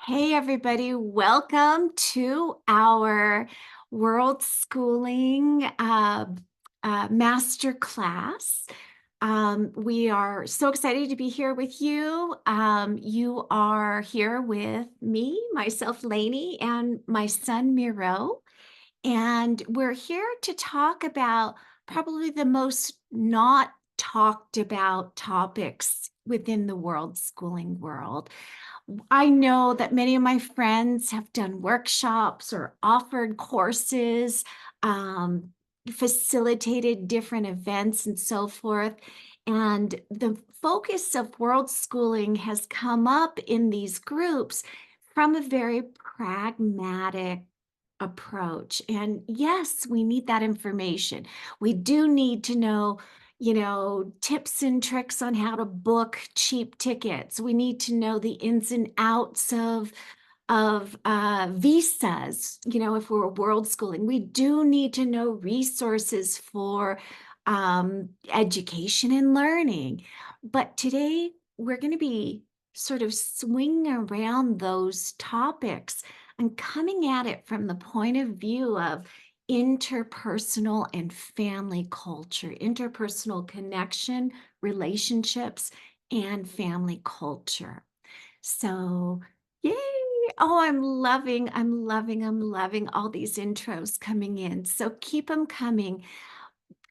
Hey, everybody, welcome to our World Schooling Masterclass. We are so excited to be here with you. You are here with me, myself, Lainey, and my son, Miro. And we're here to talk about probably the most not talked about topics within the world schooling world. I know that many of my friends have done workshops or offered courses, facilitated different events, and so forth. And the focus of world schooling has come up in these groups from a very pragmatic approach. And yes, we need that information. We do need to know tips and tricks on how to book cheap tickets. We need to know the ins and outs of visas. If we're world schooling, we do need to know resources for education and learning. But today we're going to be sort of swinging around those topics and coming at it from the point of view of interpersonal and family culture, interpersonal connection, relationships, and family culture. So, yay! Oh, I'm loving all these intros coming in. So keep them coming.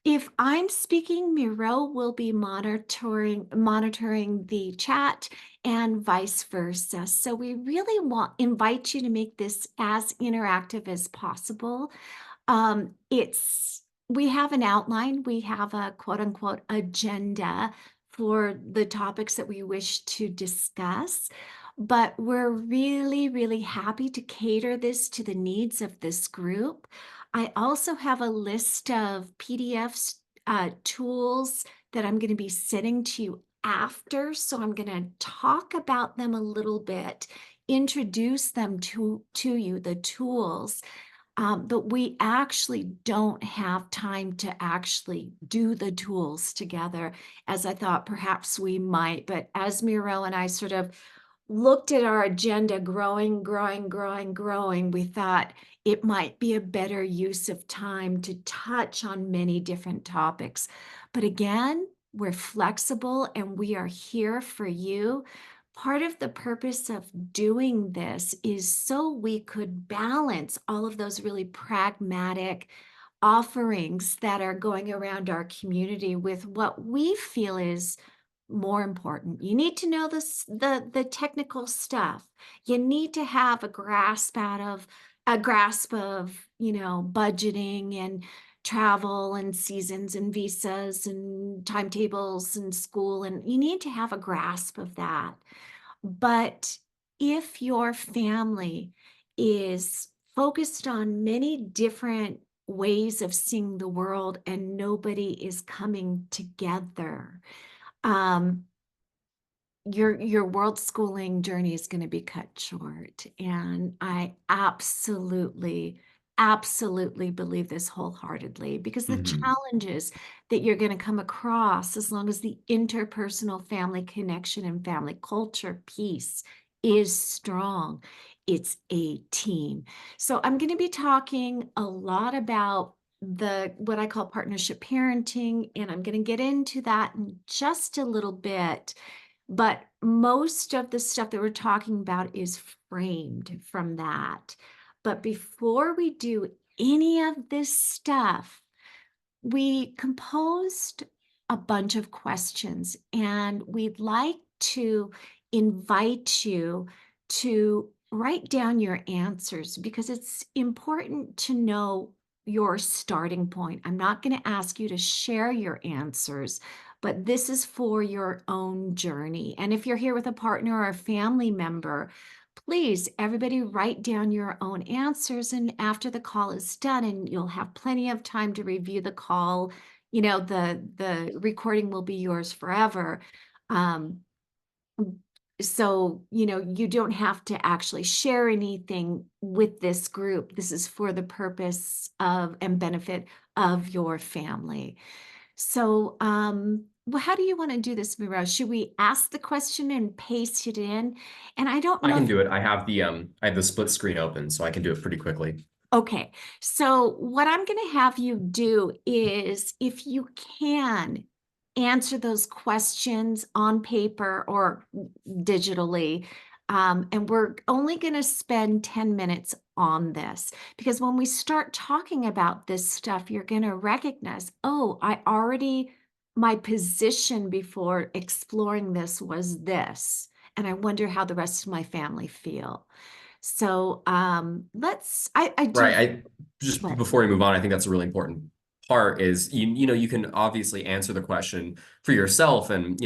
If I'm speaking, Miro will be monitoring the chat and vice versa. So we really invite you to make this as interactive as possible. We have an outline, we have a quote unquote agenda for the topics that we wish to discuss, but we're really, really happy to cater this to the needs of this group. I also have a list of PDFs, tools that I'm going to be sending to you after. So I'm going to talk about them a little bit, introduce them to you, the tools. But we actually don't have time to actually do the tools together, as I thought perhaps we might. But as Miro and I sort of looked at our agenda growing, we thought it might be a better use of time to touch on many different topics. But again, we're flexible and we are here for you. Part of the purpose of doing this is so we could balance all of those really pragmatic offerings that are going around our community with what we feel is more important. You need to know the technical stuff. You need to have a grasp of budgeting and travel and seasons and visas and timetables and school, and you need to have a grasp of that. But if your family is focused on many different ways of seeing the world and nobody is coming together, um, your world schooling journey is going to be cut short. And I absolutely believe this wholeheartedly, because the Mhm. challenges that you're going to come across, as long as the interpersonal family connection and family culture piece is strong, it's a team. So I'm going to be talking a lot about the what I call partnership parenting, and I'm going to get into that in just a little bit. But most of the stuff that we're talking about is framed from that. But before we do any of this stuff, we composed a bunch of questions, and we'd like to invite you to write down your answers because it's important to know your starting point. I'm not going to ask you to share your answers, but this is for your own journey. And if you're here with a partner or a family member, please, everybody write down your own answers. And after the call is done, and you'll have plenty of time to review the call, the recording will be yours forever. Um, so, you don't have to actually share anything with this group. This is for the purpose of and benefit of your family. So, well, how do you want to do this, Miro? Should we ask the question and paste it in? And I don't I know can if, do it. I have the split screen open, so I can do it pretty quickly. okay. So what I'm going to have you do is if you can answer those questions on paper or digitally, and we're only going to spend 10 minutes on this because when we start talking about this stuff, you're going to recognize, oh, my position before exploring this was this. And I wonder how the rest of my family feel. So I do, Right. I just what? before we move on, I think that's a really important part is you can obviously answer the question for yourself and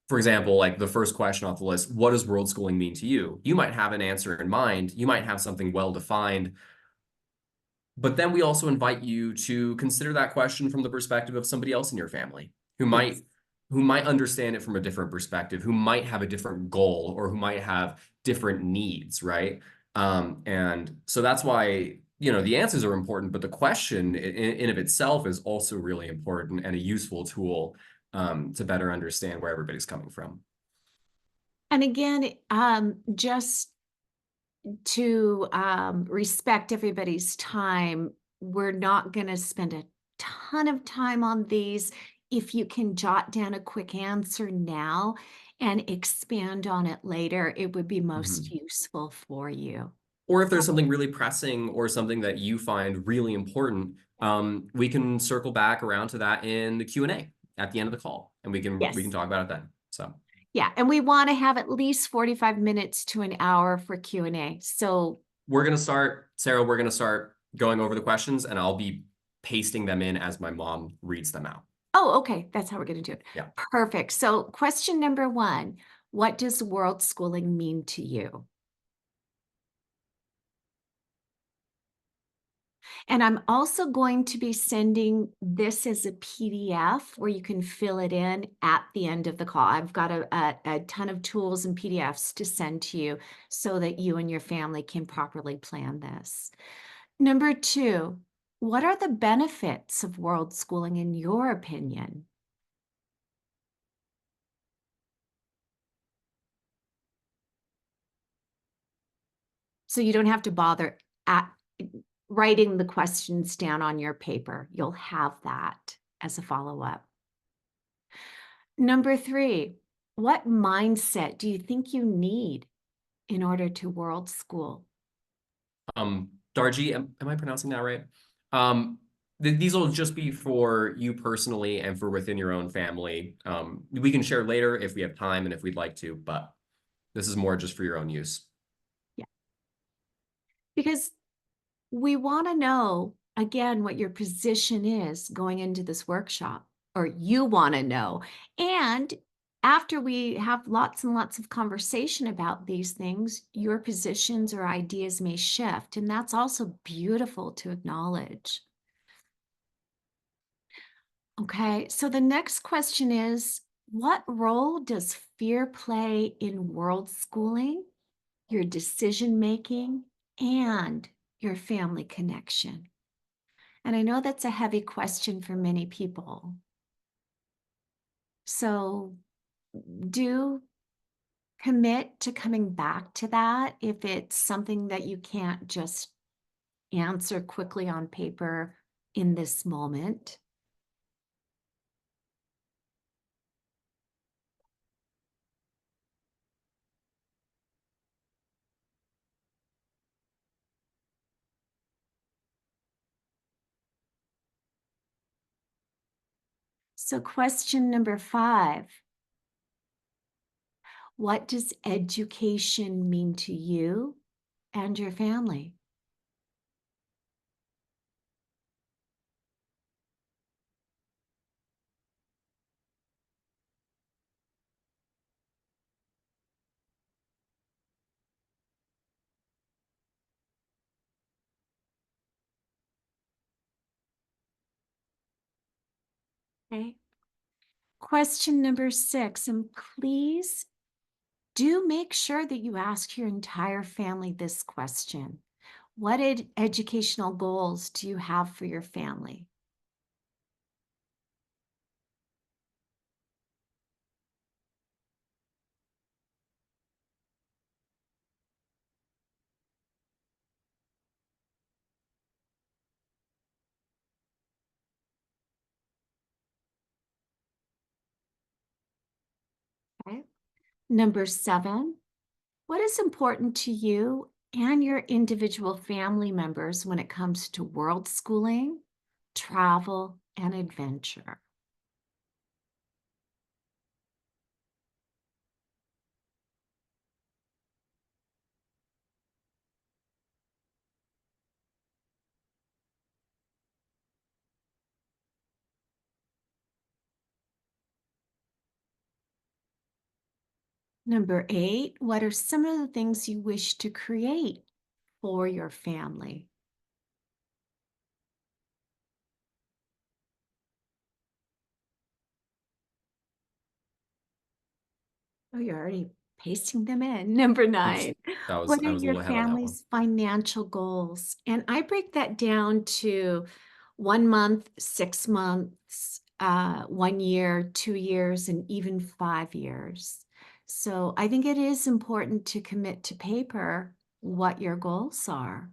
for example, like the first question off the list, what does world schooling mean to you? You might have an answer in mind, you might have something well defined, but then we also invite you to consider that question from the perspective of somebody else in your family who Yes. might understand it from a different perspective, who might have a different goal or who might have different needs, right? And so that's why, the answers are important, but the question in of itself is also really important and a useful tool to better understand where everybody's coming from. And again, just to respect everybody's time, we're not going to spend a ton of time on these. If you can jot down a quick answer now and expand on it later, it would be most Mhm. useful for you. Or if there's something really pressing or something that you find really important, we can circle back around to that in the Q&A at the end of the call, and we can Yes. talk about it then. So Yeah, and we want to have at least 45 minutes to an hour for Q&A. So, we're gonna start, Sarah. We're gonna start going over the questions, and I'll be pasting them in as my mom reads them out. oh, okay, that's how we're going to do it. Yeah. Perfect. So, question number 1, what does world schooling mean to you? And I'm also going to be sending this as a PDF where you can fill it in at the end of the call. I've got a ton of tools and PDFs to send to you so that you and your family can properly plan this. Number 2, what are the benefits of world schooling in your opinion? So you don't have to bother at writing the questions down on your paper. You'll have that as a follow-up. Number 3, what mindset do you think you need in order to world school? Darji, am I pronouncing that right? Um, these will just be for you personally and for within your own family. We can share later if we have time and if we'd like to, but this is more just for your own use. Yeah, because we want to know again what your position is going into this workshop, or you want to know. And after we have lots and lots of conversation about these things, your positions or ideas may shift. And that's also beautiful to acknowledge. Okay, so the next question is, what role does fear play in world schooling, your decision making, and your family connection? And I know that's a heavy question for many people. So do commit to coming back to that if it's something that you can't just answer quickly on paper in this moment. So, question number 5, what does education mean to you and your family? Okay. Question number 6, and please do make sure that you ask your entire family this question. What educational goals do you have for your family? Number 7, what is important to you and your individual family members when it comes to world schooling, travel, and adventure? Number 8, what are some of the things you wish to create for your family? Oh, you're already pasting them in. Number Oops, 9, what are I was a your little ahead on that one. family's financial goals? And I break that down to 1 month, 6 months, 1 year, 2 years, and even 5 years. So I think it is important to commit to paper what your goals are.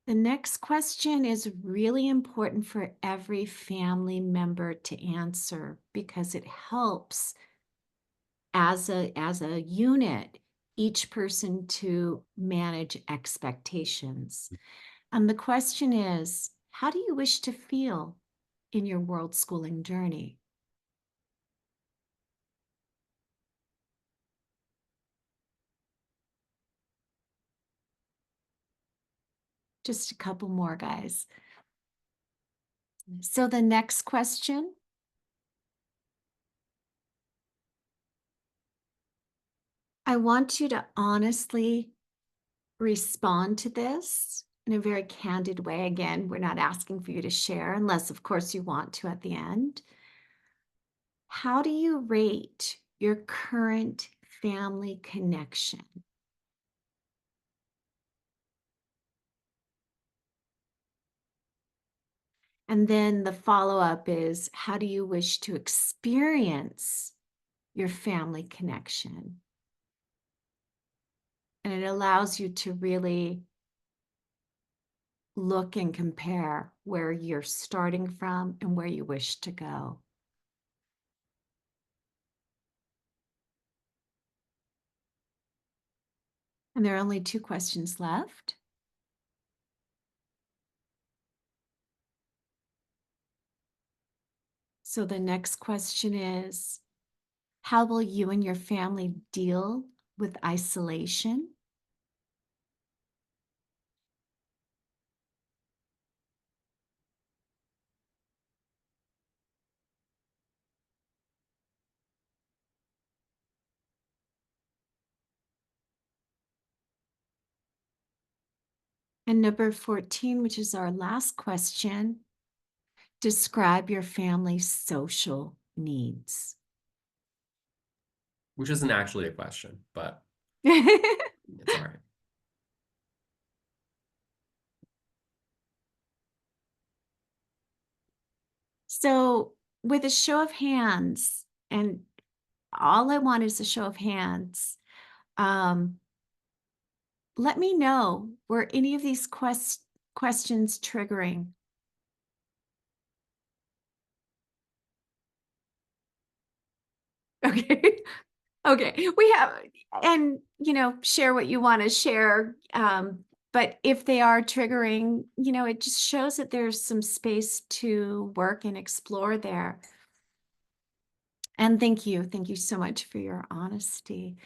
The next question is really important for every family member to answer because it helps as a unit each person to manage expectations. And the question is, how do you wish to feel in your world schooling journey? Just a couple more, guys. So the next question, I want you to honestly respond to this in a very candid way. Again, we're not asking for you to share, unless, of course, you want to at the end. How do you rate your current family connection? And then the follow-up is, how do you wish to experience your family connection? And it allows you to really look and compare where you're starting from and where you wish to go. And there are only 2 questions left. So the next question is, how will you and your family deal with isolation? And number 14, which is our last question, describe your family's social needs. Which isn't actually a question, but it's all right. So, with a show of hands, and all I want is a show of hands, um, let me know, were any of these questions triggering? Okay. Okay. We have, and share what you want to share. But if they are triggering, it just shows that there's some space to work and explore there. And thank you. Thank you so much for your honesty.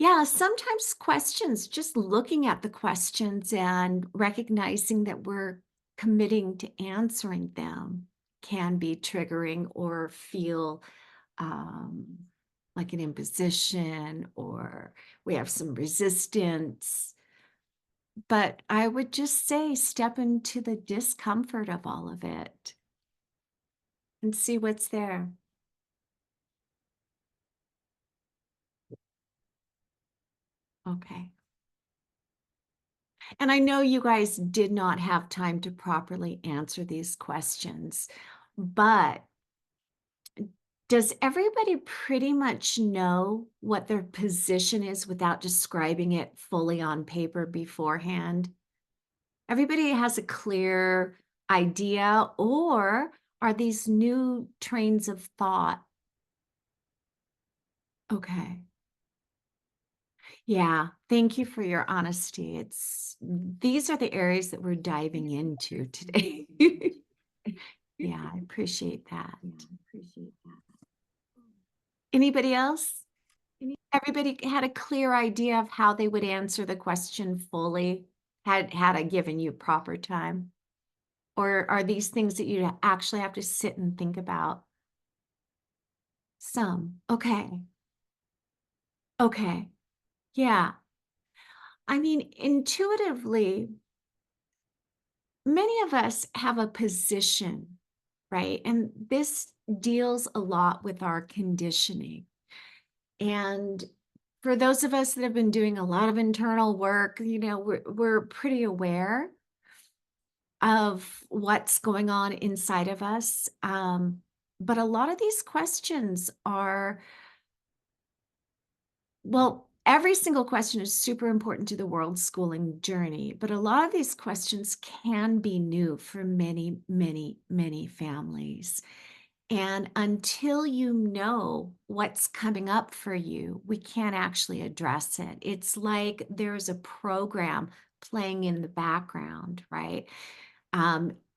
Yeah, sometimes questions, just looking at the questions and recognizing that we're committing to answering them can be triggering or feel um, like an imposition or we have some resistance. But I would just say step into the discomfort of all of it and see what's there. Okay. And I know you guys did not have time to properly answer these questions, but Does everybody pretty much know what their position is without describing it fully on paper beforehand? Everybody has a clear idea, or are these new trains of thought? Okay. Yeah, thank you for your honesty. These are the areas that we're diving into today. Yeah, I appreciate that. Anybody else? Everybody had a clear idea of how they would answer the question fully, had I given you proper time? Or are these things that you actually have to sit and think about? Some. Okay. Okay. Yeah. I mean, intuitively, many of us have a position, right? And this deals a lot with our conditioning. And for those of us that have been doing a lot of internal work, we're pretty aware of what's going on inside of us. But a lot of these questions are, well, every single question is super important to the world schooling journey, but a lot of these questions can be new for many, many, many families. And until you know what's coming up for you, we can't actually address it. It's like there's a program playing in the background, right?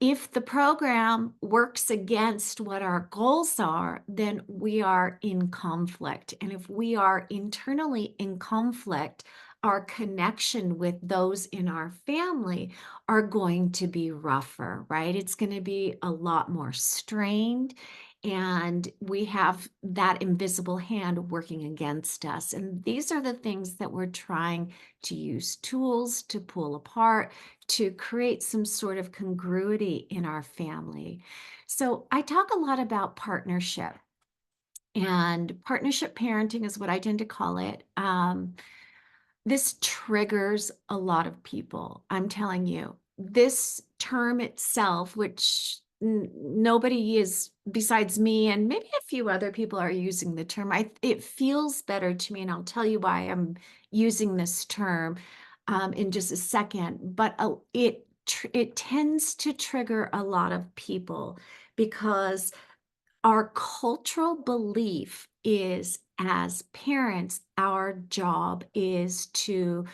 If the program works against what our goals are, then we are in conflict. And if we are internally in conflict, our connection with those in our family are going to be rougher, right? It's going to be a lot more strained. And we have that invisible hand working against us. And these are the things that we're trying to use tools to pull apart, to create some sort of congruity in our family. So I talk a lot about partnership, and partnership parenting is what I tend to call it. This triggers a lot of people. I'm telling you, this term itself, which nobody is besides me and maybe a few other people are using the term. It feels better to me, and I'll tell you why I'm using this term in just a second. But it tends to trigger a lot of people because our cultural belief is, as parents, our job is to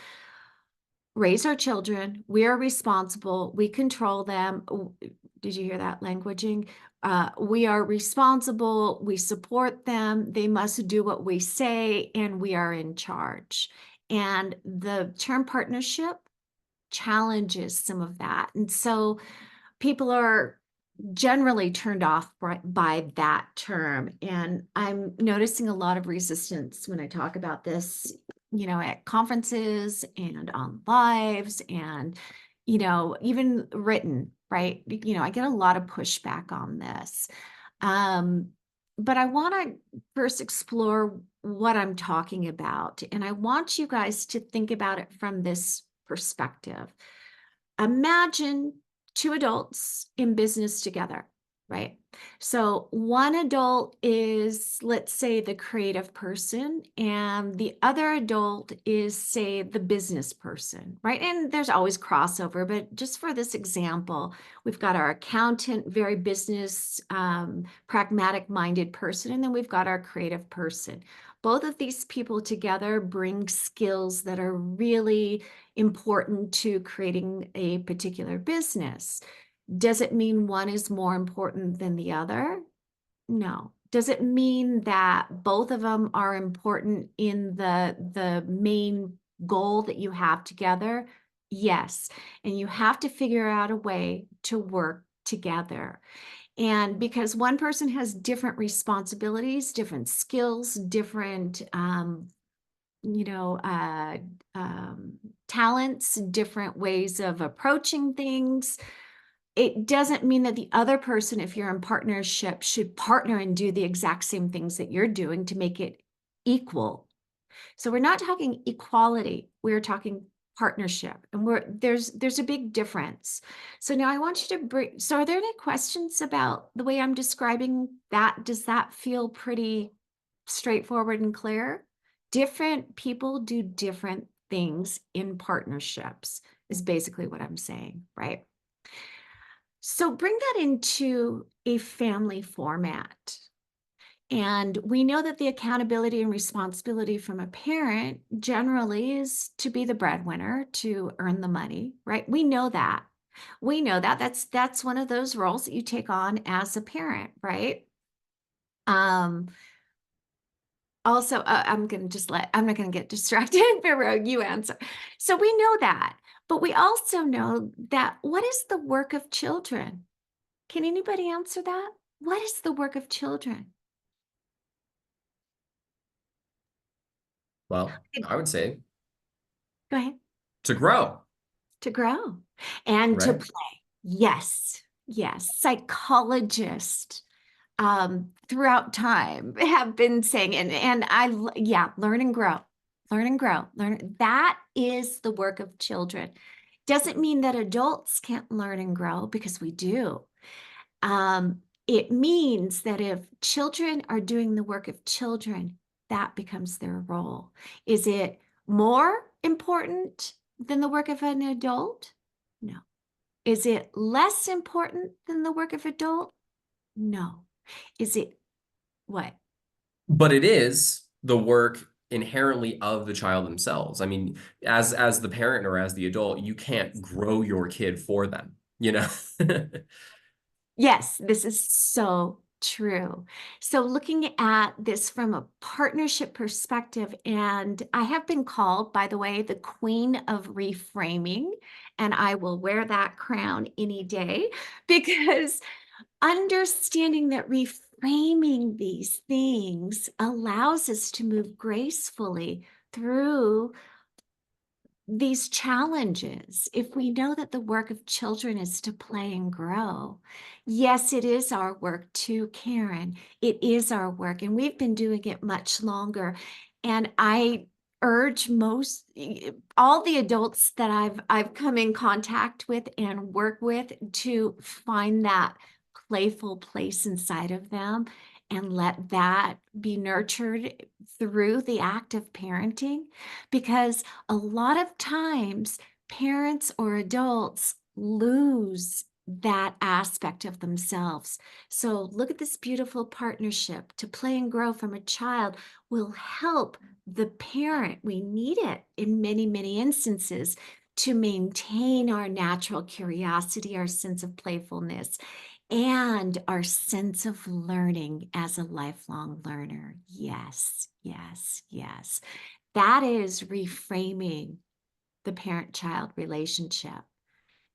raise our children. We are responsible. We control them. Did you hear that languaging? We are responsible. We support them. They must do what we say, and we are in charge. And the term partnership challenges some of that. And so people are generally turned off by that term. And I'm noticing a lot of resistance when I talk about this, at conferences and on lives and, even written, right? I get a lot of pushback on this. Um, but I want to first explore what I'm talking about. And I want you guys to think about it from this perspective. Imagine two adults in business together, right? So one adult is, let's say, the creative person, and the other adult is, say, the business person, right? And there's always crossover, but just for this example, we've got our accountant, very business, pragmatic minded person, and then we've got our creative person. Both of these people together bring skills that are really important to creating a particular business. Does it mean one is more important than the other? No. Does it mean that both of them are important in the main goal that you have together? Yes. And you have to figure out a way to work together. And because one person has different responsibilities, different skills, different you know, uh, talents, different ways of approaching things. It doesn't mean that the other person, if you're in partnership, should partner and do the exact same things that you're doing to make it equal. So we're not talking equality, we're talking partnership, and there's a big difference. So now I want you to bring, so are there any questions about the way I'm describing that? Does that feel pretty straightforward and clear? Different people do different things in partnerships, is basically what I'm saying, right? So bring that into a family format. And we know that the accountability and responsibility from a parent generally is to be the breadwinner, to earn the money, right? We know that. We know that. That's one of those roles that you take on as a parent, right? Um, Also, I'm not going to get distracted. Vero, you answer. So we know that, but we also know that what is the work of children? Can anybody answer that? What is the work of children? Well, I would say Go ahead. to grow, To grow and to right? play. Yes, yes. Psychologists throughout time have been saying, yeah, learn and grow, learn and grow, learn. That is the work of children. Doesn't mean that adults can't learn and grow, because we do. It means that if children are doing the work of children, that becomes their role. Is it more important than the work of an adult? No. Is it less important than the work of adult? No. Is it what? But it is the work inherently of the child themselves. I mean, as the parent or as the adult, you can't grow your kid for them, you know? Yes, this is so true. So looking at this from a partnership perspective, and I have been called, by the way, the queen of reframing, and I will wear that crown any day, because understanding that reframing these things allows us to move gracefully through these challenges. If we know that the work of children is to play and grow, yes, it is our work too, Karen. It is our work, and we've been doing it much longer. And I urge all the adults that I've come in contact with and work with to find that playful place inside of them and let that be nurtured through the act of parenting, because a lot of times parents or adults lose that aspect of themselves. So look at this beautiful partnership. To play and grow from a child will help the parent. We need it in many, many instances to maintain our natural curiosity, our sense of playfulness, and our sense of learning as a lifelong learner. Yes, yes, yes. That is reframing the parent-child relationship.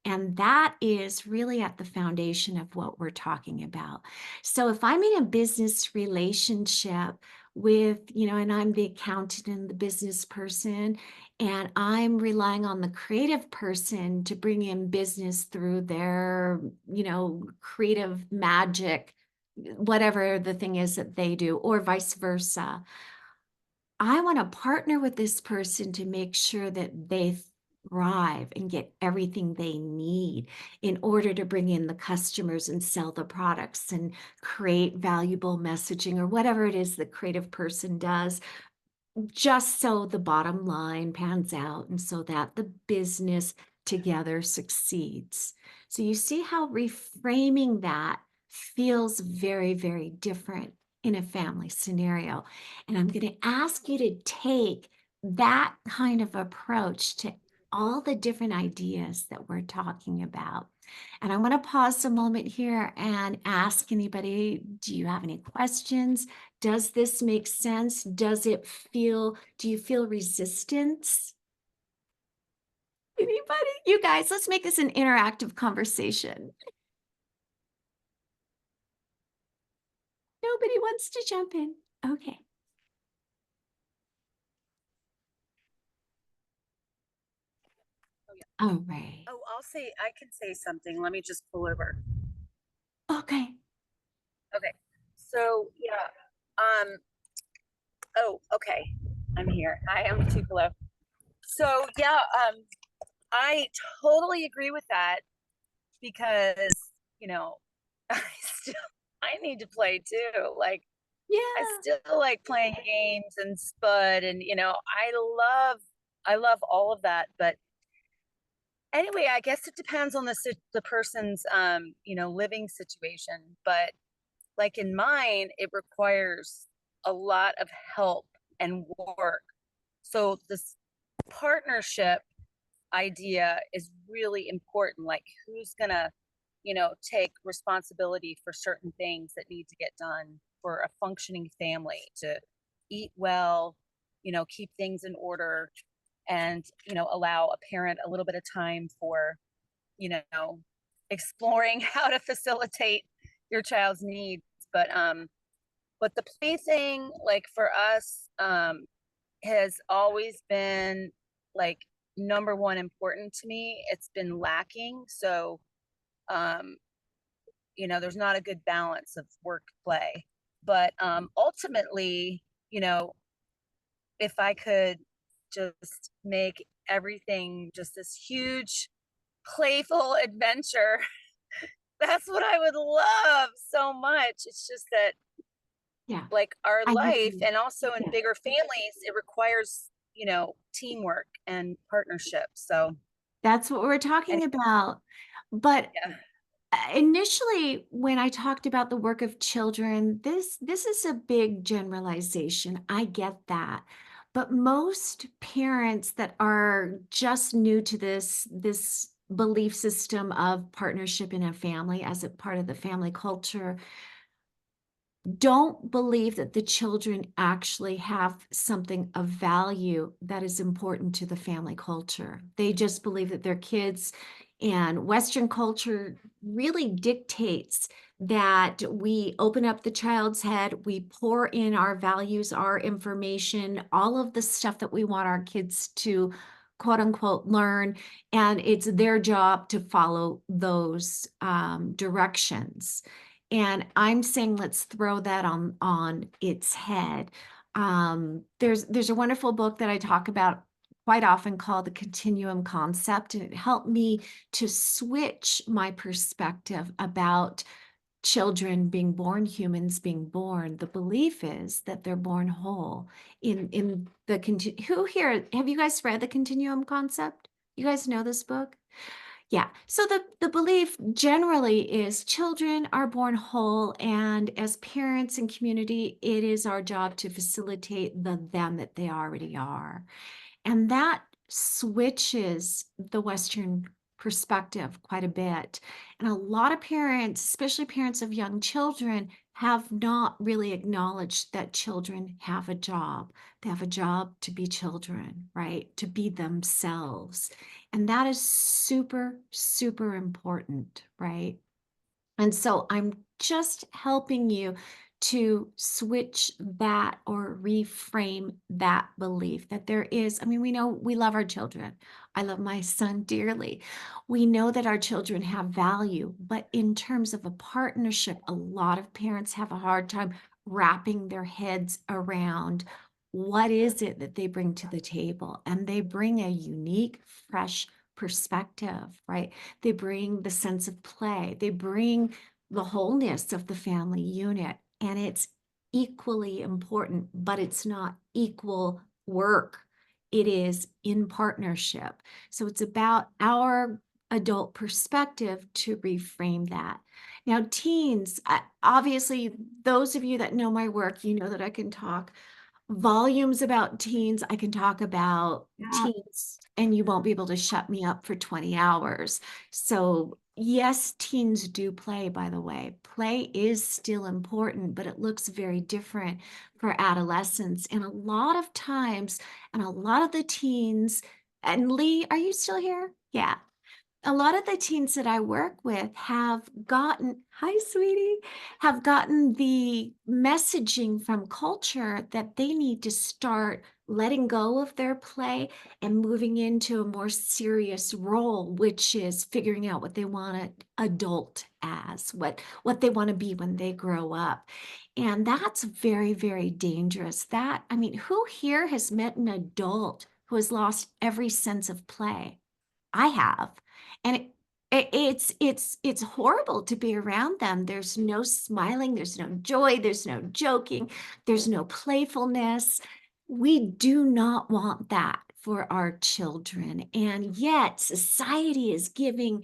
And that is really at the foundation of what we're talking about. So if I'm in a business relationship with, and I'm the accountant and the business person, and I'm relying on the creative person to bring in business through their, creative magic, whatever the thing is that they do, or vice versa, I want to partner with this person to make sure that they thrive and get everything they need in order to bring in the customers and sell the products and create valuable messaging, or whatever it is the creative person does, just so the bottom line pans out and so that the business together succeeds. So you see how reframing that feels very, very different in a family scenario. And I'm going to ask you to take that kind of approach to all the different ideas that we're talking about. And I want to pause a moment here and ask anybody, do you have any questions? Does this make sense? Do you feel resistance? Anybody? You guys, let's make this an interactive conversation. Nobody wants to jump in. Okay. Oh, yeah. All right. Oh, I can say something. Let me just pull over. Okay. Okay. So, yeah. Oh, okay. I'm here. Hi, I'm Tupelo. So yeah, I totally agree with that because, you know, I still I need to play too. Like I Yeah. still like playing games and Spud and I love all of that, but anyway, I guess it depends on the person's living situation, but like in mine, it requires a lot of help and work. So this partnership idea is really important. Like who's gonna, take responsibility for certain things that need to get done for a functioning family to eat well, keep things in order and, allow a parent a little bit of time for, you know, exploring how to facilitate your child's needs. But the play thing, like for us, has always been like number one important to me. It's been lacking. So, um, there's not a good balance of work play. But ultimately, if I could just make everything just this huge, playful adventure, that's what I would love so much. It's just that Yeah. like our I hear life you. and also in Yeah. bigger families, it requires, teamwork and partnership. So, That's what we're and talking about. But yeah, initially, when I talked about the work of children, this is a big generalization. I get that. But most parents that are just new to this belief system of partnership in a family as a part of the family culture don't believe that the children actually have something of value that is important to the family culture. They just believe that their kids, and Western culture really dictates that we open up the child's head, we pour in our values, our information, all of the stuff that we want our kids to quote unquote learn, and it's their job to follow those directions. And I'm saying let's throw that on its head. There's a wonderful book that I talk about quite often called The Continuum Concept, and it helped me to switch my perspective about children being born, humans being born. The belief is that they're born whole. In the who here have you guys read The Continuum Concept? You guys know this book? Yeah. So the belief generally is children are born whole, and as parents and community, it is our job to facilitate the them that they already are. And that switches the Western perspective quite a bit. And a lot of parents, especially parents of young children, have not really acknowledged that children have a job. They have a job to be children, right? To be themselves. And that is super, super important, right? And so I'm just helping you to switch that or reframe that belief that there is. I mean, we know we love our children. I love my son dearly. We know that our children have value, but in terms of a partnership, a lot of parents have a hard time wrapping their heads around what is it that they bring to the table. And they bring a unique, fresh perspective, right? They bring the sense of play. They bring the wholeness of the family unit. And it's equally important, but it's not equal work. It is in partnership. So it's about our adult perspective to reframe that. Now, teens, obviously, those of you that know my work, you know that I can talk volumes about teens. I can talk about teens and you won't be able to shut me up for 20 hours. So yes, teens do play, by the way. Play is still important, but it looks very different for adolescents. And a lot of times, and a lot of the teens, and Lee, are you still here? Yeah. A lot of the teens that I work with have gotten, hi, sweetie, have gotten the messaging from culture that they need to start letting go of their play and moving into a more serious role, which is figuring out what they want to adult as, what they want to be when they grow up. And that's very, very dangerous. That, I mean, who here has met an adult who has lost every sense of play. I have. And it's horrible to be around them. There's no smiling, there's no joy, there's no joking, there's no playfulness. We do not want that for our children. And yet society is giving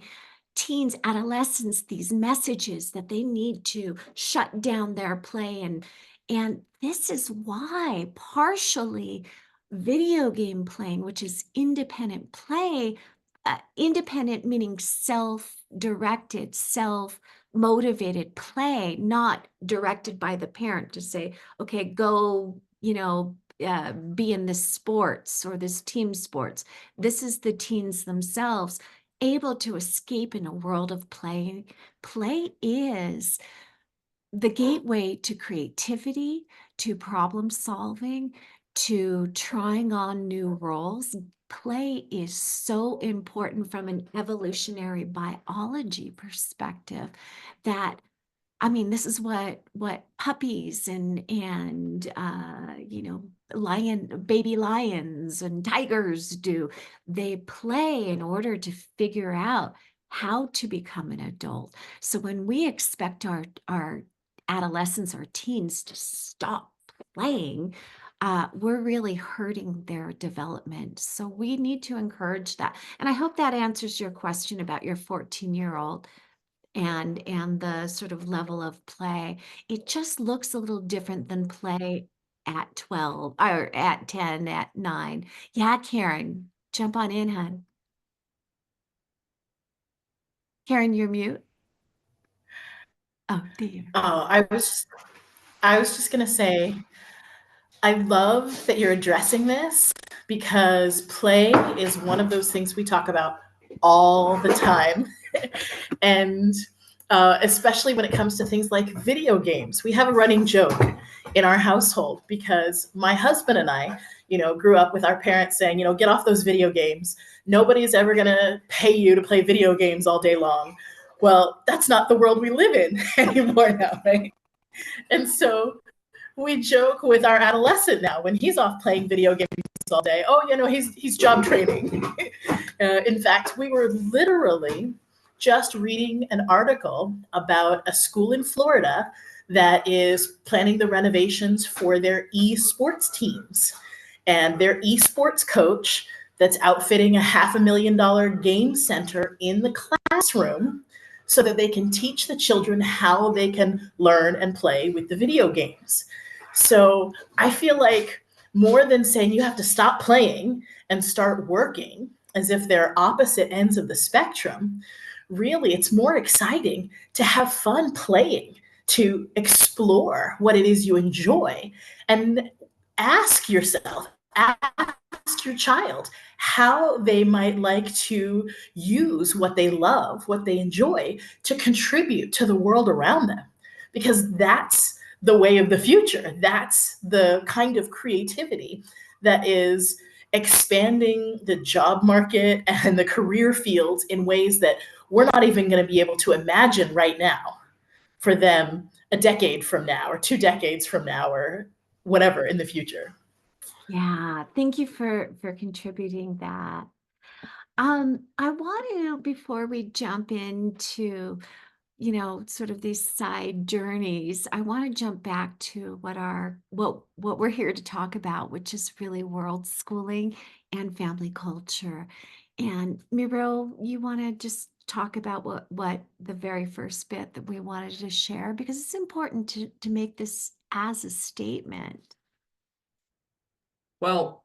teens, adolescents, these messages that they need to shut down their play. And this is why partially video game playing, which is independent play, independent meaning self-directed, self-motivated play, not directed by the parent to say, okay, go, be in this sports or this team sports. This is the teens themselves able to escape in a world of play. Play is the gateway to creativity, to problem solving, to trying on new roles. Play is so important from an evolutionary biology perspective that, I mean, this is what puppies and baby lions and tigers do. They play in order to figure out how to become an adult. So when we expect our adolescents or teens to stop playing, we're really hurting their development. So we need to encourage that. And I hope that answers your question about your 14-year-old and the sort of level of play. It just looks a little different than play at 12 or at 10, at 9. Yeah, Karen, jump on in, hon. Karen, you're mute. Oh, dear. Oh, I was just gonna say, I love that you're addressing this because play is one of those things we talk about all the time. And especially when it comes to things like video games. We have a running joke in our household because my husband and I, grew up with our parents saying, get off those video games. Nobody's ever going to pay you to play video games all day long. Well, that's not the world we live in anymore now, right? And so we joke with our adolescent now when he's off playing video games all day. Oh, he's job training. In fact, we were literally just reading an article about a school in Florida that is planning the renovations for their esports teams. And their esports coach that's outfitting a $500,000 game center in the classroom so that they can teach the children how they can learn and play with the video games. So I feel like more than saying you have to stop playing and start working as if they're opposite ends of the spectrum, really it's more exciting to have fun playing, to explore what it is you enjoy, and ask yourself, ask your child how they might like to use what they love, what they enjoy, to contribute to the world around them. Because that's the way of the future. That's the kind of creativity that is expanding the job market and the career fields in ways that we're not even going to be able to imagine right now for them a decade from now or 2 decades from now or whatever in the future. Yeah, thank you for contributing that. I want to, before we jump into, sort of these side journeys, I want to jump back to what we're here to talk about, which is really world schooling and family culture. And Miro, you want to just talk about what the very first bit that we wanted to share, because it's important to make this as a statement. Well,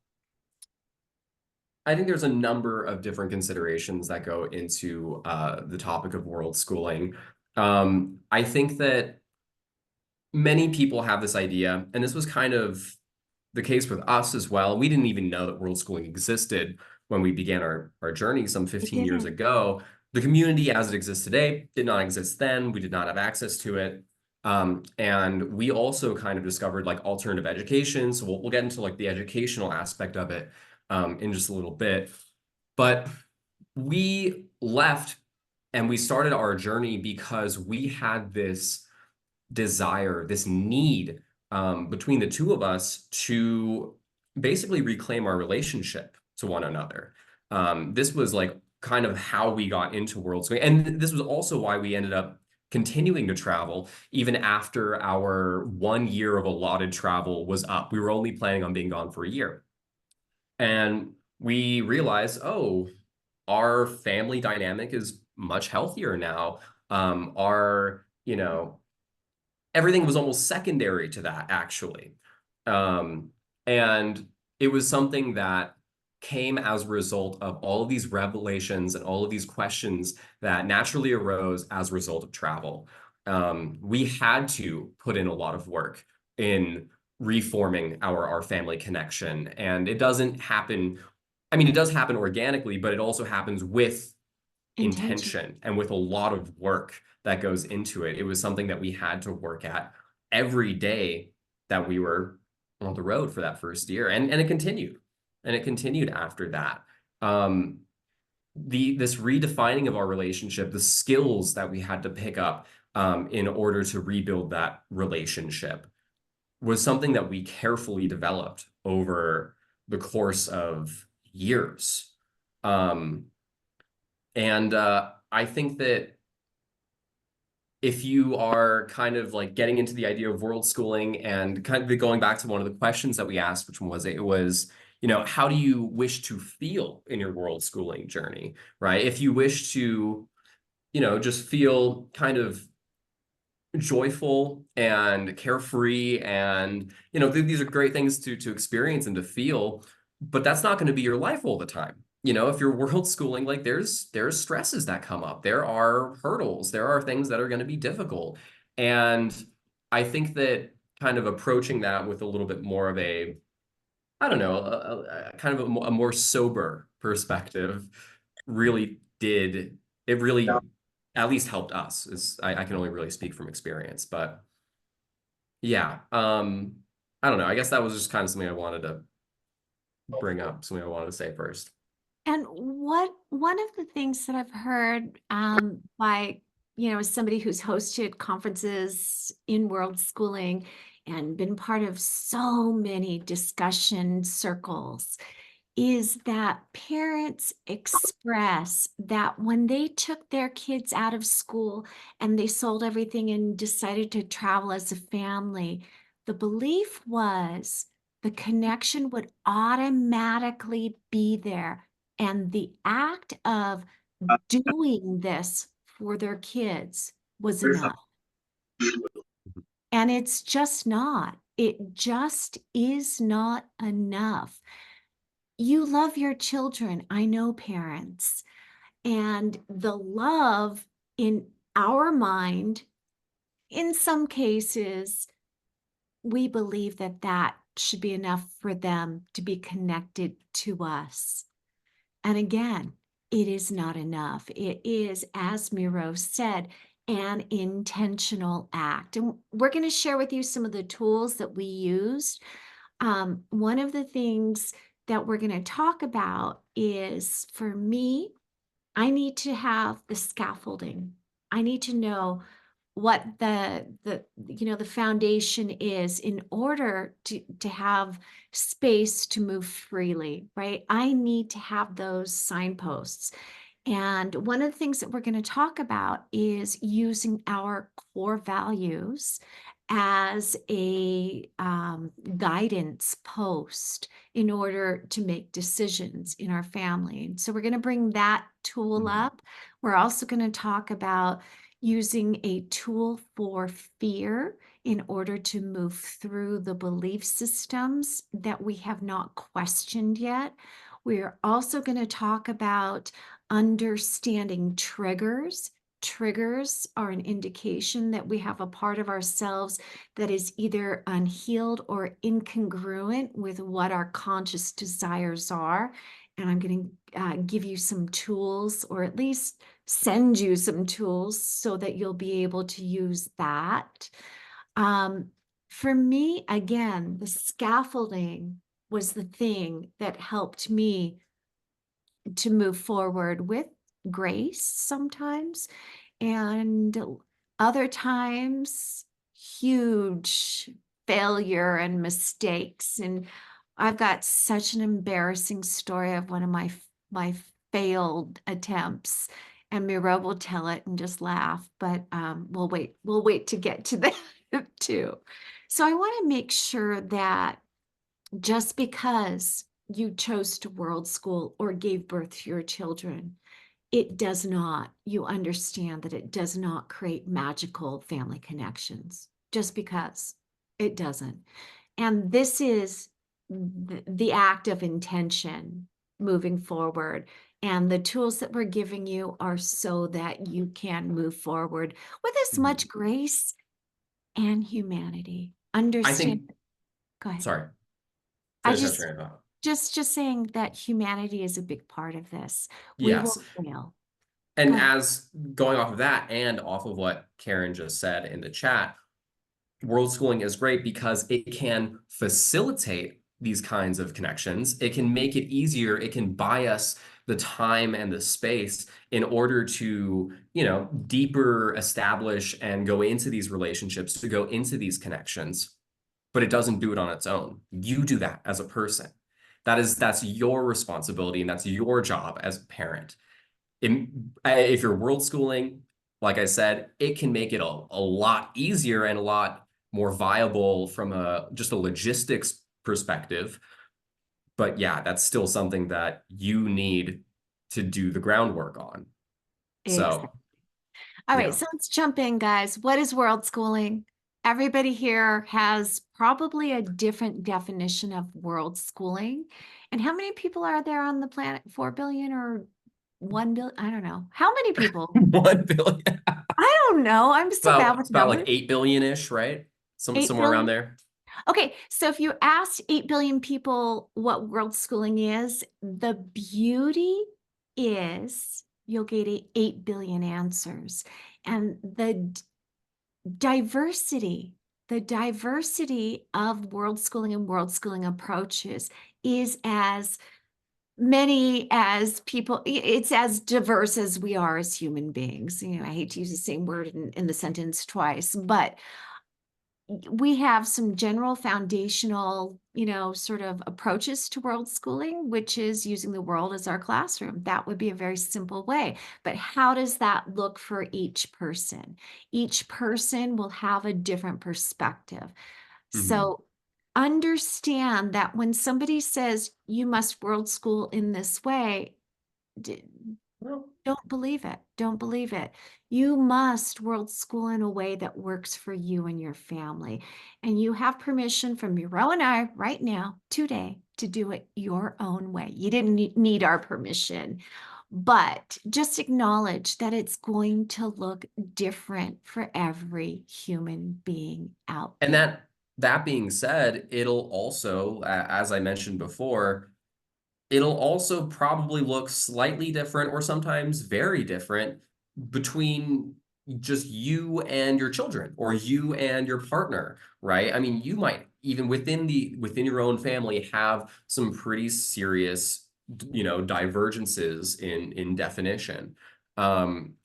I think there's a number of different considerations that go into the topic of world schooling. I think that many people have this idea, and this was kind of the case with us as well. We didn't even know that world schooling existed when we began our journey some 15 years ago. The community as it exists today did not exist then. We did not have access to it. And we also kind of discovered like alternative education. So we'll get into like the educational aspect of it in just a little bit. But we left and we started our journey because we had this desire, this need between the two of us to basically reclaim our relationship. to one another. This was like kind of how we got into World Schooling. And this was also why we ended up continuing to travel even after our 1 year of allotted travel was up. We were only planning on being gone for a year. And we realized, oh, our family dynamic is much healthier now. Everything was almost secondary to that, actually. And it was something that came as a result of all of these revelations and all of these questions that naturally arose as a result of travel. We had to put in a lot of work in reforming our family connection. And it doesn't happen, I mean, it does happen organically, but it also happens with intention and with a lot of work that goes into it. It was something that we had to work at every day that we were on the road for that first year. And it continued. And it continued after that. This redefining of our relationship, the skills that we had to pick up in order to rebuild that relationship was something that we carefully developed over the course of years. I think that if you are kind of like getting into the idea of world schooling and kind of going back to one of the questions that we asked, which was, how do you wish to feel in your world schooling journey, right? If you wish to, just feel kind of joyful and carefree and, these are great things to experience and to feel, but that's not going to be your life all the time. If you're world schooling, like there's stresses that come up. There are hurdles. There are things that are going to be difficult. And I think that kind of approaching that with a little bit more of a, I don't know, kind of a more sober perspective really at least helped us. I can only really speak from experience, but yeah, I don't know. I guess that was just kind of something I wanted to bring up, something I wanted to say first. And one of the things that I've heard by, as somebody who's hosted conferences in world schooling and been part of so many discussion circles, is that parents express that when they took their kids out of school and they sold everything and decided to travel as a family, the belief was the connection would automatically be there. And the act of doing this for their kids was enough. And it's just not. It just is not enough. You love your children. I know parents. And the love in our mind, in some cases, we believe that that should be enough for them to be connected to us. And again, it is not enough. It is, as Miro said, an intentional act. And we're going to share with you some of the tools that we used. One of the things that we're going to talk about is, for me, I need to have the scaffolding. I need to know what the foundation is in order to have space to move freely, right? I need to have those signposts. And one of the things that we're going to talk about is using our core values as a guidance post in order to make decisions in our family. So we're going to bring that tool up. We're also going to talk about using a tool for fear in order to move through the belief systems that we have not questioned yet. We're also going to talk about understanding triggers. Triggers are an indication that we have a part of ourselves that is either unhealed or incongruent with what our conscious desires are. And I'm going to give you some tools, or at least send you some tools so that you'll be able to use that. For me, again, the scaffolding was the thing that helped me to move forward with grace sometimes, and other times huge failure and mistakes. And I've got such an embarrassing story of one of my failed attempts, and Miro will tell it and just laugh, but we'll wait to get to that too. So I want to make sure that just because you chose to world school or gave birth to your children, it does not, you understand that it does not create magical family connections just because it doesn't. And this is the act of intention moving forward. And the tools that we're giving you are so that you can move forward with as much grace and humanity. I Understand. think, Go ahead. sorry, I finish that just train of thought. just saying that humanity is a big part of this. We will Yes. fail. And Go ahead. as going off of that and off of what Karen just said in the chat, world schooling is great because it can facilitate these kinds of connections. It can make it easier. It can buy us the time and the space in order to, deeper establish and go into these relationships, to go into these connections. But it doesn't do it on its own. You do that as a person. That's your responsibility, and that's your job as a parent. If you're world schooling, like I said, it can make it a lot easier and a lot more viable from just a logistics perspective. But yeah, that's still something that you need to do the groundwork on. Exactly. So, All right, yeah. so let's jump in, guys. What is world schooling? Everybody here has probably a different definition of world schooling. And how many people are there on the planet? 4 billion or 1 billion? I don't know. How many people? 1 billion. I don't know. I'm so bad with It's about like numbers. 8 billion-ish, right? 8 Somewhere around billion? there. Okay, so if you asked 8 billion people what world schooling is, the beauty is you'll get 8 billion answers. And diversity, the diversity of world schooling and world schooling approaches is as many as people, it's as diverse as we are as human beings. I hate to use the same word in the sentence twice, but we have some general foundational, sort of approaches to world schooling, which is using the world as our classroom. That would be a very simple way. But how does that look for each person? Each person will have a different perspective. So understand that when somebody says you must world school in this way, don't believe it. Don't believe it. You must world school in a way that works for you and your family. And you have permission from Miro and I right now, today, to do it your own way. You didn't need our permission, but just acknowledge that it's going to look different for every human being out And there. that being said, it'll also, as I mentioned before, it'll also probably look slightly different or sometimes very different between just you and your children or you and your partner, right? I mean, you might even within your own family have some pretty serious, divergences in definition,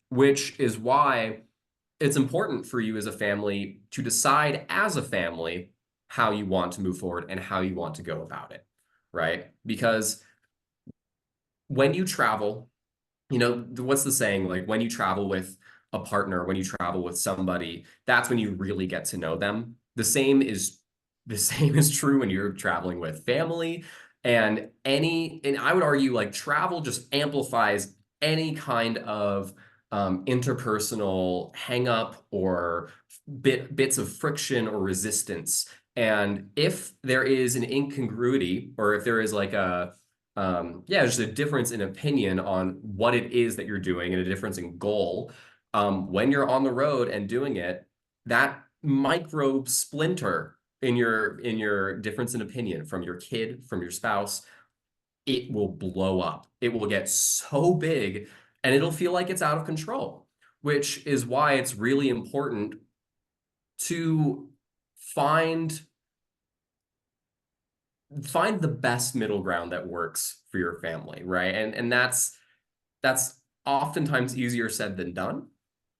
which is why it's important for you as a family to decide as a family how you want to move forward and how you want to go about it, right? Because when you travel, what's the saying? Like when you travel with a partner, when you travel with somebody, that's when you really get to know them. The same is true when you're traveling with family and I would argue like travel just amplifies any kind of interpersonal hang up or bits of friction or resistance. And if there is an incongruity or if there is like just a difference in opinion on what it is that you're doing and a difference in goal, when you're on the road and doing it, that micro splinter in your difference in opinion from your kid, from your spouse, it will blow up. It will get so big and it'll feel like it's out of control, which is why it's really important to find the best middle ground that works for your family, right? And that's oftentimes easier said than done.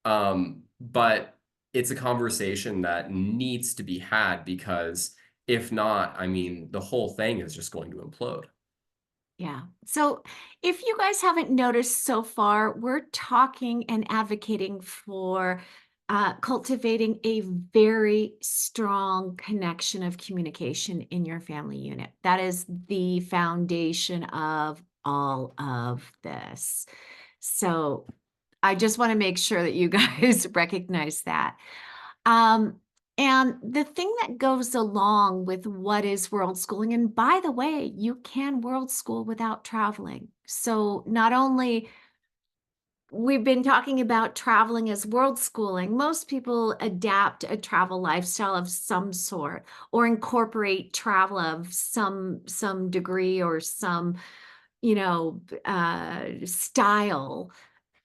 But it's a conversation that needs to be had because If not, I mean, the whole thing is just going to implode. Yeah. So if you guys haven't noticed so far, we're talking and advocating for cultivating a very strong connection of communication in your family unit. That is the foundation of all of this. So I just want to make sure that you guys recognize that. Um, and the thing that goes along with what is world schooling, and by the way, you can world school without traveling. So not only we've been talking about traveling as world schooling, most people adapt a travel lifestyle of some sort or incorporate travel of some degree or some, style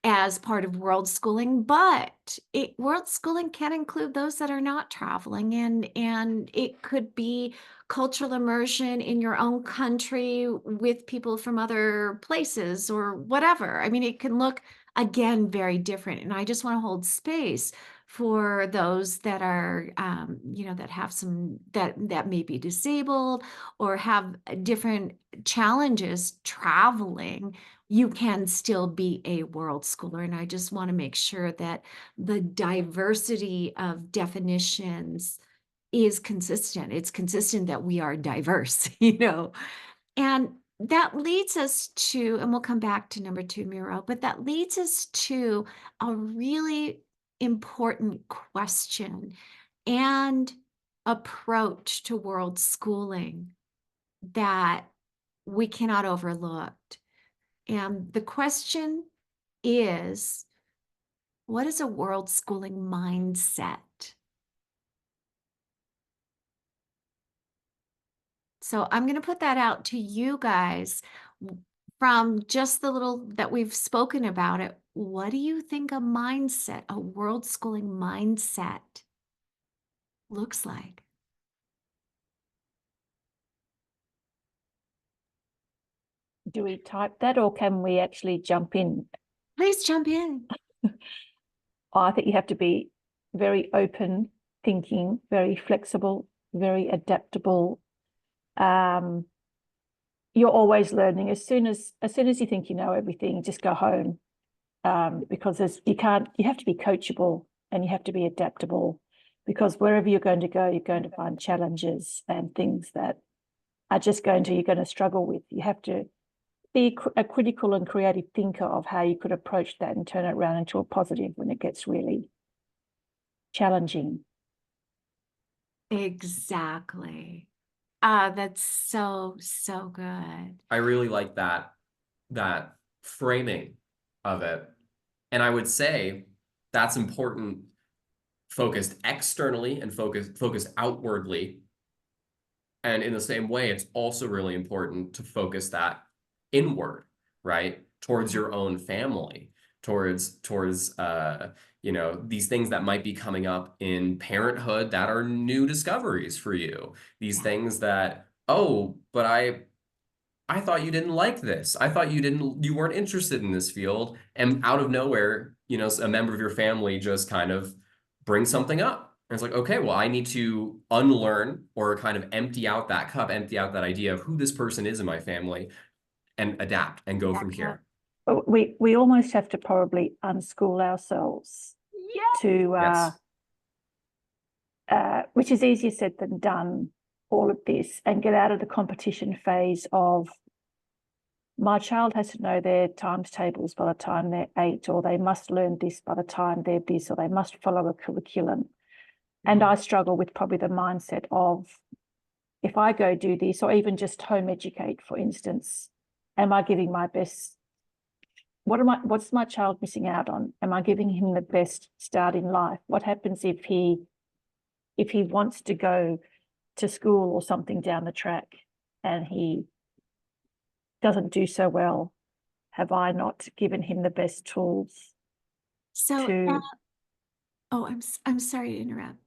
as part of world schooling, but world schooling can include those that are not traveling, and it could be cultural immersion in your own country with people from other places or whatever. I mean, it can look again very different, and I just want to hold space for those that are that have some that may be disabled or have different challenges traveling. You can still be a world schooler. And I just want to make sure that the diversity of definitions is consistent. It's consistent that we are diverse, And that leads us to, and we'll come back to number 2, Miro, but that leads us to a really important question and approach to world schooling that we cannot overlook. And the question is, what is a world schooling mindset? So I'm going to put that out to you guys from just the little that we've spoken about it. What do you think a mindset, a world schooling mindset looks like? Do we type that or can we actually jump in? Please jump in. I think you have to be very open thinking, very flexible, very adaptable. You're always learning. As soon as you think you know everything, just go home. Because you have to be coachable and you have to be adaptable, because wherever you're going to go, you're going to find challenges and things that are you're going to struggle with. You have to be a critical and creative thinker of how you could approach that and turn it around into a positive when it gets really challenging. Exactly. That's so good. I really like that framing of it. And I would say that's important, focused externally and focused outwardly. And in the same way, it's also really important to focus that inward, right? Towards your own family, towards these things that might be coming up in parenthood that are new discoveries for you. These things that, oh, but I thought you didn't like this. I thought you weren't interested in this field. And out of nowhere, a member of your family just kind of brings something up. And it's like, okay, well, I need to unlearn or kind of empty out that cup, empty out that idea of who this person is in my family and adapt and go from here. But we almost have to probably unschool ourselves to, which is easier said than done, all of this, and get out of the competition phase of my child has to know their times tables by the time they're 8, or they must learn this by the time they're this, or they must follow a curriculum. And I struggle with probably the mindset of, if I go do this, or even just home educate, for instance, am I giving my best? What's my child missing out on? Am I giving him the best start in life? What happens if he wants to go to school or something down the track and he doesn't do so well? Have I not given him the best tools? So I'm sorry to interrupt.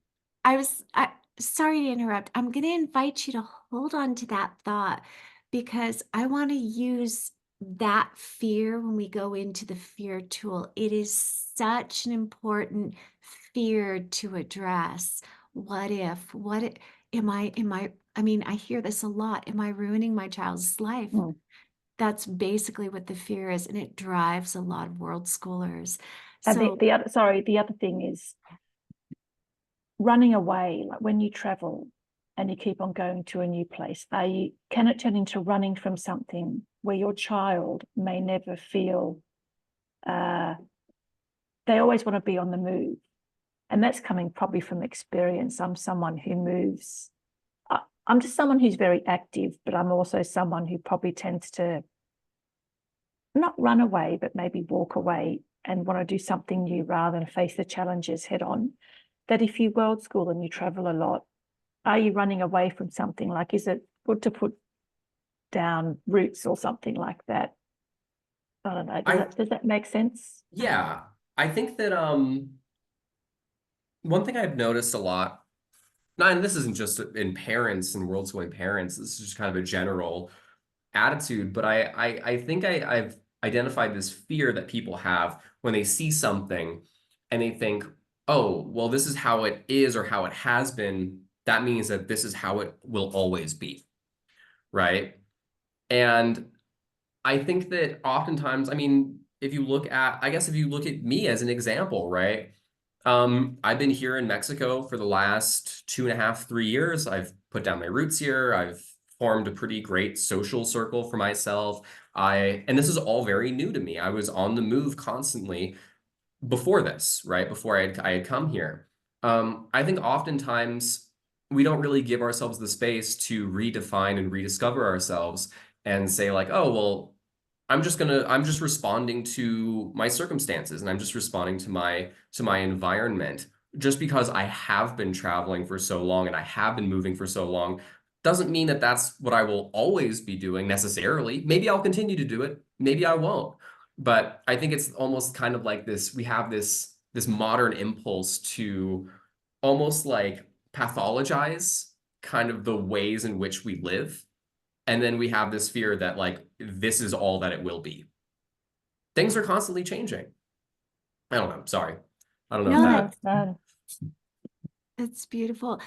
Sorry to interrupt. I'm going to invite you to hold on to that thought, because I want to use that fear when we go into the fear tool. It is such an important fear to address. What if, I mean, I hear this a lot. Am I ruining my child's life? Mm. That's basically what the fear is, and it drives a lot of world schoolers. And So the other thing is running away. Like when you travel and you keep on going to a new place, can it turn into running from something where your child may never feel they always want to be on the move? And that's coming probably from experience. I'm someone who moves. I'm just someone who's very active, but I'm also someone who probably tends to not run away, but maybe walk away and want to do something new rather than face the challenges head on. That if you world school and you travel a lot, are you running away from something? Like, is it good to put down roots or something like that? I don't know. Does that make sense? Yeah, I think that one thing I've noticed a lot, and this isn't just in parents and world schooling parents, this is just kind of a general attitude, but I think I've identified this fear that people have when they see something and they think, oh, well, this is how it is or how it has been. That means that this is how it will always be, right? And I think that oftentimes, I mean, if you look at me as an example, right? I've been here in Mexico for the last 2.5, 3 years. I've put down my roots here. I've formed a pretty great social circle for myself. And this is all very new to me. I was on the move constantly before this, right? Before I had come here. I think oftentimes we don't really give ourselves the space to redefine and rediscover ourselves and say like, oh, well, I'm just responding to my circumstances and I'm just responding to my environment. Just because I have been traveling for so long and I have been moving for so long doesn't mean that that's what I will always be doing necessarily. Maybe I'll continue to do it, maybe I won't. But I think it's almost kind of like this, we have this modern impulse to almost like pathologize kind of the ways in which we live. And then we have this fear that like this is all that it will be. Things are constantly changing. I don't know. Sorry. I don't know if No, that. No. that's beautiful.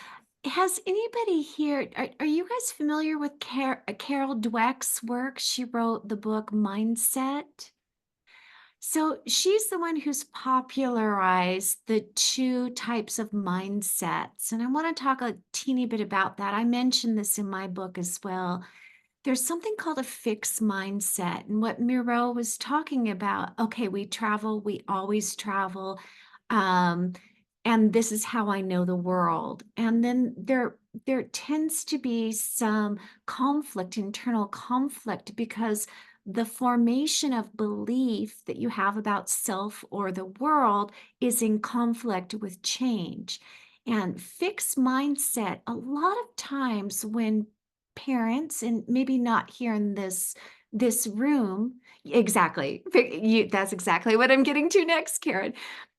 Has anybody here, are you guys familiar with Carol Dweck's work? She wrote the book Mindset. So she's the one who's popularized the two types of mindsets. And I want to talk a teeny bit about that. I mentioned this in my book as well. There's something called a fixed mindset. And what Miro was talking about, okay, we travel, we always travel. Um, and this is how I know the world. And then there tends to be some conflict, internal conflict, because the formation of belief that you have about self or the world is in conflict with change. And fixed mindset, a lot of times when parents, and maybe not here in this room, exactly, that's exactly what I'm getting to next, Karen,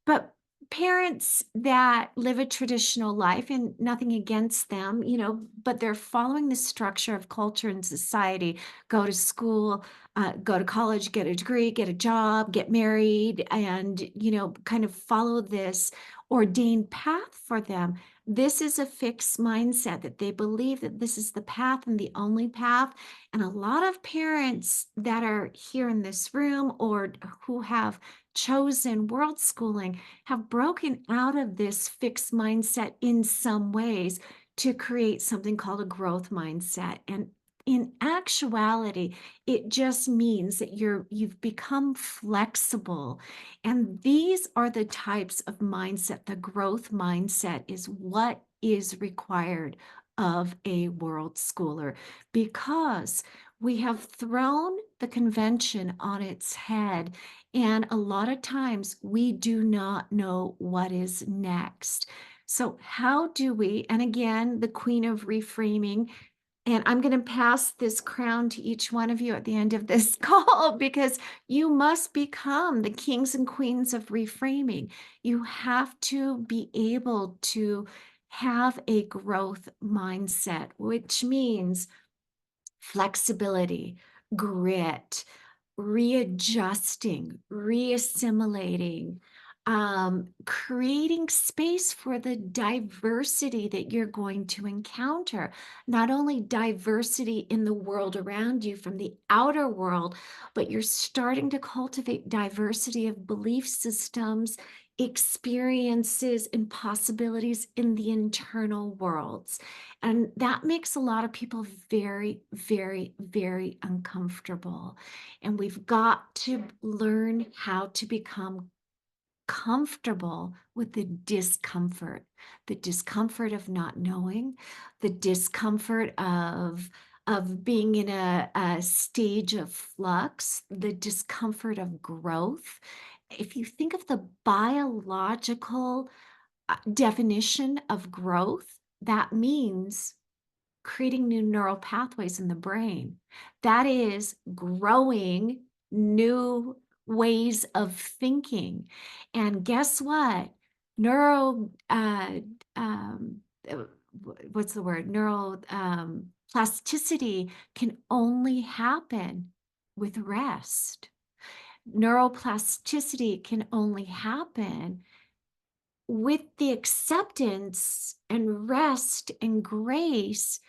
but parents that live a traditional life, and nothing against them, but they're following the structure of culture and society: go to school, go to college, get a degree, get a job, get married, and kind of follow this ordained path for them. This is a fixed mindset that they believe that this is the path and the only path. And a lot of parents that are here in this room or who have chosen world schooling have broken out of this fixed mindset in some ways to create something called a growth mindset. And in actuality, it just means that you've become flexible. And these are the types of mindset. The growth mindset is what is required of a world schooler, because we have thrown the convention on its head. And a lot of times we do not know what is next. So, how do we, and again, the queen of reframing, and I'm going to pass this crown to each one of you at the end of this call, because you must become the kings and queens of reframing. You have to be able to have a growth mindset, which means flexibility, grit, readjusting, reassimilating, creating space for the diversity that you're going to encounter, not only diversity in the world around you from the outer world, but you're starting to cultivate diversity of belief systems, experiences, and possibilities in the internal worlds. And that makes a lot of people very, very, very uncomfortable. And we've got to learn how to become comfortable with the discomfort of not knowing, the discomfort of being in a stage of flux, the discomfort of growth. If you think of the biological definition of growth, that means creating new neural pathways in the brain. That is growing new ways of thinking. And guess what? Neuro, what's the word? Neural plasticity can only happen with rest. Neuroplasticity can only happen with the acceptance and rest and grace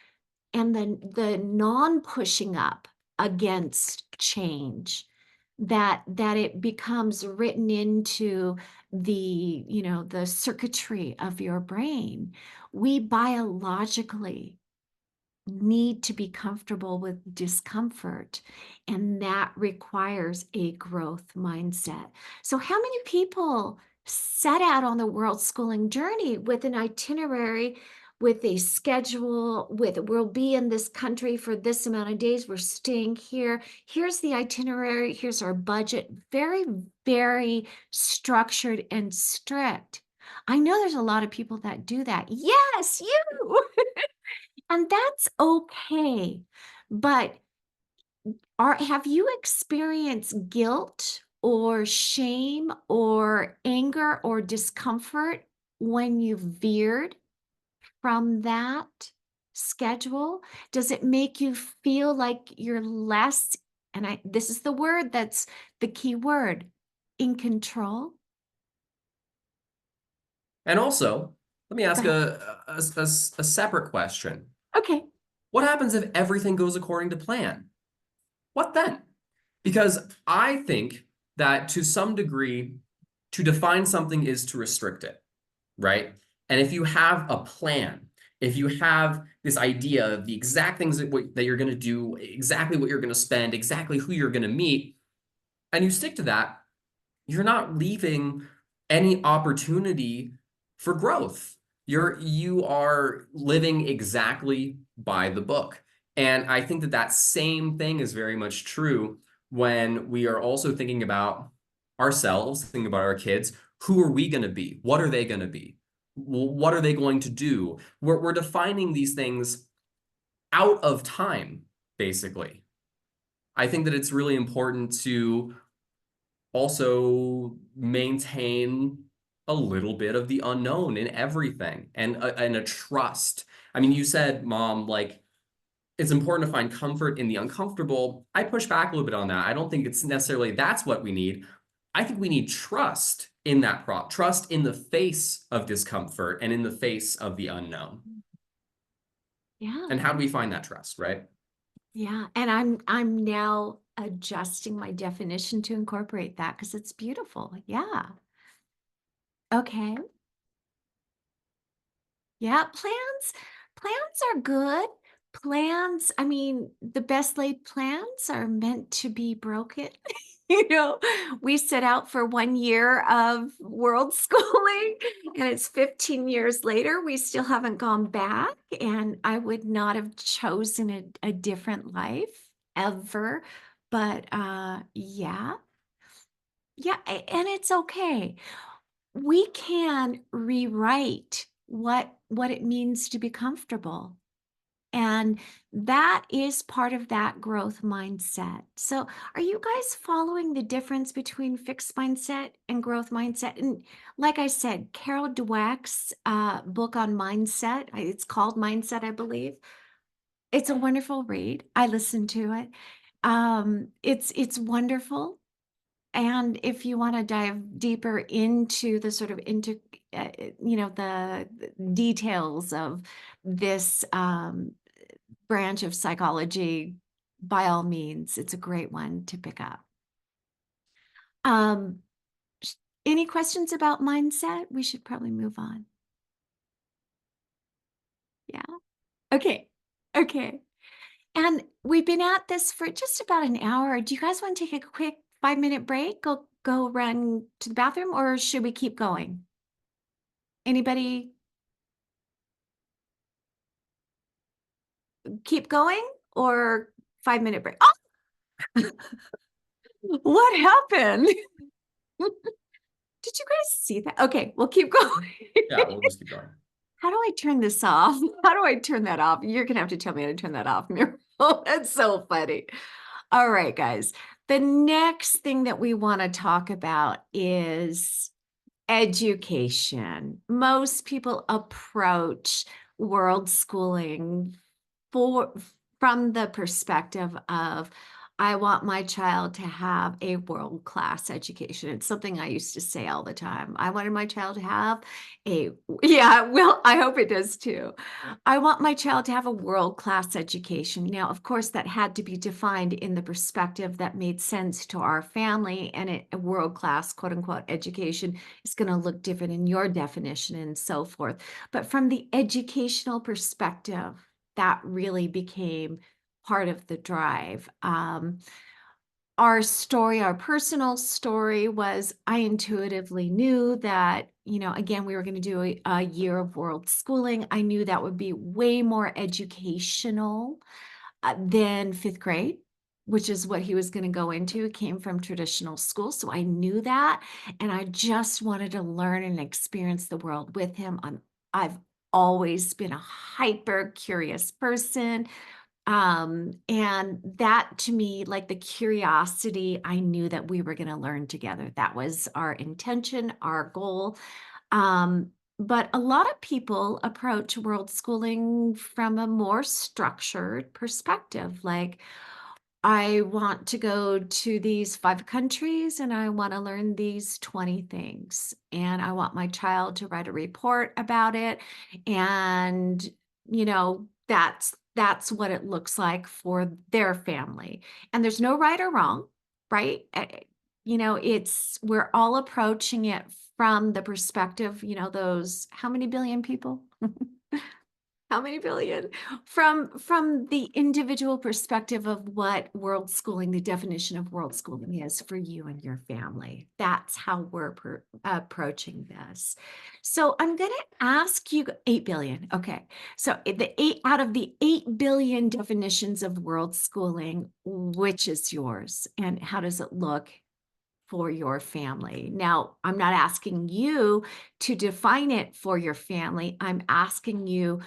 and the non-pushing up against change, that it becomes written into the, the circuitry of your brain. We biologically need to be comfortable with discomfort, and that requires a growth mindset. So how many people set out on the world schooling journey with an itinerary, with a schedule, with we'll be in this country for this amount of days, we're staying here, here's the itinerary, here's our budget, very, very structured and strict. I know there's a lot of people that do that. Yes, you. And that's okay. But have you experienced guilt or shame or anger or discomfort when you veered from that schedule? Does it make you feel like you're less, and this is the word that's the key word, in control? And also, let me ask Go a separate question. Okay. What happens if everything goes according to plan? What then? Because I think that to some degree, to define something is to restrict it, right? And if you have a plan, if you have this idea of the exact things that you're going to do, exactly what you're going to spend, exactly who you're going to meet, and you stick to that, you're not leaving any opportunity for growth. You are living exactly by the book. And I think that that same thing is very much true when we are also thinking about ourselves, thinking about our kids. Who are we going to be? What are they going to be? What are they going to do? We're defining these things out of time, basically. I think that it's really important to also maintain a little bit of the unknown in everything and a trust. I mean, you said, Mom, like, it's important to find comfort in the uncomfortable. I push back a little bit on that. I don't think it's necessarily that's what we need. I think we need trust in that trust in the face of discomfort and in the face of the unknown. Yeah. And how do we find that trust, right? Yeah, and I'm now adjusting my definition to incorporate that because it's beautiful. Yeah. Okay. Yeah, plans are good. Plans, I mean, the best laid plans are meant to be broken. We set out for 1 year of world schooling, and it's 15 years later, we still haven't gone back, and I would not have chosen a different life ever. But yeah. Yeah, and it's okay. We can rewrite what it means to be comfortable. And that is part of that growth mindset. So, are you guys following the difference between fixed mindset and growth mindset? And like I said, Carol Dweck's book on mindset, it's called Mindset, I believe. It's a wonderful read. I listened to it. It's wonderful. and if you want to dive deeper into the sort of the details of this branch of psychology, by all means, it's a great one to pick up. Any questions about mindset? We should probably move on. Yeah. Okay. Okay. And we've been at this for just about an hour. Do you guys want to take a quick 5-minute break? Go run to the bathroom, or should we keep going? Anybody keep going, or 5-minute break? Oh! What happened? Did you guys see that? Okay, we'll keep going. Yeah, we'll just keep going. How do I turn this off? How do I turn that off? You're gonna have to tell me how to turn that off, Muriel. That's so funny. All right, guys. The next thing that we want to talk about is education. Most people approach world schooling from the perspective of, I want my child to have a world-class education. It's something I used to say all the time. I wanted my child to have yeah, well, I hope it does too. I want my child to have a world-class education. Now, of course, that had to be defined in the perspective that made sense to our family, and a world-class, quote unquote, education is going to look different in your definition and so forth. But from the educational perspective, that really became part of the drive. Our personal story was, I intuitively knew that, again, we were going to do a year of world schooling. I knew that would be way more educational than 5th grade, which is what he was going to go into. It came from traditional school. So I knew that. And I just wanted to learn and experience the world with him. I've always been a hyper curious person. And that, to me, like the curiosity, I knew that we were going to learn together. That was our intention, our goal. But a lot of people approach world schooling from a more structured perspective. Like, I want to go to these 5 countries and I want to learn these 20 things. And I want my child to write a report about it. And, that's what it looks like for their family. And there's no right or wrong, right? We're all approaching it from the perspective, those, how many billion people? How many billion? From the individual perspective of what world schooling, the definition of world schooling is for you and your family. That's how we're approaching this. So I'm going to ask you 8 billion. Okay. So out of the 8 billion definitions of world schooling, which is yours and how does it look for your family? Now, I'm not asking you to define it for your family. I'm asking you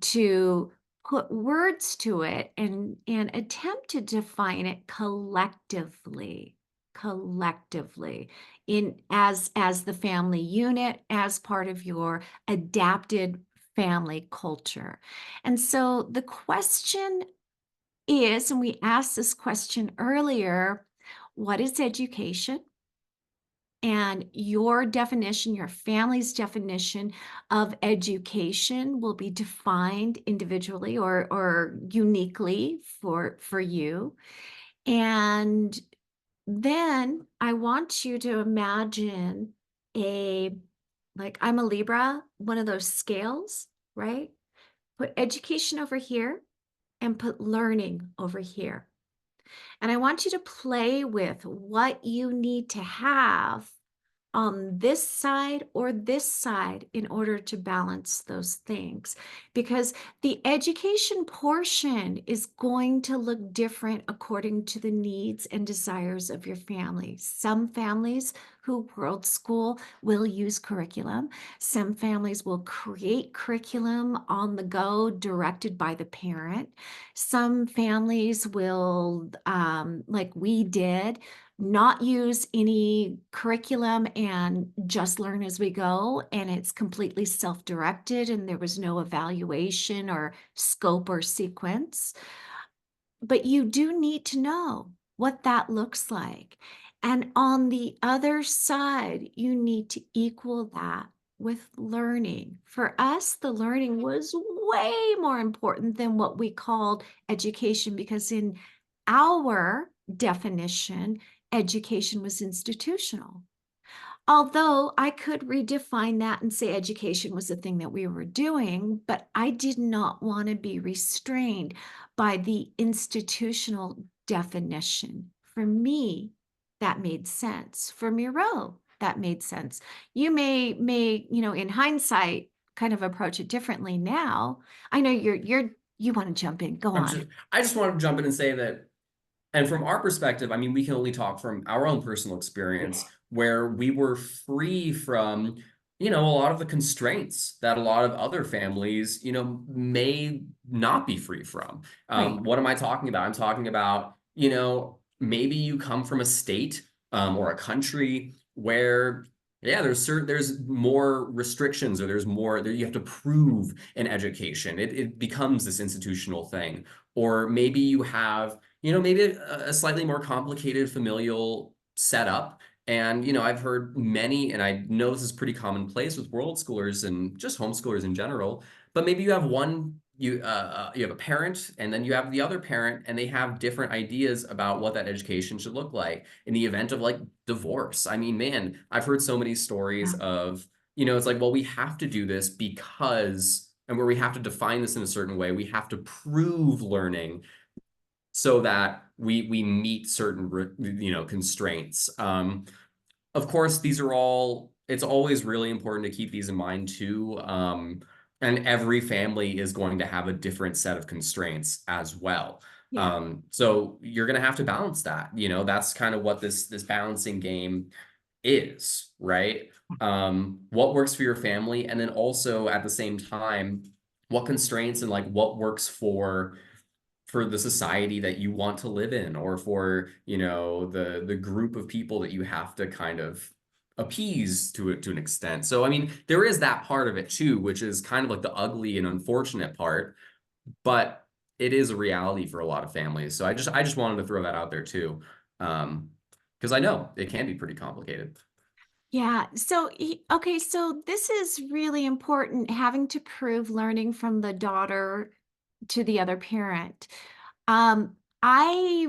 to put words to it and attempt to define it collectively in as the family unit, as part of your adapted family culture. And so the question is, and we asked this question earlier, what is education? And your definition, your family's definition of education will be defined individually or uniquely for you. And then I want you to imagine like I'm a Libra, one of those scales, right? Put education over here and put learning over here. And I want you to play with what you need to have on this side or this side in order to balance those things, because the education portion is going to look different according to the needs and desires of your family. Some families who world school will use curriculum. Some families will create curriculum on the go directed by the parent. Some families will, like we did, not use any curriculum and just learn as we go. And it's completely self-directed and there was no evaluation or scope or sequence. But you do need to know what that looks like. And on the other side, you need to equal that with learning. For us, the learning was way more important than what we called education, because in our definition, education was institutional. Although I could redefine that and say education was the thing that we were doing, but I did not want to be restrained by the institutional definition. For me, that made sense. For Miro, that made sense. You may, in hindsight, kind of approach it differently now. I know you want to jump in. Go on. I just want to jump in and say that, and from our perspective, I mean, we can only talk from our own personal experience where we were free from, a lot of the constraints that a lot of other families, may not be free from. Right. What am I talking about? I'm talking about, maybe you come from a state or a country where, yeah, there's more restrictions, or there's more that you have to prove in education. It becomes this institutional thing. Or maybe you have, maybe a slightly more complicated familial setup. And, I've heard many, and I know this is pretty commonplace with world schoolers and just homeschoolers in general, but maybe you have you have a parent, and then you have the other parent, and they have different ideas about what that education should look like in the event of like divorce. I mean, man, I've heard so many stories of, it's like, well, we have to do this because, and where we have to define this in a certain way, we have to prove learning so that we meet certain constraints. Of course, it's always really important to keep these in mind too. And every family is going to have a different set of constraints as well. Yeah. So you're going to have to balance that. That's kind of what this balancing game is, right? What works for your family, and then also at the same time, what constraints and like what works for the society that you want to live in, or for, the group of people that you have to kind of appease to an extent. So, I mean, there is that part of it too, which is kind of like the ugly and unfortunate part, but it is a reality for a lot of families. So I just wanted to throw that out there too. Because I know it can be pretty complicated. Yeah. So, okay. So this is really important, having to prove learning from the daughter to the other parent. I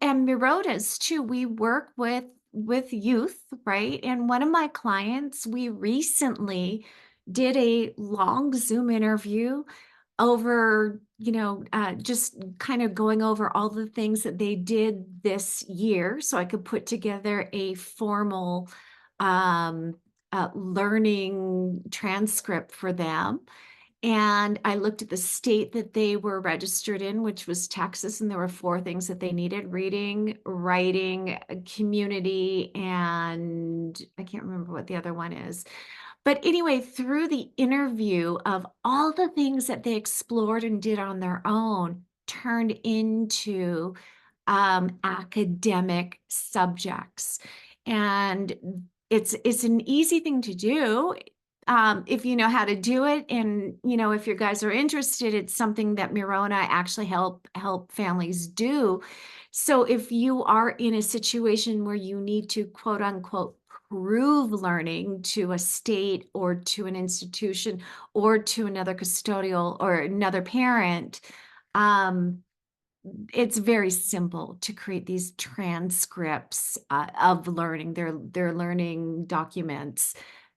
and Mirotas too. We work with youth, right? And one of my clients, we recently did a long Zoom interview over, just kind of going over all the things that they did this year, so I could put together a formal learning transcript for them. And I looked at the state that they were registered in, which was Texas, and there were 4 things that they needed: reading, writing, community, and I can't remember what the other one is. But anyway, through the interview, of all the things that they explored and did on their own, turned into academic subjects. And it's an easy thing to do if you know how to do it. And if your guys are interested, it's something that Miro and I actually help families do. So if you are in a situation where you need to, quote unquote, prove learning to a state or to an institution or to another custodial or another parent, it's very simple to create these transcripts of learning. They're learning documents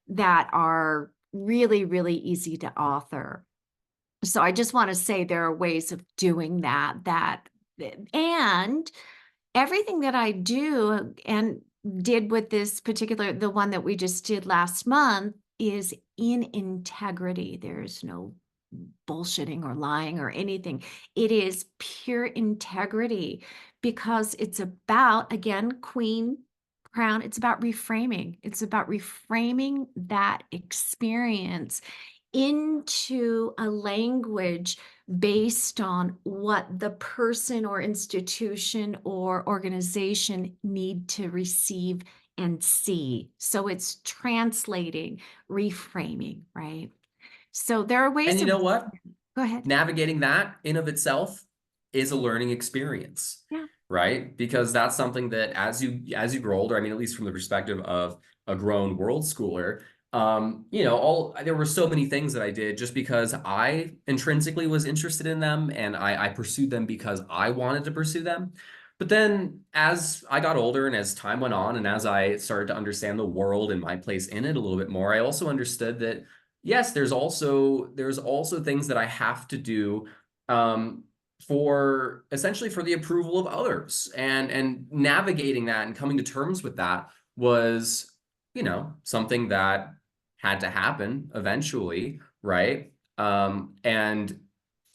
that are really, really easy to author. So I just want to say there are ways of doing that, and everything that I do and did with this particular, the one that we just did last month, is in integrity. There's no bullshitting or lying or anything. It is pure integrity, because it's about, again, queen crown, it's about reframing. It's about reframing that experience into a language based on what the person or institution or organization need to receive and see. So it's translating, reframing, right? So there are ways And you of, know what? go ahead. Navigating that in of itself is a learning experience. Yeah. right? Because that's something that as you grow older, I mean, at least from the perspective of a grown world schooler, you know, there were so many things that I did just because I intrinsically was interested in them, and I pursued them because I wanted to pursue them. But then as I got older and as time went on, and as I started to understand the world and my place in it a little bit more, I also understood that yes, there's also things that I have to do, for essentially for the approval of others, and navigating that and coming to terms with that was, you know, something that had to happen eventually, right? And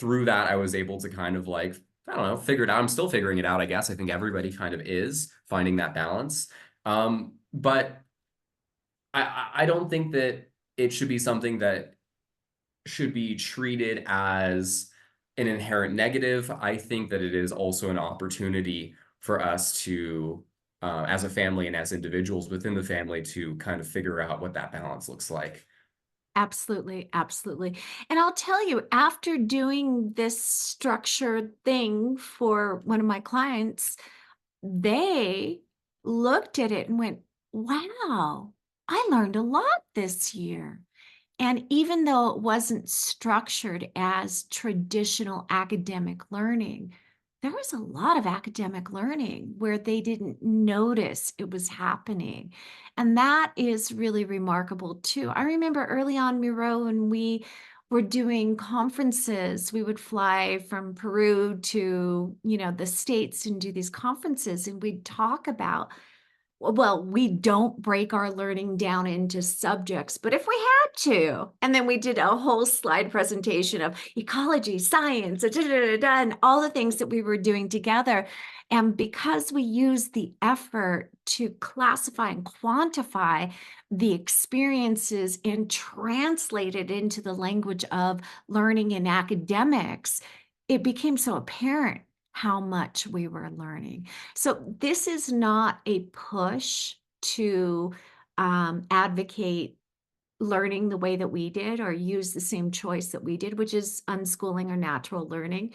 through that, I was able to kind of like, I don't know, figure it out. I'm still figuring it out, I guess. I think everybody kind of is finding that balance. But I don't think that it should be something that should be treated as an inherent negative. I think that it is also an opportunity for us to, as a family and as individuals within the family, to kind of figure out what that balance looks like. Absolutely, absolutely. And I'll tell you, after doing this structured thing for one of my clients, they looked at it and went, wow, I learned a lot this year. And even though it wasn't structured as traditional academic learning, there was a lot of academic learning where they didn't notice it was happening. And that is really remarkable too. I remember early on, Miro, when we were doing conferences, we would fly from Peru to, the States and do these conferences, and we'd talk about, well, we don't break our learning down into subjects, but if we had to, and then we did a whole slide presentation of ecology, science, and all the things that we were doing together. And because we used the effort to classify and quantify the experiences and translate it into the language of learning and academics, it became so apparent how much we were learning. So this is not a push to advocate learning the way that we did or use the same choice that we did, which is unschooling or natural learning.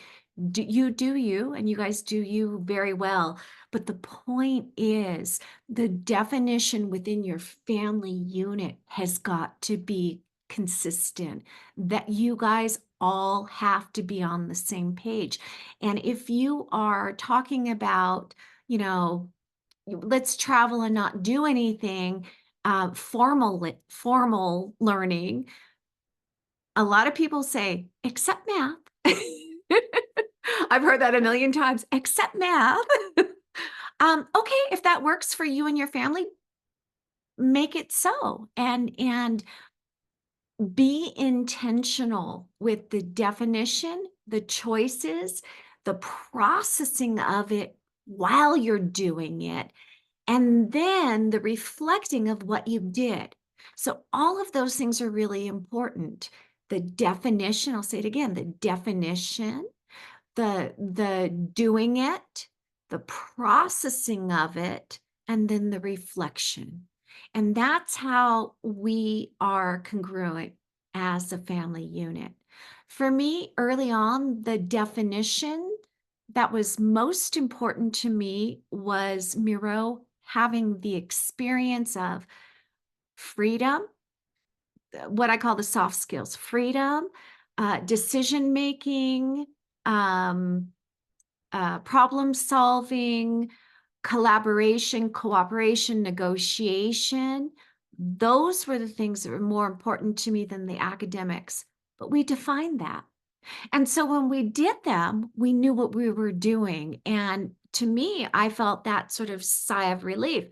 Do you, and you guys do you very well. But the point is, the definition within your family unit has got to be consistent, that you guys all have to be on the same page. And if you are talking about, let's travel and not do anything, formal learning, a lot of people say, except math. I've heard that a million times, except math. Okay, if that works for you and your family, make it so. And be intentional with the definition, the choices, the processing of it while you're doing it, and then the reflecting of what you did. So all of those things are really important. The definition, I'll say it again, the definition, the doing it, the processing of it, and then the reflection. And that's how we are congruent as a family unit. For me, early on, the definition that was most important to me was Miro having the experience of freedom, what I call the soft skills, freedom, decision making, problem solving, collaboration, cooperation, negotiation. Those were the things that were more important to me than the academics, but we defined that. And so when we did them, we knew what we were doing. And to me, I felt that sort of sigh of relief.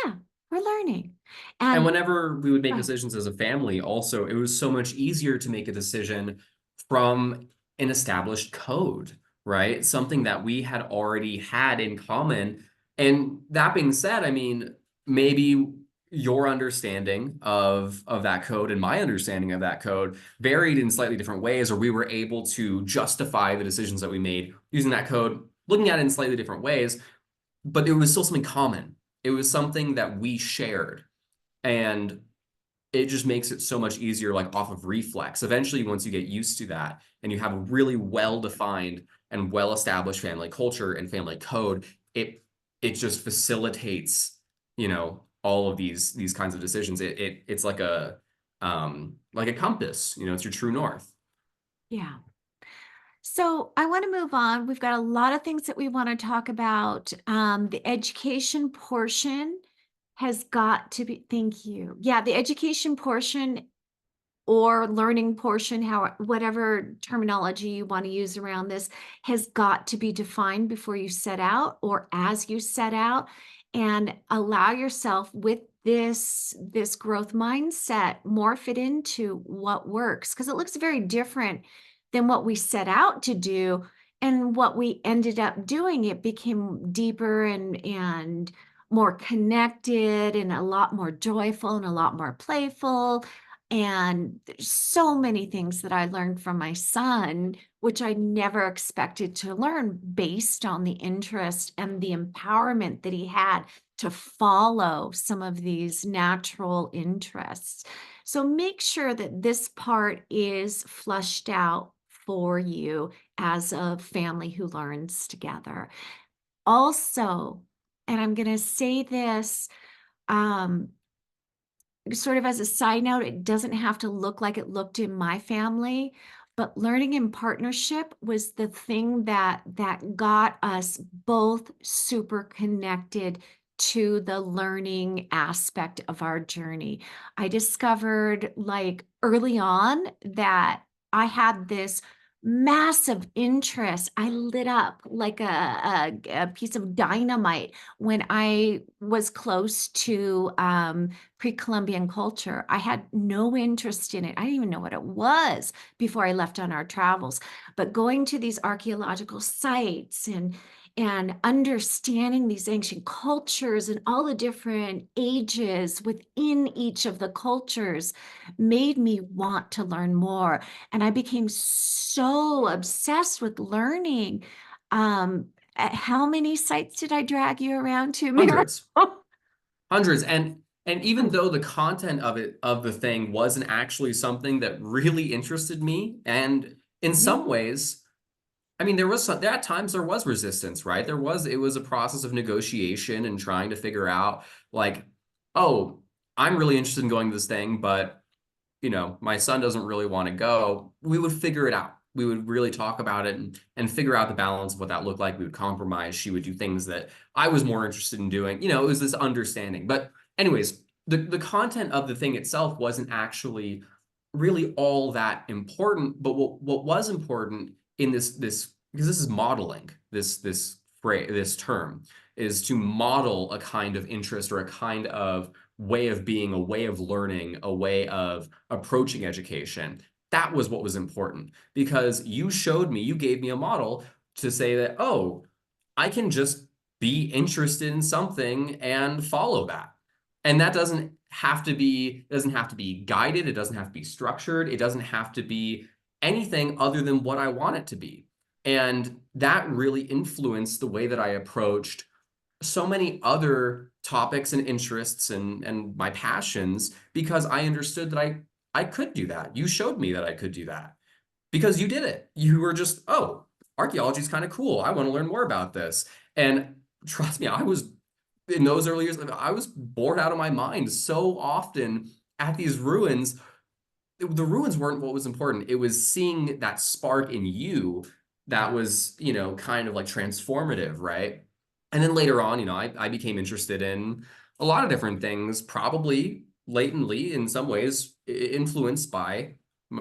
Yeah, we're learning. And And whenever we would make Right. decisions as a family, also, it was so much easier to make a decision from an established code, right? Something that we had already had in common. And that being said, I mean, maybe your understanding of that code and my understanding of that code varied in slightly different ways, or we were able to justify the decisions that we made using that code, looking at it in slightly different ways, but it was still something common. It was something that we shared. And it just makes it so much easier, like off of reflex. Eventually, once you get used to that and you have a really well-defined and well-established family culture and family code, it just facilitates, you know, all of these kinds of decisions. It's like a compass, you know, it's your true north. Yeah. So I want to move on. We've got a lot of things that we want to talk about. The education portion has got to be, thank you. Yeah, the education portion or learning portion, how whatever terminology you want to use around this, has got to be defined before you set out or as you set out, and allow yourself with this growth mindset, morph it into what works, because it looks very different than what we set out to do and what we ended up doing. It became deeper and more connected and a lot more joyful and a lot more playful. And there's so many things that I learned from my son, which I never expected to learn based on the interest and the empowerment that he had to follow some of these natural interests. So make sure that this part is flushed out for you as a family who learns together. Also, and I'm going to say this, sort of as a side note, it doesn't have to look like it looked in my family, but learning in partnership was the thing that got us both super connected to the learning aspect of our journey. I discovered like early on that I had this massive interest. I lit up like a piece of dynamite when I was close to pre-Columbian culture. I had no interest in it. I didn't even know what it was before I left on our travels. But going to these archaeological sites and understanding these ancient cultures and all the different ages within each of the cultures made me want to learn more. And I became so obsessed with learning. How many sites did I drag you around to, Mary? Hundreds. And even though the content of the thing wasn't actually something that really interested me, and in some ways, I mean, there at times there was resistance, right? It was a process of negotiation and trying to figure out like, oh, I'm really interested in going to this thing, but you know, my son doesn't really want to go. We would figure it out. We would really talk about it and figure out the balance of what that looked like. We would compromise. She would do things that I was more interested in doing. You know, it was this understanding. But anyways, the content of the thing itself wasn't actually really all that important. But what was important in this because this is modeling, this phrase, this term is to model a kind of interest or a kind of way of being, a way of learning, a way of approaching education. That was what was important, because you showed me, you gave me a model to say that, oh, I can just be interested in something and follow that. And that doesn't have to be guided, it doesn't have to be structured, it doesn't have to be anything other than what I want it to be. And that really influenced the way that I approached so many other topics and interests and my passions, because I understood that I could do that. You showed me that I could do that because you did it. You were just, oh, archaeology is kind of cool. I want to learn more about this. And trust me, I was in those early years, I was bored out of my mind so often at these ruins. The ruins weren't what was important. It was seeing that spark in you that was, you know, kind of like transformative, right? And then later on, you know, I became interested in a lot of different things, probably latently in some ways influenced by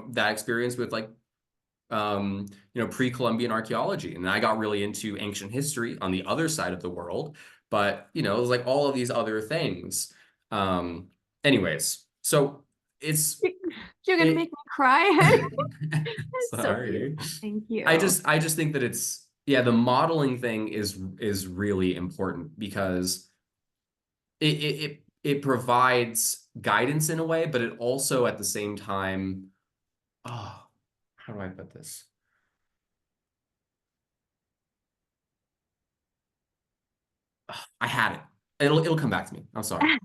that experience with like, you know, pre-Columbian archaeology. And I got really into ancient history on the other side of the world. But, you know, it was like all of these other things. Um, anyways, so it's You're gonna it, make me cry. It's so sorry. beautiful. Thank you. I just think that it's, yeah, the modeling thing is really important because it provides guidance in a way, but it also at the same time, oh, how do I put this? I had it. It'll come back to me. I'm sorry.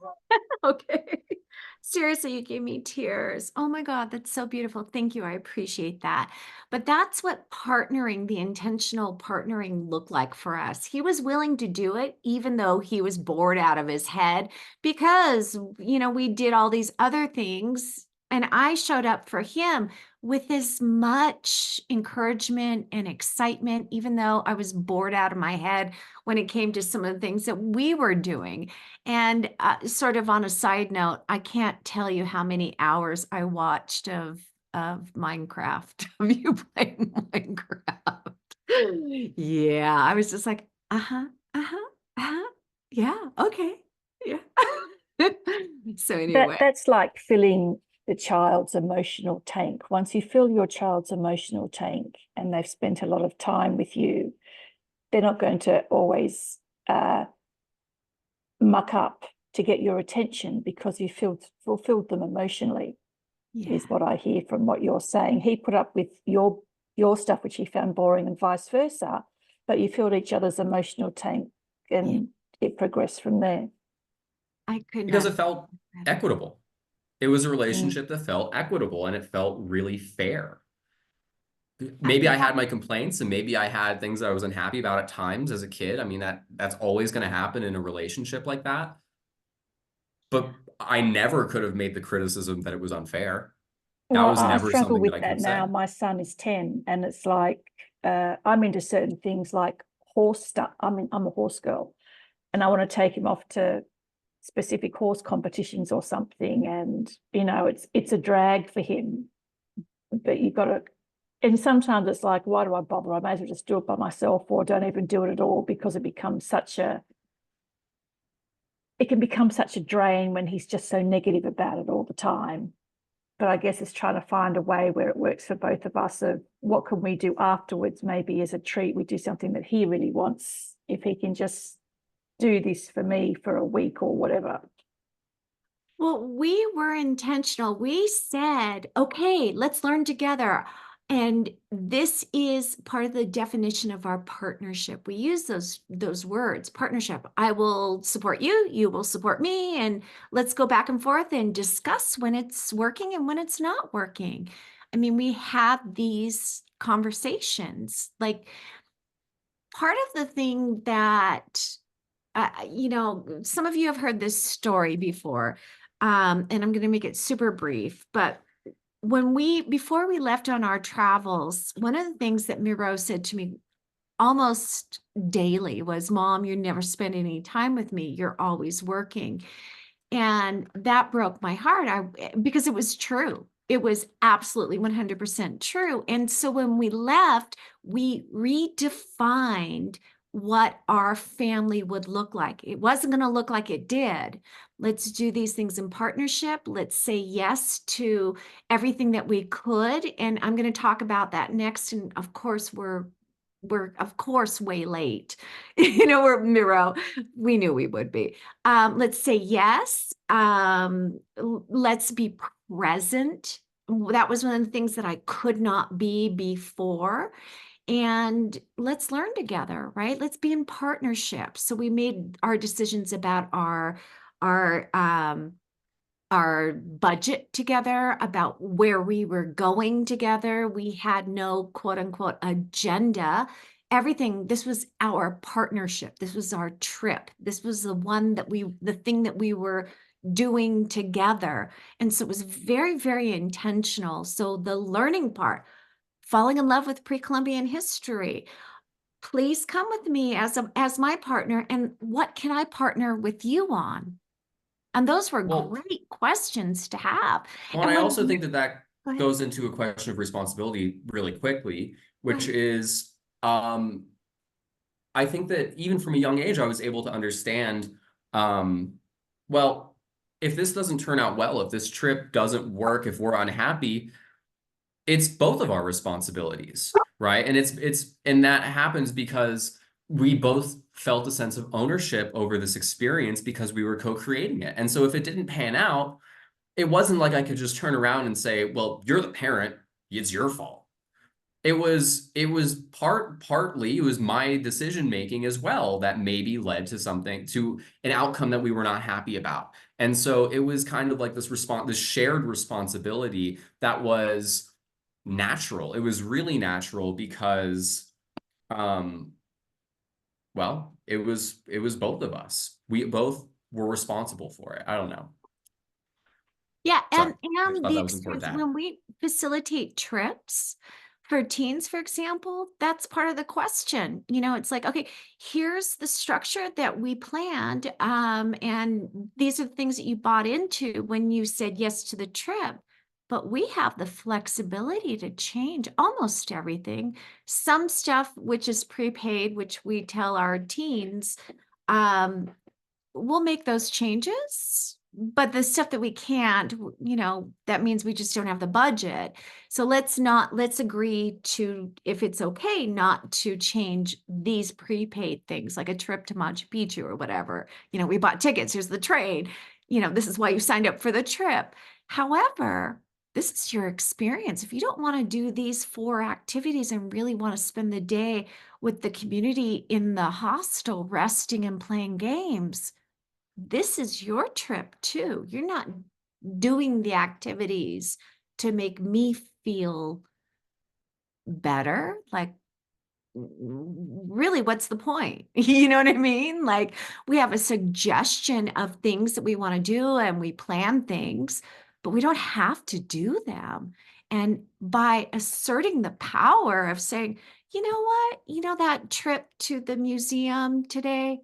Okay. Seriously, you gave me tears. Oh my God, that's so beautiful. Thank you. I appreciate that. But that's what partnering, the intentional partnering looked like for us. He was willing to do it, even though he was bored out of his head because, we did all these other things. And I showed up for him with as much encouragement and excitement, even though I was bored out of my head when it came to some of the things that we were doing. And sort of on a side note, I can't tell you how many hours I watched of Minecraft, of you playing Minecraft. Yeah, I was just like, uh-huh, uh-huh, uh-huh. Yeah, okay. Yeah. So anyway, That's like filling the child's emotional tank. Once you fill your child's emotional tank and they've spent a lot of time with you, they're not going to always muck up to get your attention because you fulfilled them emotionally, yeah. is what I hear from what you're saying. He put up with your stuff, which he found boring, and vice versa, but you filled each other's emotional tank and it progressed from there. I could Because not it felt have better. equitable. It was a relationship that felt equitable and it felt really fair. Maybe I had my complaints and maybe I had things that I was unhappy about at times as a kid. I mean, that's always going to happen in a relationship like that. But I never could have made the criticism that it was unfair. That Well, was I never struggle something that with I that could now. say. My son is 10 and it's like I'm into certain things like horse stuff. I'm a horse girl and I want to take him off to specific horse competitions or something, and it's a drag for him, but you've got to, and sometimes it's like, why do I bother? I may as well just do it by myself or don't even do it at all, because it can become such a drain when he's just so negative about it all the time. But I guess it's trying to find a way where it works for both of us of what can we do afterwards. Maybe as a treat, we do something that he really wants, if he can just do this for me for a week or whatever. Well, we were intentional. We said, okay, let's learn together. And this is part of the definition of our partnership. We use those words, partnership. I will support you, you will support me, and let's go back and forth and discuss when it's working and when it's not working. I mean, we have these conversations. Like, part of the thing that some of you have heard this story before, and I'm going to make it super brief. But before we left on our travels, one of the things that Miro said to me almost daily was, "Mom, you never spend any time with me. You're always working." And that broke my heart because it was true. It was absolutely 100% true. And so when we left, we redefined what our family would look like. It wasn't going to look like it did. Let's do these things in partnership. Let's say yes to everything that we could. And I'm going to talk about that next. And of course, we're of course way late. We're Miro. We knew we would be. Let's say yes. Let's be present. That was one of the things that I could not be before. And let's learn together, right? Let's be in partnership. So we made our decisions about our budget together, about where we were going together. We had no quote unquote agenda. Everything, this was our partnership. This was our trip. This was the thing that we were doing together. And so it was very, very intentional. So the learning part, falling in love with pre-Columbian history. Please come with me as my partner. And what can I partner with you on? And those were Well, great questions to have. Well, And and I when also think that Go ahead. goes into a question of responsibility really quickly, which Right. is, I think that even from a young age, I was able to understand, well, if this doesn't turn out well, if this trip doesn't work, if we're unhappy, it's both of our responsibilities, right? And that happens because we both felt a sense of ownership over this experience because we were co-creating it. And so if it didn't pan out, it wasn't like I could just turn around and say, well, you're the parent, it's your fault. It was partly it was my decision making as well that maybe led to an outcome that we were not happy about. And so it was kind of like this shared responsibility that was natural. It was really natural because, well, it was both of us. We both were responsible for it. I don't know. Yeah, Sorry, I and thought the that was important experience to add. when we facilitate trips for teens, for example, that's part of the question. You know, it's like, okay, here's the structure that we planned, and these are the things that you bought into when you said yes to the trip. But we have the flexibility to change almost everything. Some stuff which is prepaid, which we tell our teens, we'll make those changes, but the stuff that we can't, you know, that means we just don't have the budget. So let's agree to, if it's okay, not to change these prepaid things like a trip to Machu Picchu or whatever. You know, we bought tickets, here's the trade. You know, this is why you signed up for the trip. However, this is your experience. If you don't want to do these 4 activities and really want to spend the day with the community in the hostel, resting and playing games, this is your trip too. You're not doing the activities to make me feel better. Like, really, what's the point? You know what I mean? Like, we have a suggestion of things that we want to do and we plan things, but we don't have to do them. And by asserting the power of saying, you know what, you know, that trip to the museum today,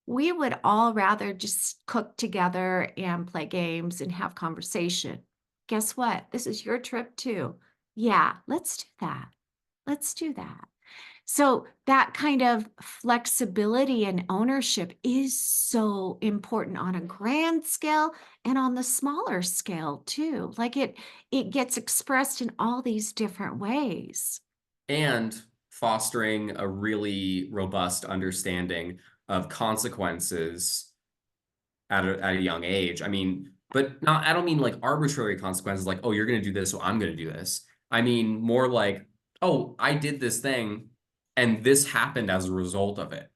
we would all rather just cook together and play games and have conversation. Guess what? This is your trip too. Yeah, let's do that. Let's do that. So that kind of flexibility and ownership is so important on a grand scale and on the smaller scale too. Like it gets expressed in all these different ways. And fostering a really robust understanding of consequences at a young age. I mean, but not, I don't mean like arbitrary consequences, like, oh, you're going to do this, so I'm going to do this. I mean, more like, oh, I did this thing and this happened as a result of it.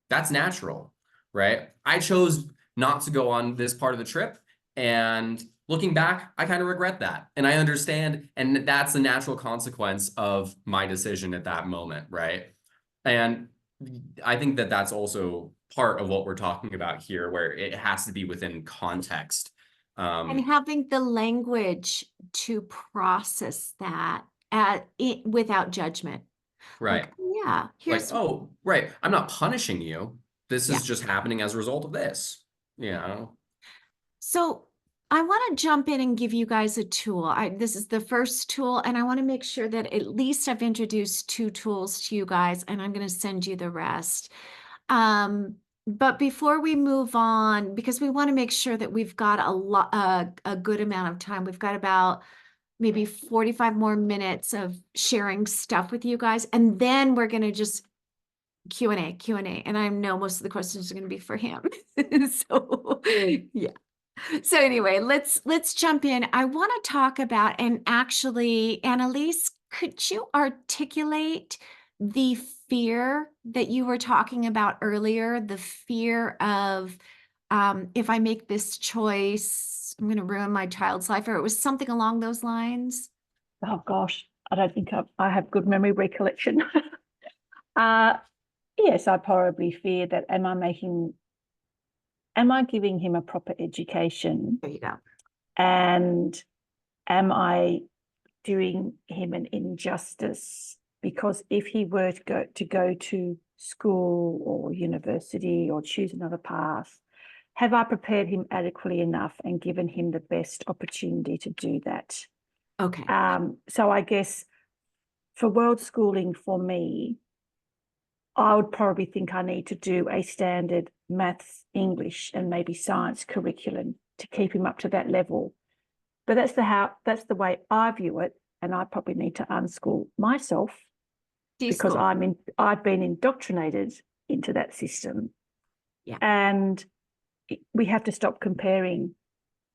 That's natural, right? I chose not to go on this part of the trip. And looking back, I kind of regret that. And I understand. And that's the natural consequence of my decision at that moment, right? And I think that that's also part of what we're talking about here, where it has to be within context. And having the language to process that without judgment. Right. Like, yeah, Like, here's, oh, right. I'm not punishing you. This yeah. is just happening as a result of this. You know? So I want to jump in and give you guys a tool. This is the first tool, and I want to make sure that at least I've introduced 2 tools to you guys, and I'm going to send you the rest. But before we move on, because we want to make sure that we've got a good amount of time, we've got about maybe 45 more minutes of sharing stuff with you guys, and then we're going to just Q&A, and I know most of the questions are going to be for him. So yeah. So anyway, let's jump in. I want to talk about, and actually, Annalise, could you articulate the fear that you were talking about earlier? The fear of, if I make this choice, I'm going to ruin my child's life, or it was something along those lines? Oh gosh, I don't think I have good memory recollection. Yes, I probably fear that am I giving him a proper education? There you go. And am I doing him an injustice? Because if he were to go to school or university or choose another path, have I prepared him adequately enough and given him the best opportunity to do that? Okay. So I guess for world schooling for me, I would probably think I need to do a standard maths, English, and maybe science curriculum to keep him up to that level. But that's the way I view it, and I probably need to unschool myself because I've been indoctrinated into that system. Yeah. And we have to stop comparing.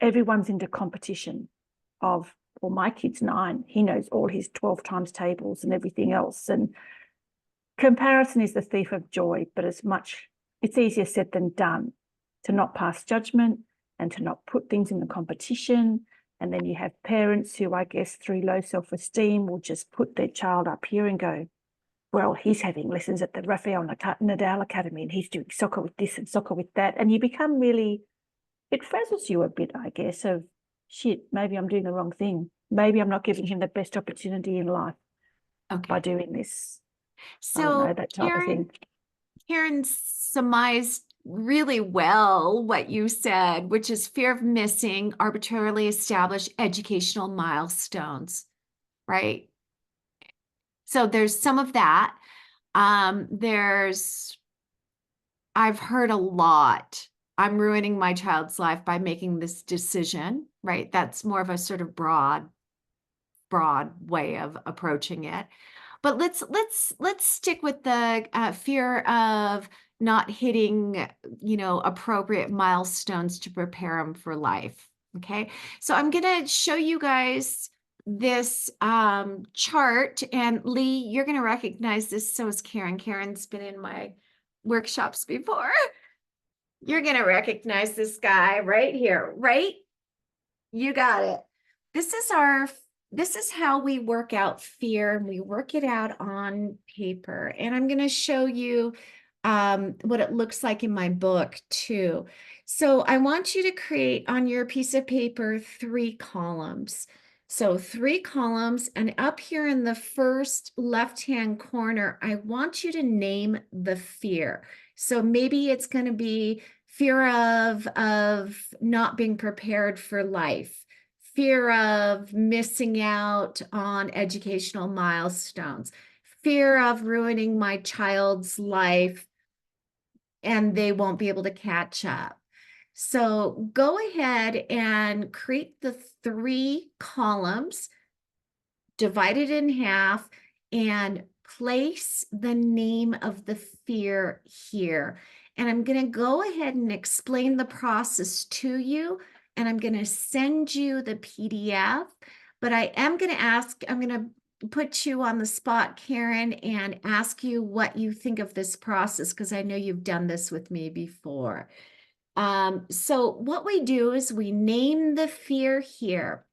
Everyone's into competition of, well, my kid's 9, he knows all his 12 times tables and everything else. And comparison is the thief of joy, but it's easier said than done to not pass judgment and to not put things in the competition. And then you have parents who, I guess, through low self-esteem will just put their child up here and go, well, he's having lessons at the Rafael Nadal Academy and he's doing soccer with this and soccer with that. And you become really, it frazzles you a bit, I guess, of shit, maybe I'm doing the wrong thing. Maybe I'm not giving him the best opportunity in life by doing this. I don't know, So that type of thing. Karen surmised really well what you said, which is fear of missing arbitrarily established educational milestones, right? So there's some of that. I've heard a lot. I'm ruining my child's life by making this decision, right? That's more of a sort of broad way of approaching it. But let's stick with the fear of not hitting, appropriate milestones to prepare them for life. Okay, so I'm gonna show you guys this chart, and Lee, you're gonna recognize this. So is Karen. Karen's been in my workshops before. You're gonna recognize this guy right here, right? You got it. This is how we work out fear, and we work it out on paper. And I'm going to show you what it looks like in my book too. So I want you to create on your piece of paper 3 columns. So 3 columns, and up here in the first left-hand corner, I want you to name the fear. So maybe it's going to be fear of not being prepared for life, fear of missing out on educational milestones, fear of ruining my child's life and they won't be able to catch up. So go ahead and create the 3 columns, divide it in half, and place the name of the fear here. And I'm going to go ahead and explain the process to you, and I'm going to send you the PDF, but I am going to I'm going to put you on the spot, Karen, and ask you what you think of this process, because I know you've done this with me before. So what we do is we name the fear here.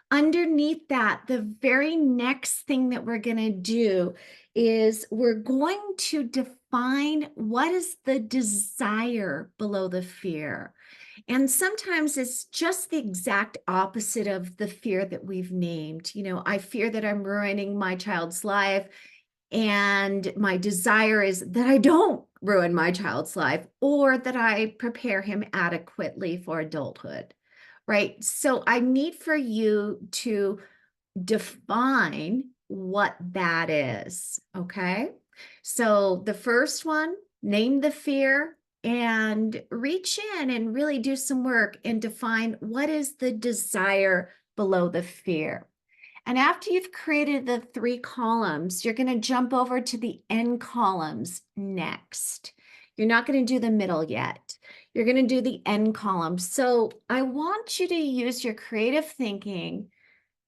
Underneath that, the very next thing that we're going to do is we're going to define what is the desire below the fear. And sometimes it's just the exact opposite of the fear that we've named. I fear that I'm ruining my child's life, and my desire is that I don't ruin my child's life, or that I prepare him adequately for adulthood. Right? So I need for you to define what that is. Okay? So the first one, name the fear and reach in and really do some work and define what is the desire below the fear. And after you've created the 3 columns, you're going to jump over to the end columns next. You're not going to do the middle yet. You're going to do the end column. So I want you to use your creative thinking.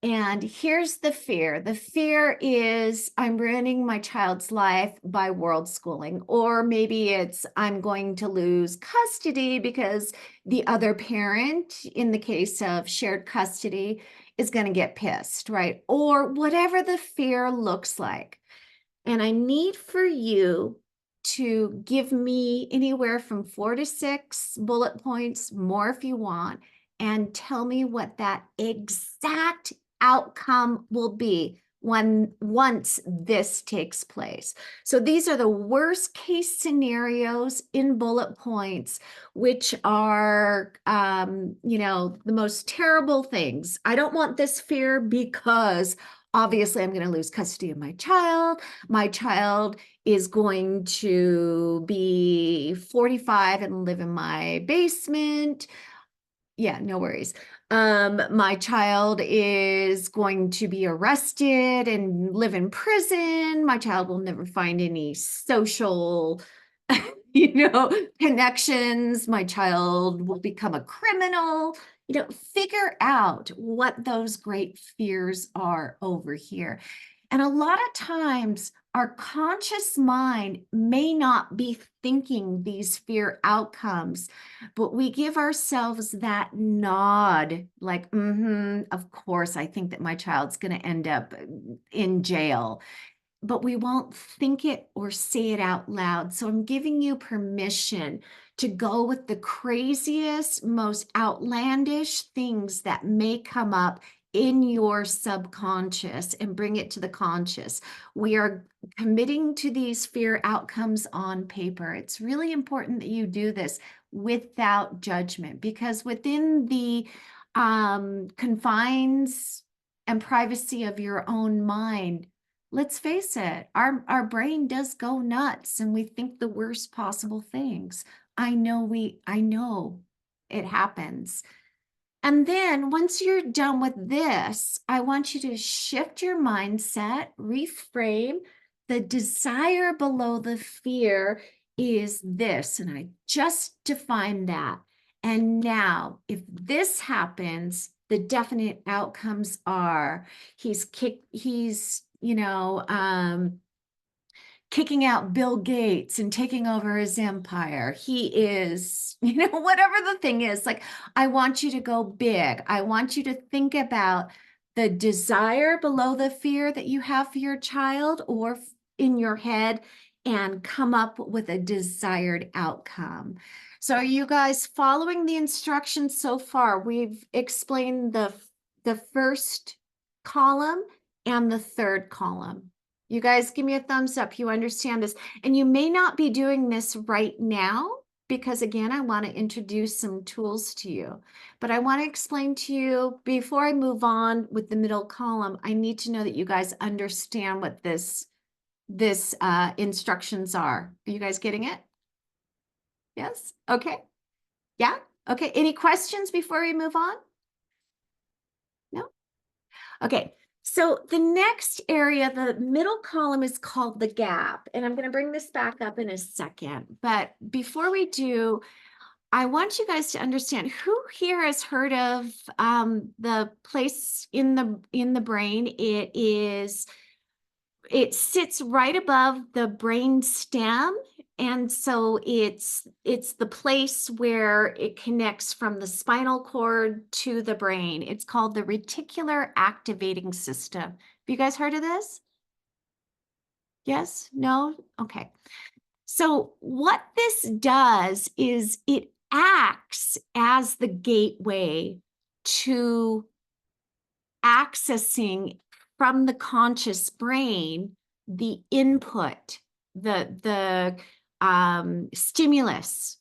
And here's the fear. The fear is I'm ruining my child's life by world schooling, or maybe it's I'm going to lose custody because the other parent, in the case of shared custody, is going to get pissed, right? Or whatever the fear looks like. And I need for you to give me anywhere from 4 to 6 bullet points, more if you want, and tell me what that exact outcome will be once this takes place. So these are the worst case scenarios in bullet points, which are, the most terrible things. I don't want this fear because obviously I'm going to lose custody of my child. My child is going to be 45 and live in my basement. Yeah, no worries. My child is going to be arrested and live in prison. My child will never find any social, connections. My child will become a criminal. Figure out what those great fears are over here. And a lot of times our conscious mind may not be thinking these fear outcomes, but we give ourselves that nod, like, of course, I think that my child's going to end up in jail, but we won't think it or say it out loud. So I'm giving you permission to go with the craziest, most outlandish things that may come up in your subconscious and bring it to the conscious. We are committing to these fear outcomes on paper. It's really important that you do this without judgment, because within the confines and privacy of your own mind, let's face it, our brain does go nuts and we think the worst possible things. I know it happens. And then once you're done with this, I want you to shift your mindset, reframe. The desire below the fear is this, and I just defined that. And now, if this happens, the definite outcomes are he's kicking out Bill Gates and taking over his empire. He is, whatever the thing is, like, I want you to go big. I want you to think about the desire below the fear that you have for your child or in your head and come up with a desired outcome. So are you guys following the instructions so far? We've explained the first column and the third column. You guys give me a thumbs up. You understand this. And you may not be doing this right now because, again, I want to introduce some tools to you. But I want to explain to you, before I move on with the middle column, I need to know that you guys understand what this instructions are. Are you guys getting it? Yes? Okay. Yeah? Okay. Any questions before we move on? No? Okay. So the next area, the middle column, is called the gap. And I'm going to bring this back up in a second. But before we do, I want you guys to understand, who here has heard of the place in the brain? It sits right above the brain stem. And so it's the place where it connects from the spinal cord to the brain. It's called the reticular activating system. Have you guys heard of this? Yes? No? Okay. So what this does is it acts as the gateway to accessing from the conscious brain the input, the stimulus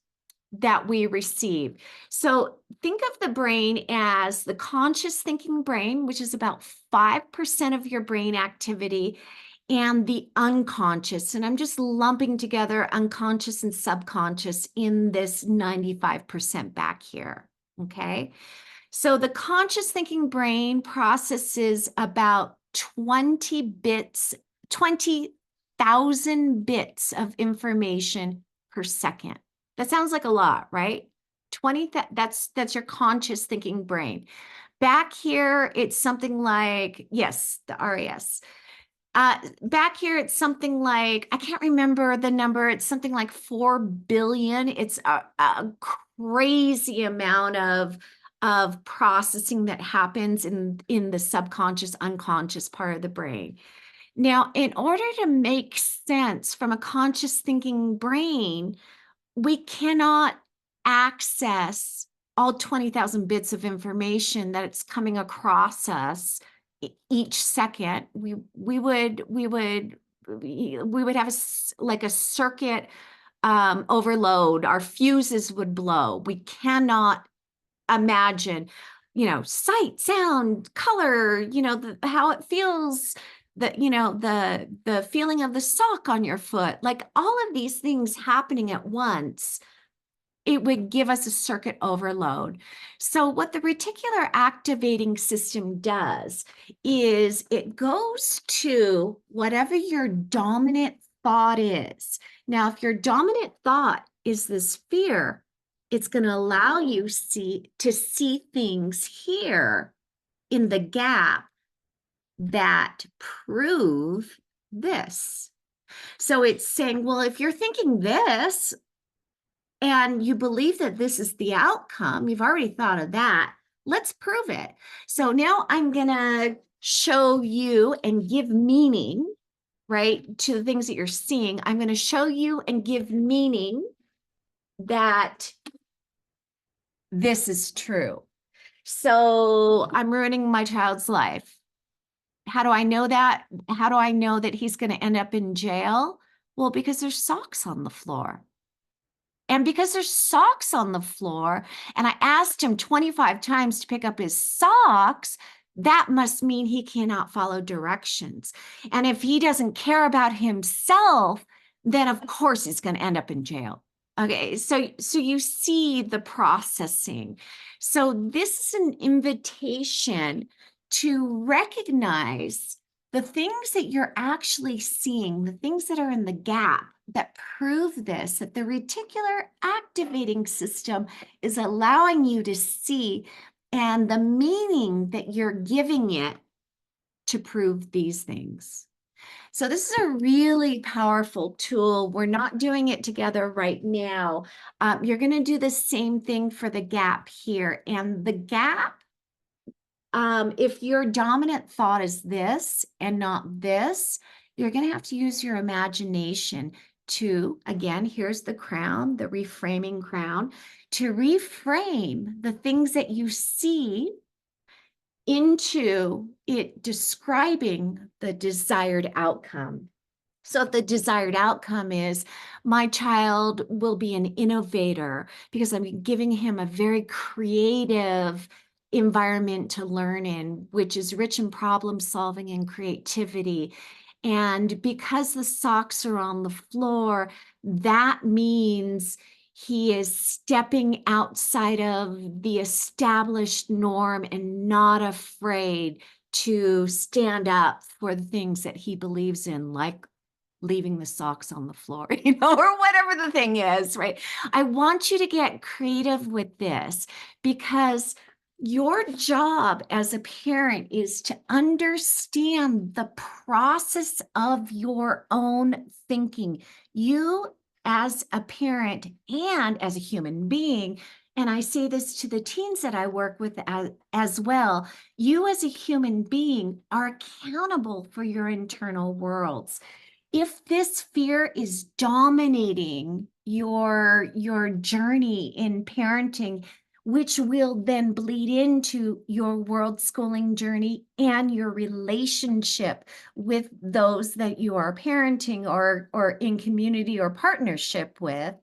that we receive. So think of the brain as the conscious thinking brain, which is about 5% of your brain activity, and the unconscious. And I'm just lumping together unconscious and subconscious in this 95% back here. Okay. So the conscious thinking brain processes about 20,000 bits of information per second. That sounds like a lot, right? That's your conscious thinking brain. Back here, it's something like, yes, the RAS. Back here, it's something like, I can't remember the number. It's something like 4 billion. It's a crazy amount of processing that happens in the subconscious, unconscious part of the brain. Now, in order to make sense from a conscious thinking brain, we cannot access all 20,000 bits of information that it's coming across us each second. We would have like a circuit overload. Our fuses would blow. We cannot imagine, sight, sound, color, how it feels, the feeling of the sock on your foot, like all of these things happening at once. It would give us a circuit overload. So what the reticular activating system does is it goes to whatever your dominant thought is. Now, if your dominant thought is this fear, it's going to allow you to see things here in the gap that prove this. So it's saying, well, if you're thinking this and you believe that this is the outcome, you've already thought of that. Let's prove it. So now I'm going to show you and give meaning, right, to the things that you're seeing. I'm going to show you and give meaning that this is true. So I'm ruining my child's life. How do I know that? How do I know that he's going to end up in jail? Well, because there's socks on the floor. And because there's socks on the floor, and I asked him 25 times to pick up his socks, that must mean he cannot follow directions. And if he doesn't care about himself, then of course he's going to end up in jail. Okay, so you see the processing. So this is an invitation to recognize the things that you're actually seeing, the things that are in the gap that prove this, that the reticular activating system is allowing you to see, and the meaning that you're giving it to prove these things. So this is a really powerful tool. We're not doing it together right now. You're going to do the same thing for the gap here. And the gap, if your dominant thought is this and not this, you're going to have to use your imagination to, again, here's the crown, the reframing crown, to reframe the things that you see into it describing the desired outcome. So if the desired outcome is my child will be an innovator because I'm giving him a very creative environment to learn in, which is rich in problem solving and creativity. And because the socks are on the floor, that means he is stepping outside of the established norm and not afraid to stand up for the things that he believes in, like leaving the socks on the floor, or whatever the thing is, right? I want you to get creative with this, because your job as a parent is to understand the process of your own thinking. You as a parent and as a human being, and I say this to the teens that I work with as well, you as a human being are accountable for your internal worlds. If this fear is dominating your journey in parenting, which will then bleed into your world schooling journey and your relationship with those that you are parenting or in community or partnership with,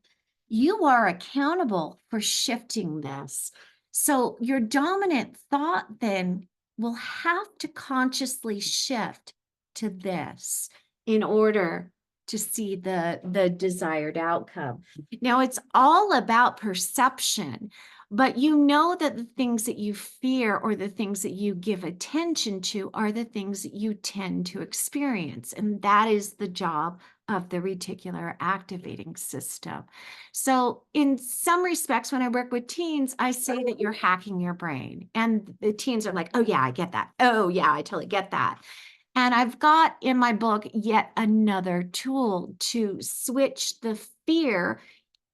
you are accountable for shifting this. So your dominant thought then will have to consciously shift to this in order to see the desired outcome. Now, it's all about perception, but you know that the things that you fear or the things that you give attention to are the things that you tend to experience. And that is the job of the reticular activating system. So in some respects, when I work with teens, I say that you're hacking your brain. And the teens are like, oh yeah, I get that. Oh yeah, I totally get that. And I've got in my book yet another tool to switch the fear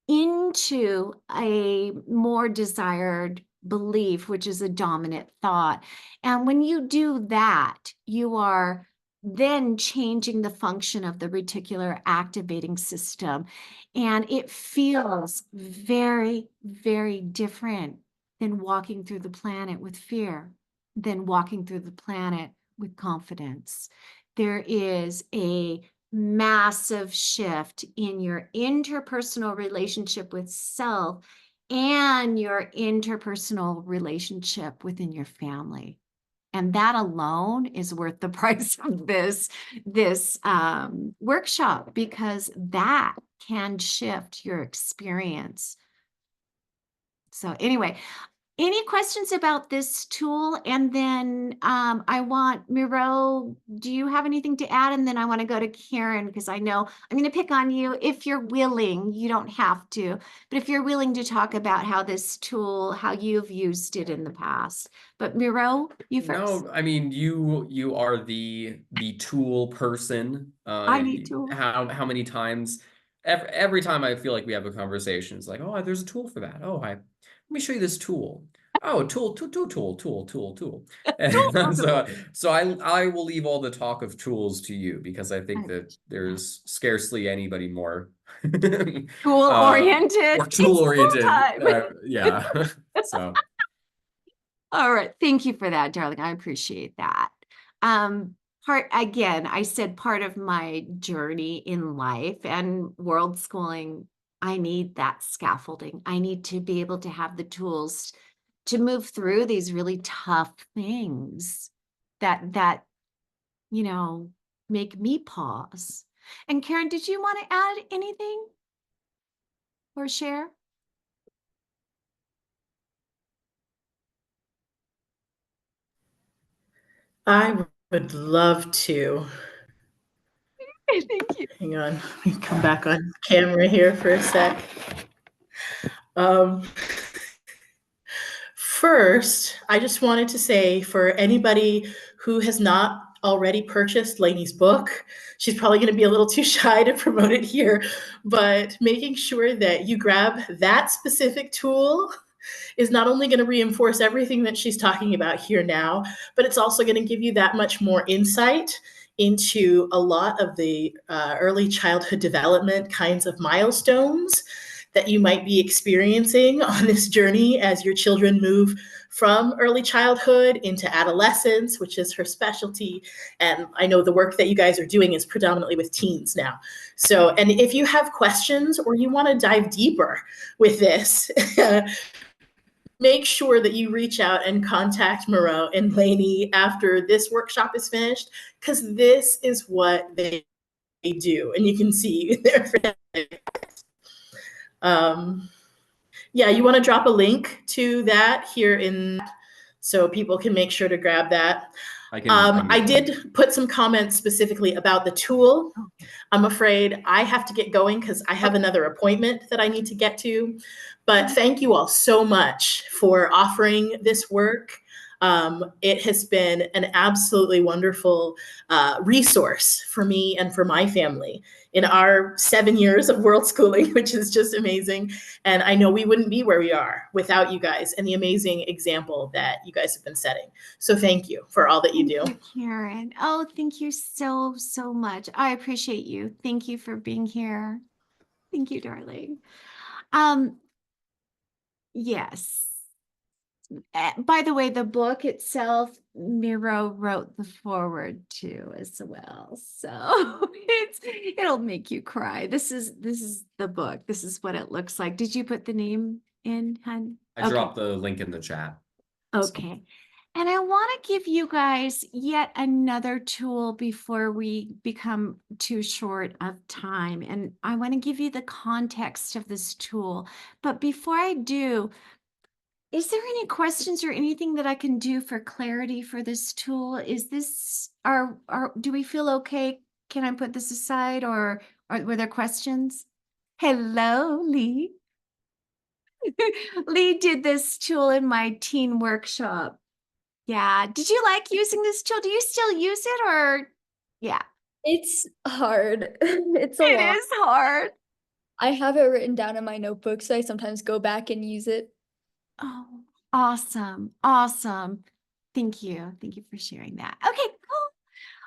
into a more desired belief, which is a dominant thought. And when you do that, you are then changing the function of the reticular activating system. And it feels very, very different than walking through the planet with fear, than walking through the planet with confidence. There is a massive shift in your interpersonal relationship with self and your interpersonal relationship within your family. And that alone is worth the price of this workshop, because that can shift your experience. So anyway, Any questions about this tool? And then I want Miro, do you have anything to add? And then I want to go to Karen, because I know I'm going to pick on you if you're willing. You don't have to, but if you're willing to talk about how this tool, how you've used it in the past. But Miro, you first. No, I mean you are the tool person. I need tools. How many times every time I feel like we have a conversation, it's like, oh, there's a tool for that. Oh, let me show you this tool. Oh, tool. And so I will leave all the talk of tools to you, because I think that there's scarcely anybody more Tool oriented. or tool oriented. time. Yeah. So All right. Thank you for that, darling. I appreciate that. I said part of my journey in life and world schooling, I need that scaffolding. I need to be able to have the tools to move through these really tough things that make me pause. And Karen, did you want to add anything or share? I would love to. Thank you. Hang on, let me come back on camera here for a sec. First, I just wanted to say, for anybody who has not already purchased Lainey's book, she's probably going to be a little too shy to promote it here, but making sure that you grab that specific tool is not only going to reinforce everything that she's talking about here now, but it's also going to give you that much more insight into a lot of the early childhood development kinds of milestones that you might be experiencing on this journey as your children move from early childhood into adolescence, which is her specialty. And I know the work that you guys are doing is predominantly with teens now. So, and if you have questions or you want to dive deeper with this, make sure that you reach out and contact Moreau and Lainey after this workshop is finished, because this is what they do. And you can see there. Yeah, you want to drop a link to that here so people can make sure to grab that. I did put some comments specifically about the tool. I'm afraid I have to get going because I have another appointment that I need to get to. But thank you all so much for offering this work. It has been an absolutely wonderful resource for me and for my family in our 7 years of world schooling, which is just amazing. And I know we wouldn't be where we are without you guys and the amazing example that you guys have been setting. So thank you for all that you do. Thank you, Karen. Oh, thank you so, so much. I appreciate you. Thank you for being here. Thank you, darling. Yes. By the way, the book itself, Miro wrote the foreword to as well. So it'll make you cry. This is the book. This is what it looks like. Did you put the name in, hun? I dropped the link in the chat. Okay. And I want to give you guys yet another tool before we become too short of time. And I want to give you the context of this tool. But before I do, is there any questions or anything that I can do for clarity for this tool? Is this, do we feel okay? Can I put this aside, or were there questions? Hello, Lee. Lee did this tool in my teen workshop. Yeah. Did you like using this tool? Do you still use it, or? Yeah. It's hard. It's a lot. It is hard. I have it written down in my notebook, so I sometimes go back and use it. Oh, awesome. Awesome. Thank you. Thank you for sharing that. Okay, cool.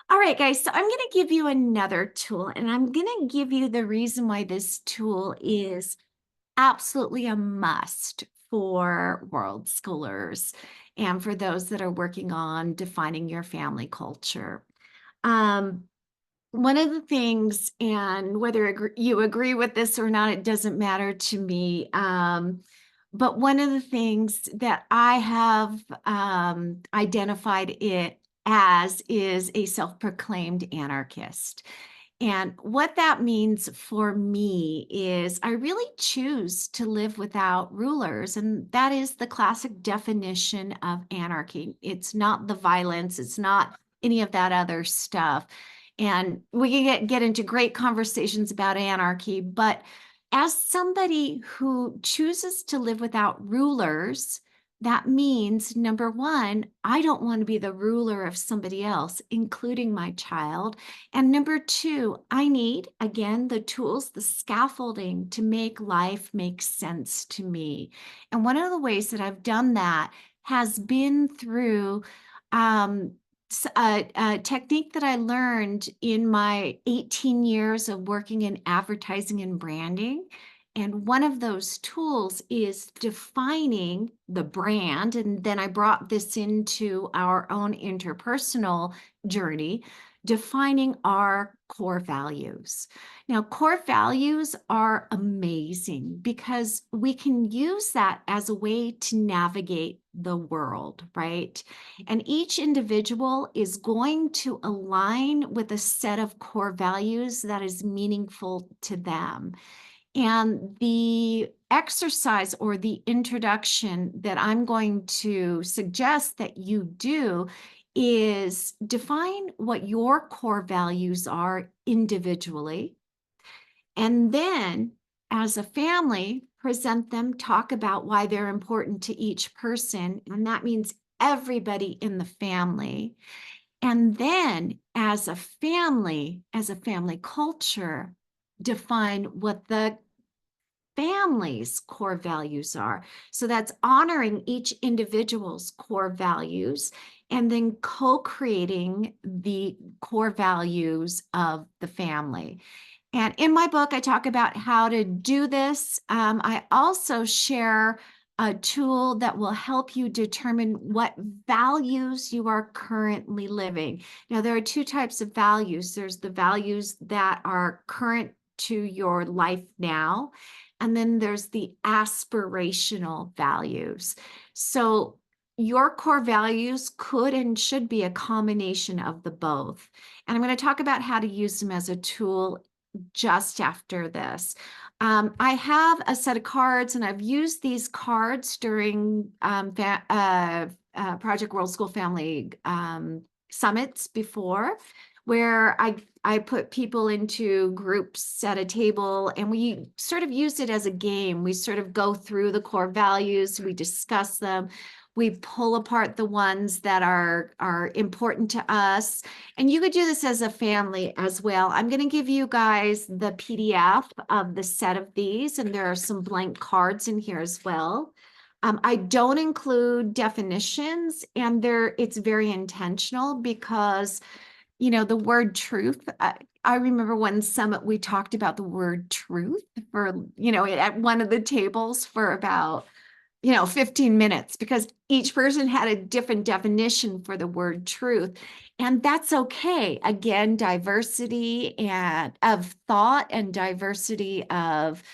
All right, guys. So I'm going to give you another tool, and I'm going to give you the reason why this tool is absolutely a must for world schoolers and for those that are working on defining your family culture. One of the things, and whether you agree with this or not, it doesn't matter to me. But one of the things that I have identified it as is a self-proclaimed anarchist. And what that means for me is I really choose to live without rulers. And that is the classic definition of anarchy. It's not the violence, it's not any of that other stuff. And we can get into great conversations about anarchy, but as somebody who chooses to live without rulers, that means, number one, I don't want to be the ruler of somebody else, including my child. And number two, I need, again, the tools, the scaffolding to make life make sense to me. And one of the ways that I've done that has been through a technique that I learned in my 18 years of working in advertising and branding. And one of those tools is defining the brand. And then I brought this into our own interpersonal journey, defining our core values. Now, core values are amazing because we can use that as a way to navigate the world, right? And each individual is going to align with a set of core values that is meaningful to them. And the exercise or the introduction that I'm going to suggest that you do is define what your core values are individually. And then, as a family, present them, talk about why they're important to each person. And that means everybody in the family. And then, as a family culture, define what the family's core values are. So that's honoring each individual's core values and then co-creating the core values of the family. And in my book, I talk about how to do this. I also share a tool that will help you determine what values you are currently living. Now, there are two types of values. There's the values that are current to your life now, and then there's the aspirational values. So your core values could and should be a combination of the both. And I'm going to talk about how to use them as a tool just after this. I have a set of cards, and I've used these cards during Project World School Family summits before, where I put people into groups at a table, and we sort of use it as a game. We sort of go through the core values, we discuss them, we pull apart the ones that are important to us. And you could do this as a family as well. I'm going to give you guys the PDF of the set of these, and there are some blank cards in here as well. I don't include definitions, and it's very intentional because, you know, the word truth. I remember one summit we talked about the word truth for, you know, at one of the tables for about 15 minutes, because each person had a different definition for the word truth. And that's okay. Again, diversity and of thought and diversity of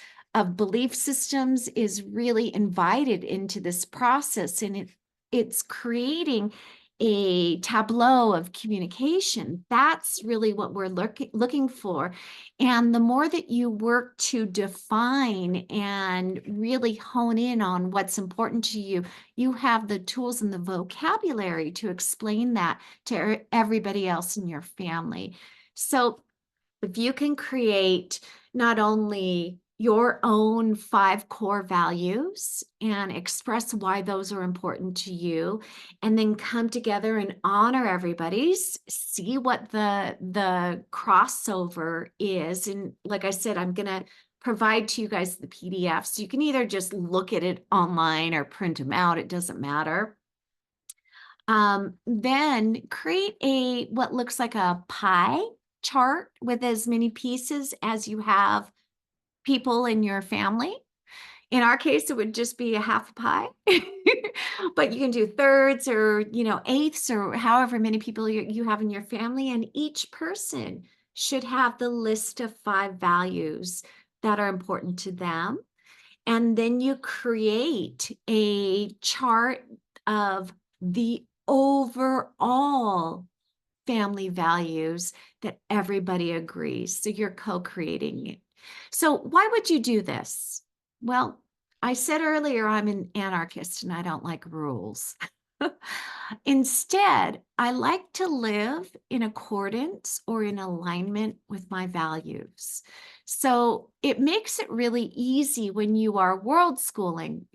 belief systems is really invited into this process. And it's creating a tableau of communication. That's really what we're looking for. And the more that you work to define and really hone in on what's important to you, you have the tools and the vocabulary to explain that to everybody else in your family. So if you can create not only your own 5 core values and express why those are important to you, and then come together and honor everybody's, see what the crossover is. And like I said, I'm going to provide to you guys the PDF. So you can either just look at it online or print them out. It doesn't matter. Then create what looks like a pie chart with as many pieces as you have people in your family. In our case, it would just be a half pie, but you can do thirds or, eighths or however many people you have in your family. And each person should have the list of 5 values that are important to them. And then you create a chart of the overall family values that everybody agrees. So you're co-creating it. So why would you do this? Well, I said earlier, I'm an anarchist and I don't like rules. Instead, I like to live in accordance or in alignment with my values. So it makes it really easy when you are world schooling.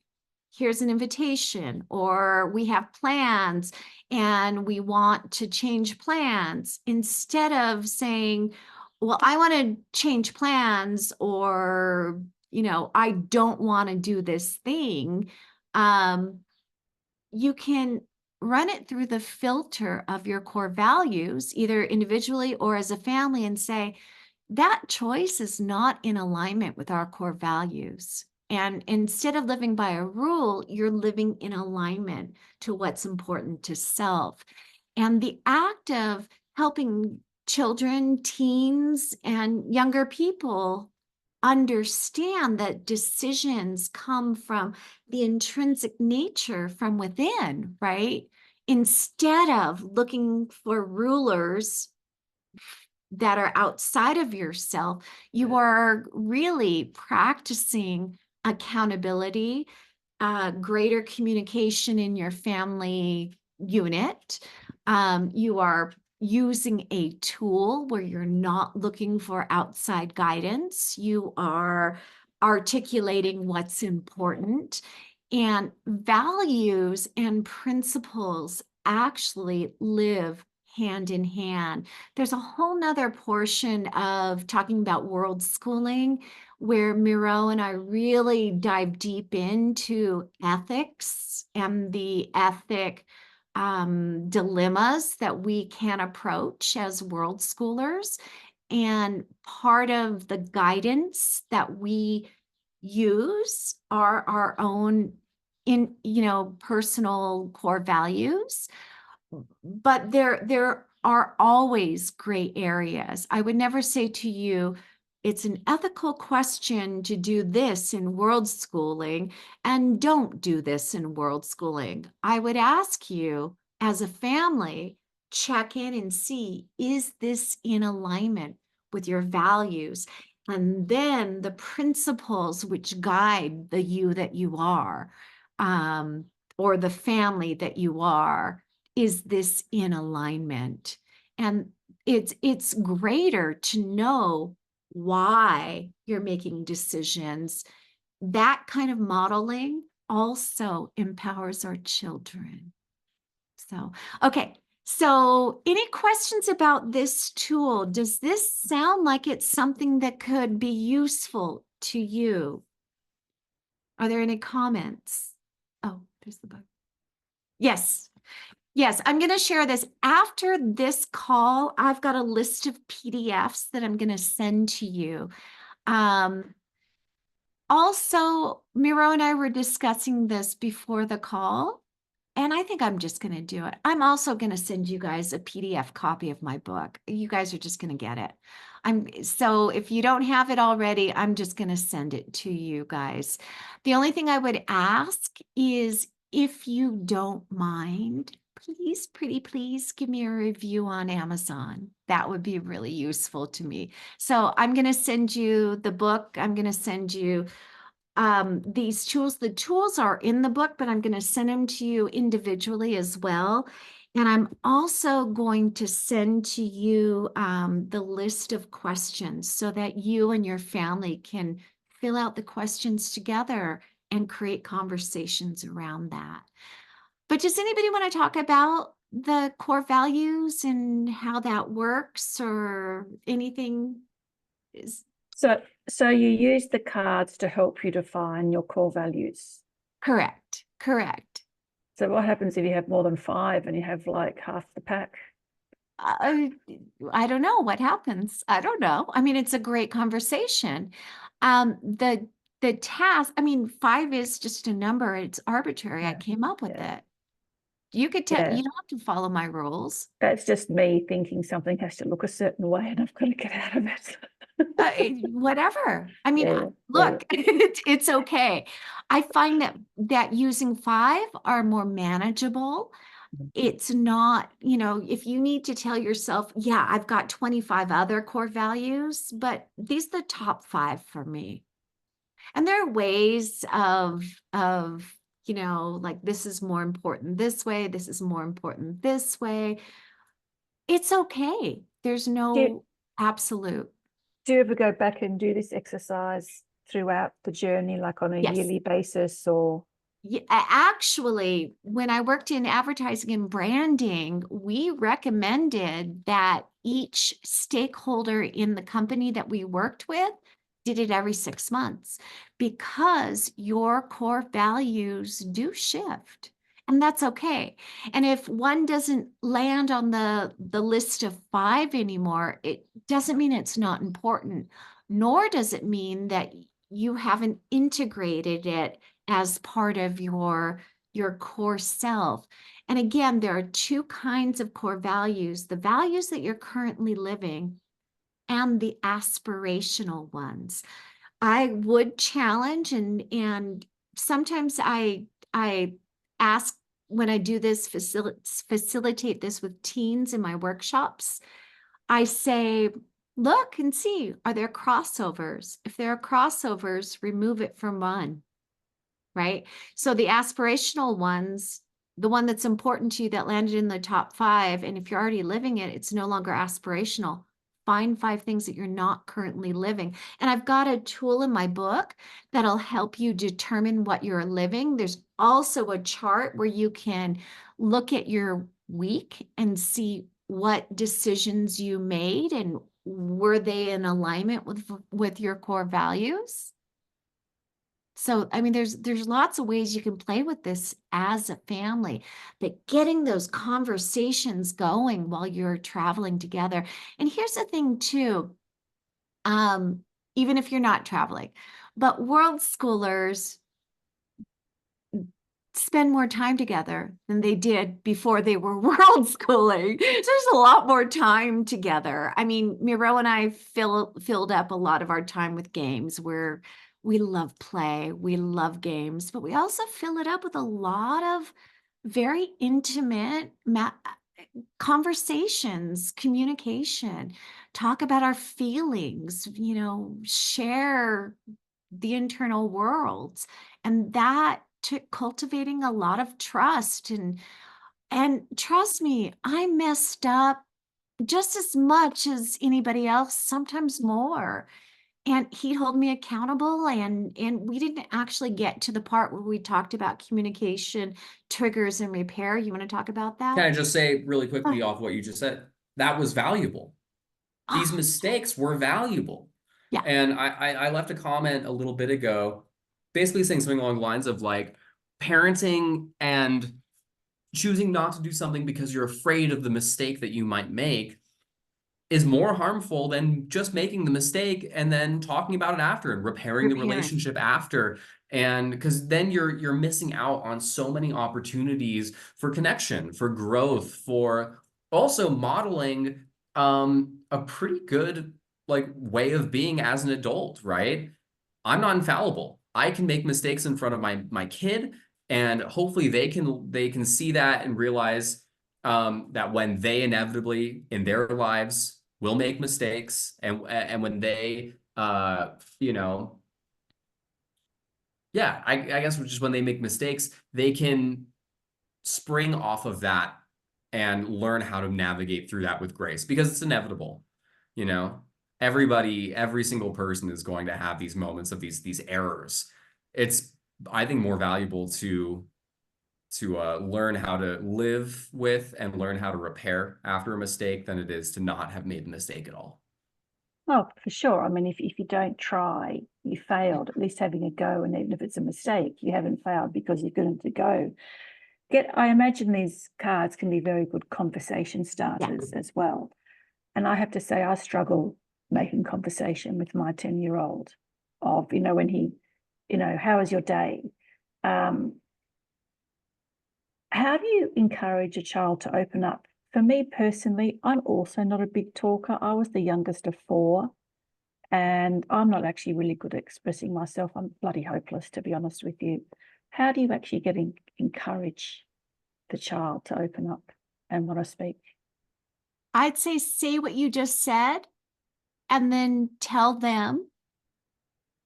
Here's an invitation, or we have plans and we want to change plans, instead of saying, well, I want to change plans, or, I don't want to do this thing. You can run it through the filter of your core values, either individually or as a family, and say, that choice is not in alignment with our core values. And instead of living by a rule, you're living in alignment to what's important to self. And the act of helping children, teens, and younger people understand that decisions come from the intrinsic nature from within, right? Instead of looking for rulers that are outside of yourself, you are really practicing accountability, greater communication in your family unit. You are using a tool where you're not looking for outside guidance. You are articulating what's important, and values and principles actually live hand in hand. There's a whole nother portion of talking about world schooling where Miro and I really dive deep into ethics and the ethic dilemmas that we can approach as world schoolers. And part of the guidance that we use are our own personal core values. But there are always gray areas. I would never say to you, it's an ethical question to do this in world schooling and don't do this in world schooling. I would ask you, as a family, check in and see, is this in alignment with your values? And then the principles which guide the you that you are, or the family that you are, is this in alignment? And it's greater to know why you're making decisions. That kind of modeling also empowers our children. So, okay. So any questions about this tool? Does this sound like it's something that could be useful to you? Are there any comments? Oh, there's the book. Yes. Yes, I'm going to share this. After this call, I've got a list of PDFs that I'm going to send to you. Also, Miro and I were discussing this before the call, and I think I'm just going to do it. I'm also going to send you guys a PDF copy of my book. You guys are just going to get it. So if you don't have it already, I'm just going to send it to you guys. The only thing I would ask is, if you don't mind, please, pretty please give me a review on Amazon. That would be really useful to me. So I'm going to send you the book. I'm going to send you these tools. The tools are in the book, but I'm going to send them to you individually as well. And I'm also going to send to you the list of questions so that you and your family can fill out the questions together and create conversations around that. But does anybody want to talk about the core values and how that works, or anything? So you use the cards to help you define your core values. Correct. So what happens if you have more than 5 and you have like half the pack? I don't know what happens. I don't know. I mean, it's a great conversation. The task, 5 is just a number. It's arbitrary. I came up with it. You could tell, you don't have to follow my rules. That's just me thinking something has to look a certain way and I've got to get out of it. Whatever. Look, it's okay. I find that using 5 are more manageable. it's not, if you need to tell yourself, yeah, I've got 25 other core values, but these are the top 5 for me. And there are ways of, like, this is more important this way, this is more important this way. It's okay. There's no absolute. Do you ever go back and do this exercise throughout the journey, like on a Yes. yearly basis, or? Yeah, actually, when I worked in advertising and branding, we recommended that each stakeholder in the company that we worked with did it every 6 months, because your core values do shift, and that's okay. And if one doesn't land on the list of 5 anymore, it doesn't mean it's not important, nor does it mean that you haven't integrated it as part of your core self. And again, there are 2 kinds of core values: the values that you're currently living and the aspirational ones. I would challenge, and sometimes I ask, when I do this, facilitate this with teens in my workshops, I say, look and see, are there crossovers? If there are crossovers, remove it from one. Right? So the aspirational ones, the one that's important to you that landed in the top 5, and if you're already living it, it's no longer aspirational. Find 5 things that you're not currently living. And I've got a tool in my book that'll help you determine what you're living. There's also a chart where you can look at your week and see what decisions you made and were they in alignment with your core values. So, I mean, there's lots of ways you can play with this as a family, but getting those conversations going while you're traveling together. And here's the thing too, even if you're not traveling, but world schoolers spend more time together than they did before they were world schooling. So there's a lot more time together. I mean, Miro and I filled up a lot of our time with games where we love play, we love games, but we also fill it up with a lot of very intimate conversations, communication, talk about our feelings, share the internal worlds. And that took cultivating a lot of trust. And trust me, I messed up just as much as anybody else, sometimes more. And he'd hold me accountable, and we didn't actually get to the part where we talked about communication, triggers, and repair. You want to talk about that? Can I just say really quickly off what you just said? That was valuable. These mistakes were valuable. Yeah. And I left a comment a little bit ago, basically saying something along the lines of like parenting and choosing not to do something because you're afraid of the mistake that you might make is more harmful than just making the mistake and then talking about it after and repairing the relationship after. And because then you're missing out on so many opportunities for connection, for growth, for also modeling a pretty good like way of being as an adult, right? I'm not infallible. I can make mistakes in front of my kid, and hopefully they can see that and realize that when they inevitably in their lives will make mistakes, and when they yeah, I guess just when they make mistakes, they can spring off of that and learn how to navigate through that with grace, because it's inevitable. Every single person is going to have these moments of these errors. It's, I think, more valuable to learn how to live with and learn how to repair after a mistake than it is to not have made the mistake at all. Well, for sure. I mean, if you don't try, you failed. At least having a go, and even if it's a mistake, you haven't failed because you're going to go. I imagine these cards can be very good conversation starters as well. And I have to say, I struggle making conversation with my 10-year-old of, when he, how was your day? How do you encourage a child to open up? For me personally, I'm also not a big talker. I was the youngest of 4, and I'm not actually really good at expressing myself. I'm bloody hopeless, to be honest with you. How do you actually encourage the child to open up and want to speak? I'd say what you just said, and then tell them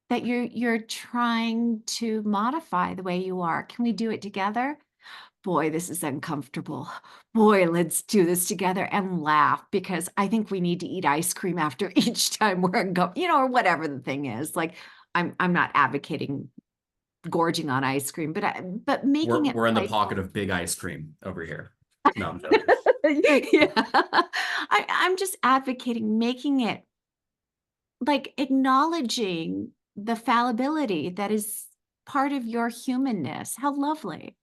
that you're trying to modify the way you are. Can we do it together? Boy, this is uncomfortable. Boy, let's do this together and laugh, because I think we need to eat ice cream after each time we're uncomfortable, or whatever the thing is. Like, I'm not advocating gorging on ice cream, but making it We're in the playful. pocket of big ice cream over here. No, I'm joking. Yeah. I'm just advocating making it like acknowledging the fallibility that is part of your humanness. How lovely.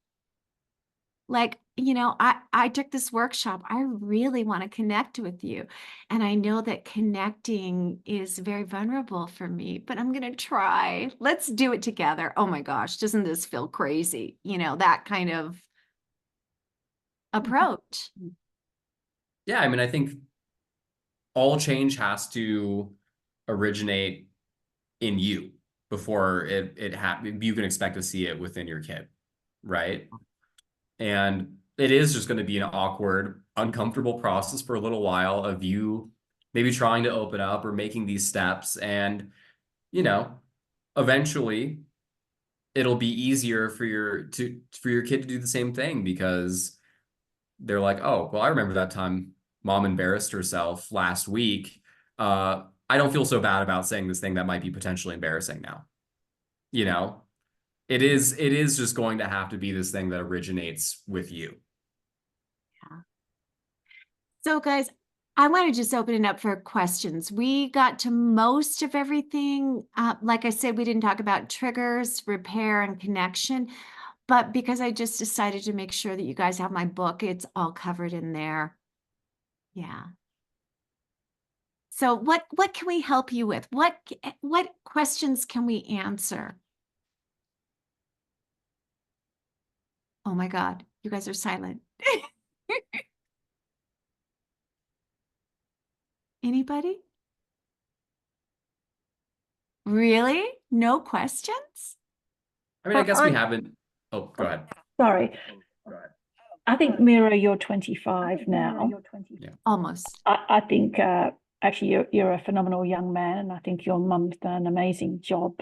Like, I took this workshop. I really want to connect with you. And I know that connecting is very vulnerable for me, but I'm going to try. Let's do it together. Oh my gosh, doesn't this feel crazy? That kind of approach. Yeah, I mean, I think all change has to originate in you before you can expect to see it within your kid, right? And it is just going to be an awkward, uncomfortable process for a little while of you maybe trying to open up or making these steps. And, eventually it'll be easier for your kid to do the same thing, because they're like, oh, well, I remember that time mom embarrassed herself last week. I don't feel so bad about saying this thing that might be potentially embarrassing now. It is just going to have to be this thing that originates with you. Yeah. So guys, I want to just open it up for questions. We got to most of everything. Like I said, we didn't talk about triggers, repair, and connection, but because I just decided to make sure that you guys have my book, it's all covered in there. Yeah. So what can we help you with? What questions can we answer? Oh my God, you guys are silent. Anybody? Really? No questions? I mean, I guess we haven't. Oh, go ahead. Sorry. I think, Mira, you're 25 now. Yeah. Almost. I think actually you're a phenomenal young man, and I think your mum's done an amazing job,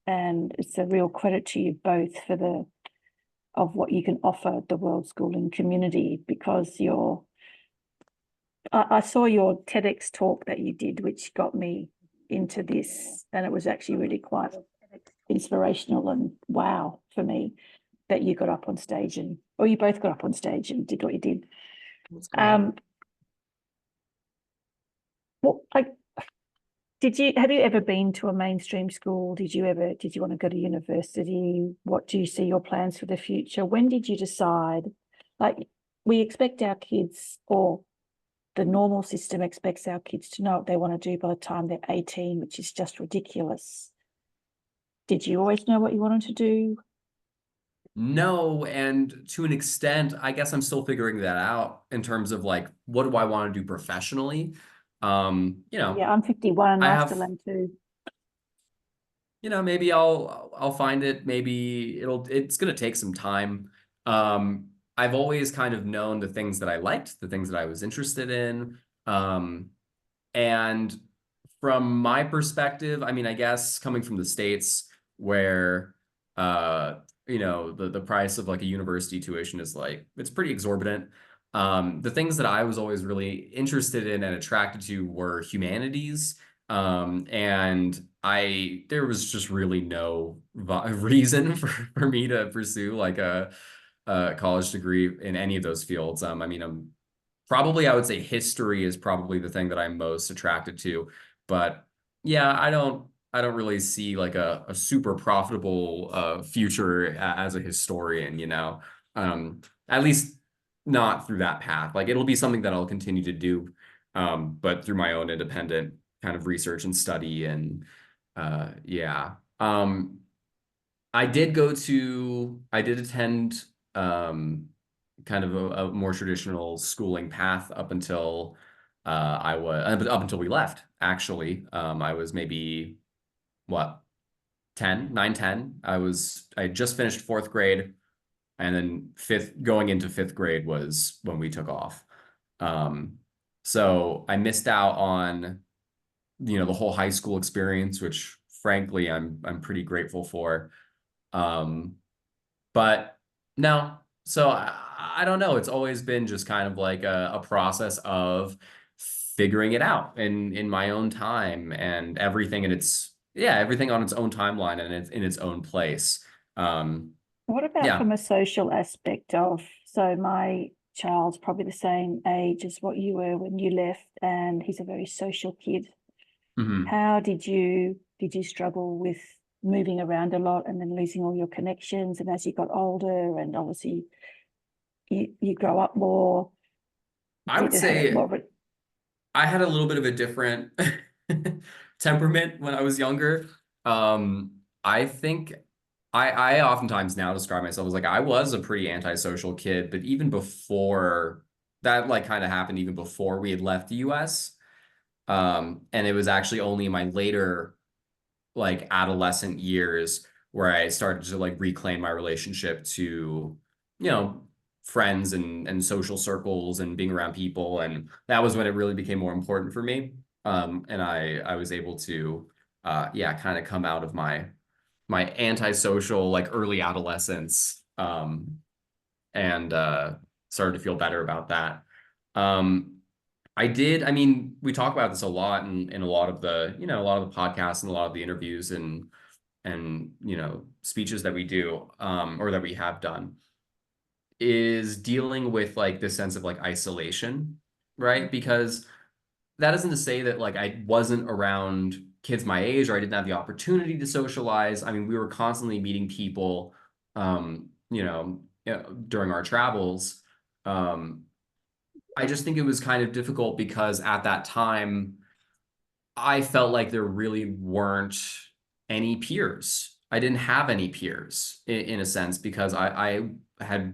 and it's a real credit to you both of what you can offer the world schooling community, because I saw your TEDx talk that you did, which got me into this, and it was actually really quite inspirational and wow for me that you got up on stage or you both got up on stage and did what you did. Well, have you ever been to a mainstream school? Did you want to go to university? What do you see your plans for the future? When did you decide? Like, we expect our kids, or the normal system expects our kids to know what they want to do by the time they're 18, which is just ridiculous. Did you always know what you wanted to do? No, and to an extent, I guess I'm still figuring that out in terms of like, what do I want to do professionally? Yeah, I'm 51 and I still am too. Maybe I'll find it. Maybe it's gonna take some time. I've always kind of known the things that I liked, the things that I was interested in. And from my perspective, I mean, I guess coming from the States where the price of like a university tuition is like, it's pretty exorbitant. The things that I was always really interested in and attracted to were humanities. And there was just really no reason for me to pursue like a college degree in any of those fields. I mean, I would say history is probably the thing that I'm most attracted to, but yeah, I don't really see like a super profitable future as a historian, at least not through that path. Like, it'll be something that I'll continue to do, but through my own independent kind of research and study. And yeah, I did attend kind of a more traditional schooling path up until up until we left, actually. I was maybe what, 10, 9, 10. I had just finished 4th grade. And then going into fifth grade was when we took off. So I missed out on, the whole high school experience, which frankly, I'm pretty grateful for. But no, so I don't know. It's always been just kind of like a process of figuring it out in my own time, and everything everything on its own timeline and it's in its own place. What about Yeah. from a social aspect of, so my child's probably the same age as what you were when you left, and he's a very social kid. Mhm. How did you struggle with moving around a lot and then losing all your connections? And as you got older, and obviously you grow up more, I would say more of a, I had a little bit of a different temperament when I was younger. I think I oftentimes now describe myself as like I was a pretty antisocial kid, but even before that, like kind of happened, even before we had left the US. And it was actually only in my later like adolescent years where I started to like reclaim my relationship to, friends and social circles and being around people. And that was when it really became more important for me. And I was able to, kind of come out of my antisocial, like early adolescence, and started to feel better about that. I mean, we talk about this a lot in a lot of the, a lot of the podcasts and a lot of the interviews and speeches that we do, or that we have done, is dealing with like this sense of like isolation, right? Because that isn't to say that like I wasn't around kids my age or I didn't have the opportunity to socialize. I mean, we were constantly meeting people, during our travels. I just think it was kind of difficult because at that time, I felt like there really weren't any peers. I didn't have any peers in a sense because I had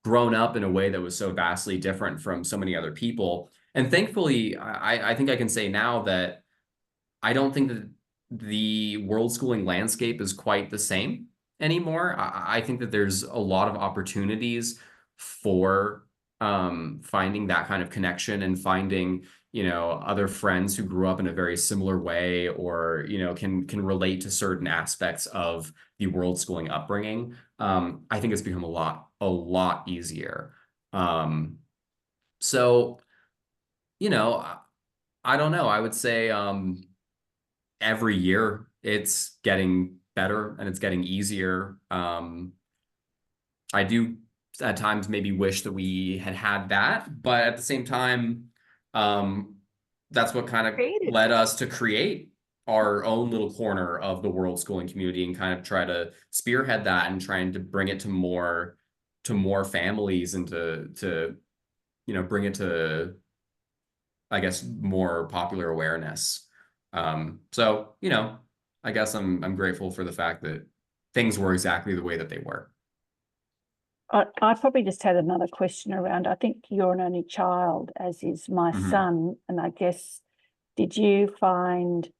grown up in a way that was so vastly different from so many other people. And thankfully, I think I can say now that I don't think that the world schooling landscape is quite the same anymore. I think that there's a lot of opportunities for finding that kind of connection and finding, other friends who grew up in a very similar way or, can relate to certain aspects of the world schooling upbringing. I think it's become a lot easier. So, you know, I don't know. I would say every year it's getting better and it's getting easier. I do at times maybe wish that we had that, but at the same time, that's what kind of Created. led us to create our own little corner of the world schooling community and kind of try to spearhead that and trying to bring it to more families and to bring it to, I guess, more popular awareness. So, I guess I'm grateful for the fact that things were exactly the way that they were. I probably just had another question around, I think you're an only child, as is my Mhm. son. And I guess, did you find,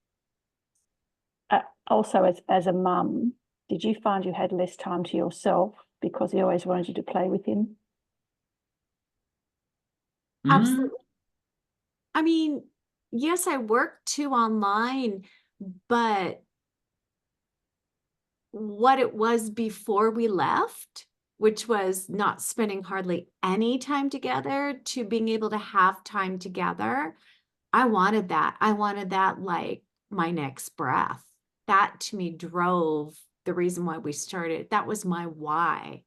also as a mum, did you find you had less time to yourself because he always wanted you to play with him? Absolutely. I mean, yes, I work too online, but what it was before we left, which was not spending hardly any time together, to being able to have time together, I wanted that. I wanted that like my next breath. That to me drove the reason why we started. That was my why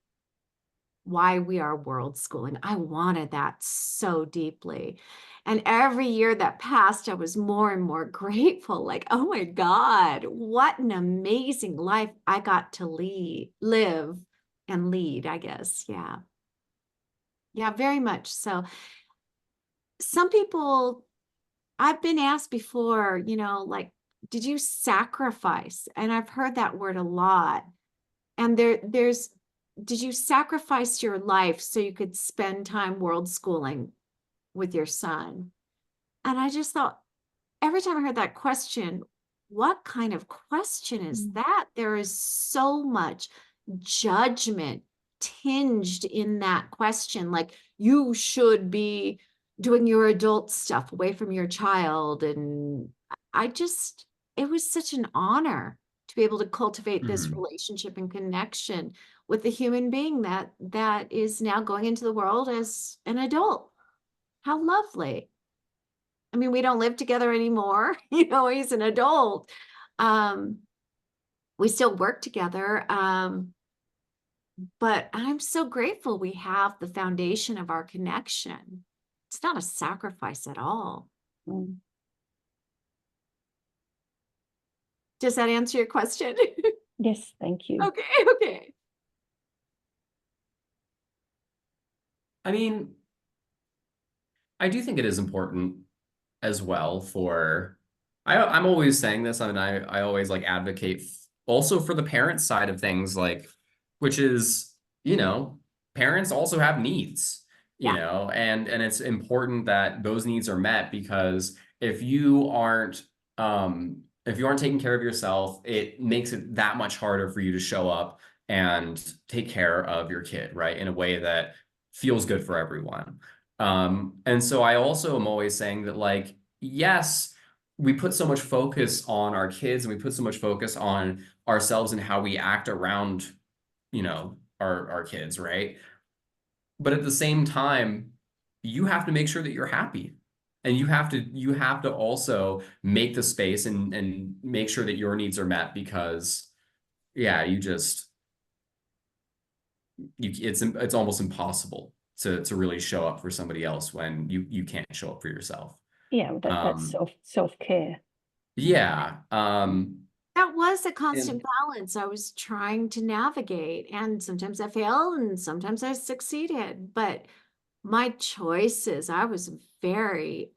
we are world schooling. I wanted that so deeply. And every year that passed, I was more and more grateful. Like, oh my God, what an amazing life I got to live and lead, I guess. Yeah. Yeah, very much so. Some people, I've been asked before, like, did you sacrifice? And I've heard that word a lot. And did you sacrifice your life so you could spend time world schooling with your son? And I just thought, every time I heard that question, what kind of question is that? There is so much judgment tinged in that question, like you should be doing your adult stuff away from your child. And it was such an honor to be able to cultivate this Mhm. relationship and connection with the human being that is now going into the world as an adult. How lovely. I mean, we don't live together anymore. He's an adult. We still work together. But I'm so grateful we have the foundation of our connection. It's not a sacrifice at all. Mm. Does that answer your question? Yes, thank you. Okay. I mean, I do think it is important as well for, I'm always saying this. I mean, I always like advocate also for the parent side of things, like, which is, parents also have needs, Yeah. and it's important that those needs are met, because if you aren't taking care of yourself, it makes it that much harder for you to show up and take care of your kid, right? In a way that feels good for everyone. And so I also am always saying that, like, yes, we put so much focus on our kids and we put so much focus on ourselves and how we act around, our kids, right? But at the same time, you have to make sure that you're happy. And you have to also make the space and make sure that your needs are met, because yeah, it's almost impossible to really show up for somebody else when you can't show up for yourself. Yeah, that's self-care. Yeah. That was a constant And balance I was trying to navigate. And sometimes I failed and sometimes I succeeded. But my choices, I was very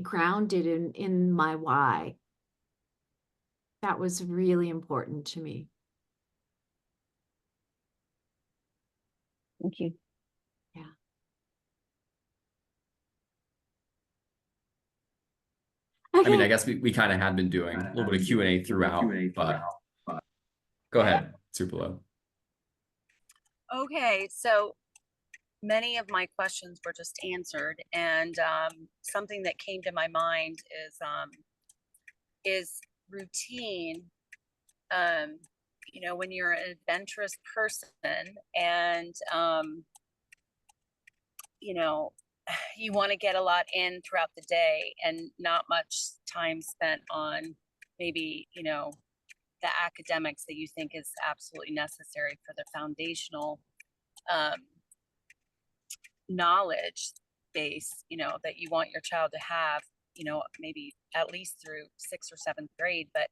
grounded in my why. That was really important to me. Thank you. Yeah. I mean, I Okay. guess we kind of had been doing a little bit of Q&A throughout, but go ahead, Supalo. Okay, so many of my questions were just answered, and something that came to my mind is routine. When you're an adventurous person and you want to get a lot in throughout the day and not much time spent on maybe the academics that you think is absolutely necessary for the foundational knowledge base that you want your child to have, maybe at least through 6th or 7th grade. But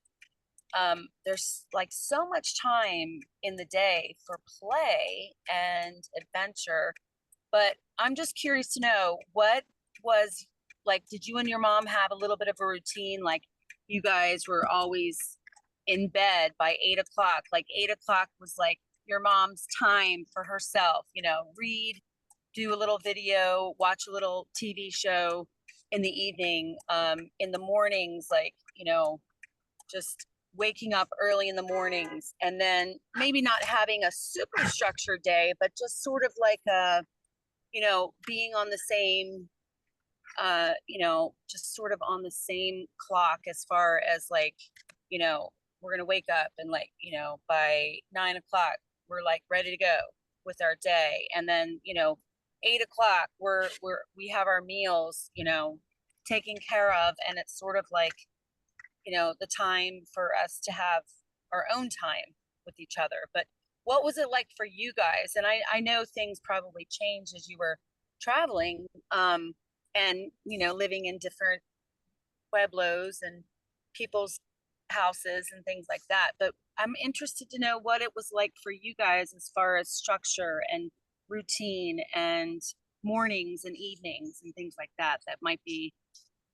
there's like so much time in the day for play and adventure. But I'm just curious to know, what was like, did you and your mom have a little bit of a routine? Like, you guys were always in bed by 8 o'clock. Like 8 o'clock was like your mom's time for herself, read, do a little video, watch a little TV show in the evening. In the mornings, like, just waking up early in the mornings, and then maybe not having a super structured day, but just sort of like being on the same, just sort of on the same clock, as far as like, we're going to wake up and like, by 9 o'clock, we're like ready to go with our day. And then, 8 o'clock, we have our meals, taken care of. And it's sort of like, the time for us to have our own time with each other. But what was it like for you guys? And I know things probably changed as you were traveling, and living in different pueblos and people's houses and things like that. But I'm interested to know what it was like for you guys as far as structure and routine and mornings and evenings and things like that might be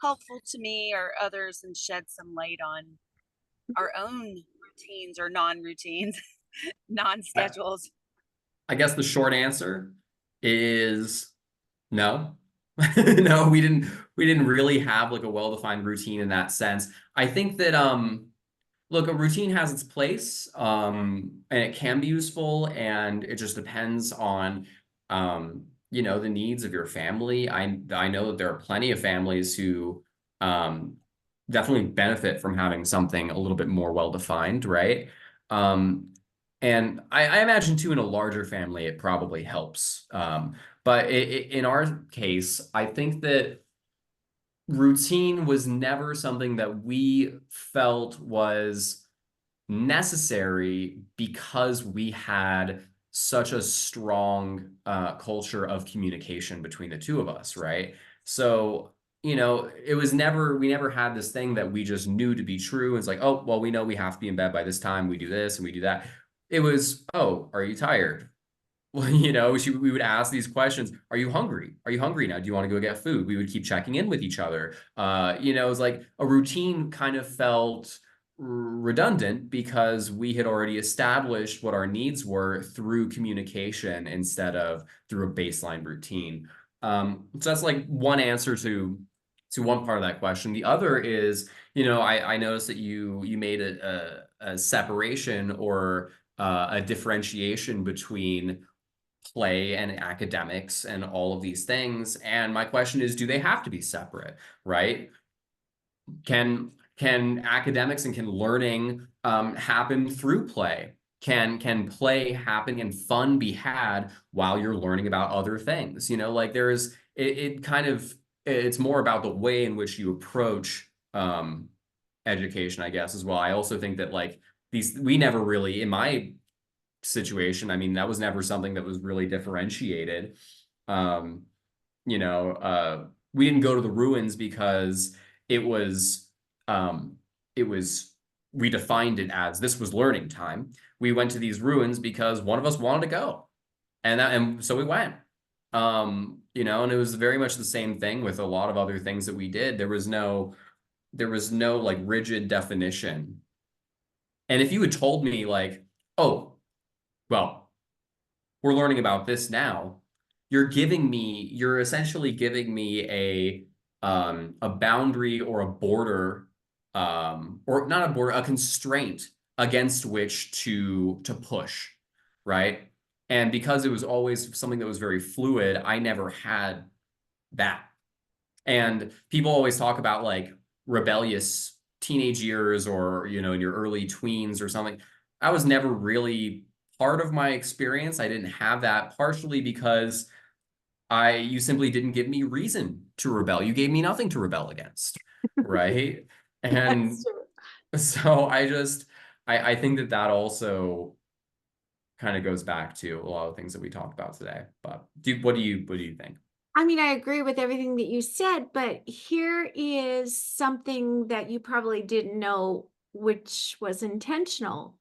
helpful to me or others, and shed some light on our own routines or non-routines, non-schedules. I guess the short answer is no. No, we didn't really have like a well-defined routine in that sense. I think that look, a routine has its place, and it can be useful, and it just depends on, you know, the needs of your family. I know that there are plenty of families who um, definitely benefit from having something a little bit more well-defined, right? Um, and I imagine too, in a larger family, it probably helps. But in our case, I think that routine was never something that we felt was necessary because we had such a strong culture of communication between the two of us, right? So, you know, it was never, we never had this thing that we just knew to be true. It's like, oh, well, we know we have to be in bed by this time. We do this and we do that. It was, oh, are you tired? Well, you know, we would ask these questions. Are you hungry? Are you hungry now? Do you want to go get food? We would keep checking in with each other. You know, it was like a routine kind of felt redundant because we had already established what our needs were through communication instead of through a baseline routine. So that's like one answer to one part of that question. The other is, you know, I noticed that you made a separation or a differentiation between play and academics and all of these things. And my question is, do they have to be separate, right? Can academics and can learning happen through play? Can play happen and fun be had while you're learning about other things? You know, like there's it kind of it's more about the way in which you approach education, I guess, as well. I also think that like these we never really in my situation. I mean, that was never something that was really differentiated. Um, you know, we didn't go to the ruins because it was, um, it was, we defined it as this was learning time. We went to these ruins because one of us wanted to go, and so we went. You know, and it was very much the same thing with a lot of other things that we did. There was no like rigid definition. And if you had told me like, oh, well, we're learning about this now, you're essentially giving me a boundary or a border, or not a border, a constraint against which to push, right? And because it was always something that was very fluid, I never had that. And people always talk about like rebellious teenage years or, you know, in your early tweens or something. I was never really part of my experience. I didn't have that, partially because you simply didn't give me reason to rebel. You gave me nothing to rebel against, right? And That's true. so I think that that also kind of goes back to a lot of things that we talked about today. But what do you think? I mean, I agree with everything that you said, but here is something that you probably didn't know, which was intentional.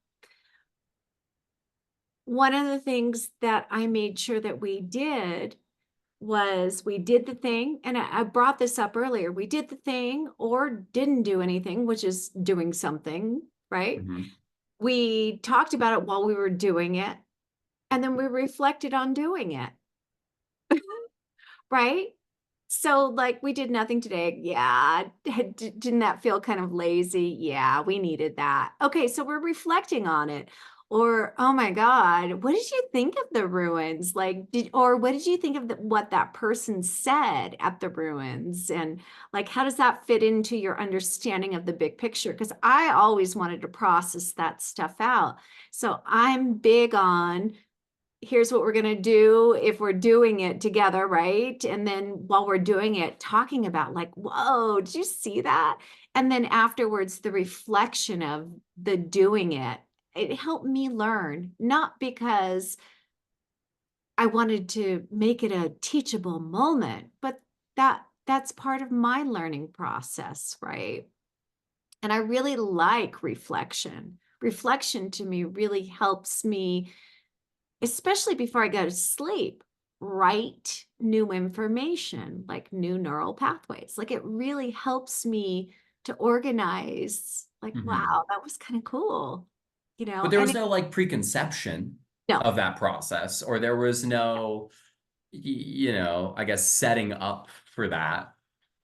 One of the things that I made sure that we did was we did the thing, and I brought this up earlier. We did the thing or didn't do anything, which is doing something, right? Mhm. We talked about it while we were doing it, and then we reflected on doing it, right? So, like, we did nothing today. Yeah. Didn't that feel kind of lazy? Yeah, we needed that. Okay, so we're reflecting on it. Or, oh my God, what did you think of the ruins? Like, or what did you think of what that person said at the ruins? And like, how does that fit into your understanding of the big picture? Because I always wanted to process that stuff out. So I'm big on here's what we're going to do if we're doing it together, right? And then while we're doing it, talking about like, whoa, did you see that? And then afterwards, the reflection of the doing it helped me learn, not because I wanted to make it a teachable moment, but that's part of my learning process, right? And I really like reflection. Reflection to me really helps me, especially before I go to sleep, write new information, like new neural pathways. Like it really helps me to organize, like, Mhm. wow, that was kind of cool, you But know? there And was no like preconception no, of that process, or there was no, you know, I guess setting up for that.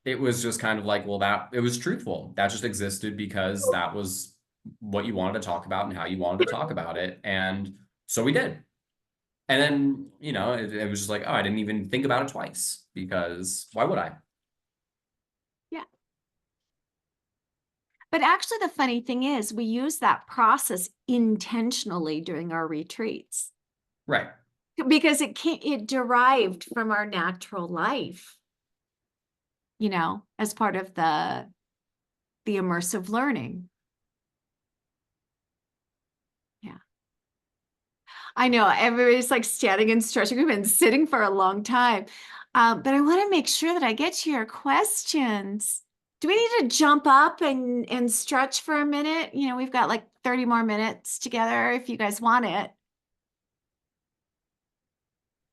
It was just kind of like, well, that it was truthful. That just existed because that was what you wanted to talk about and how you wanted to talk about it. And so we did. And then, you know, it was just like, oh, I didn't even think about it twice, because why would I? Yeah. But actually, the funny thing is, we use that process intentionally during our retreats Right. because it derived from our natural life, you know, as part of the immersive learning. Yeah. I know everybody's like standing and stretching. We've been sitting for a long time. But I want to make sure that I get to your questions. Do we need to jump up and stretch for a minute? You know, we've got like 30 more minutes together if you guys want it.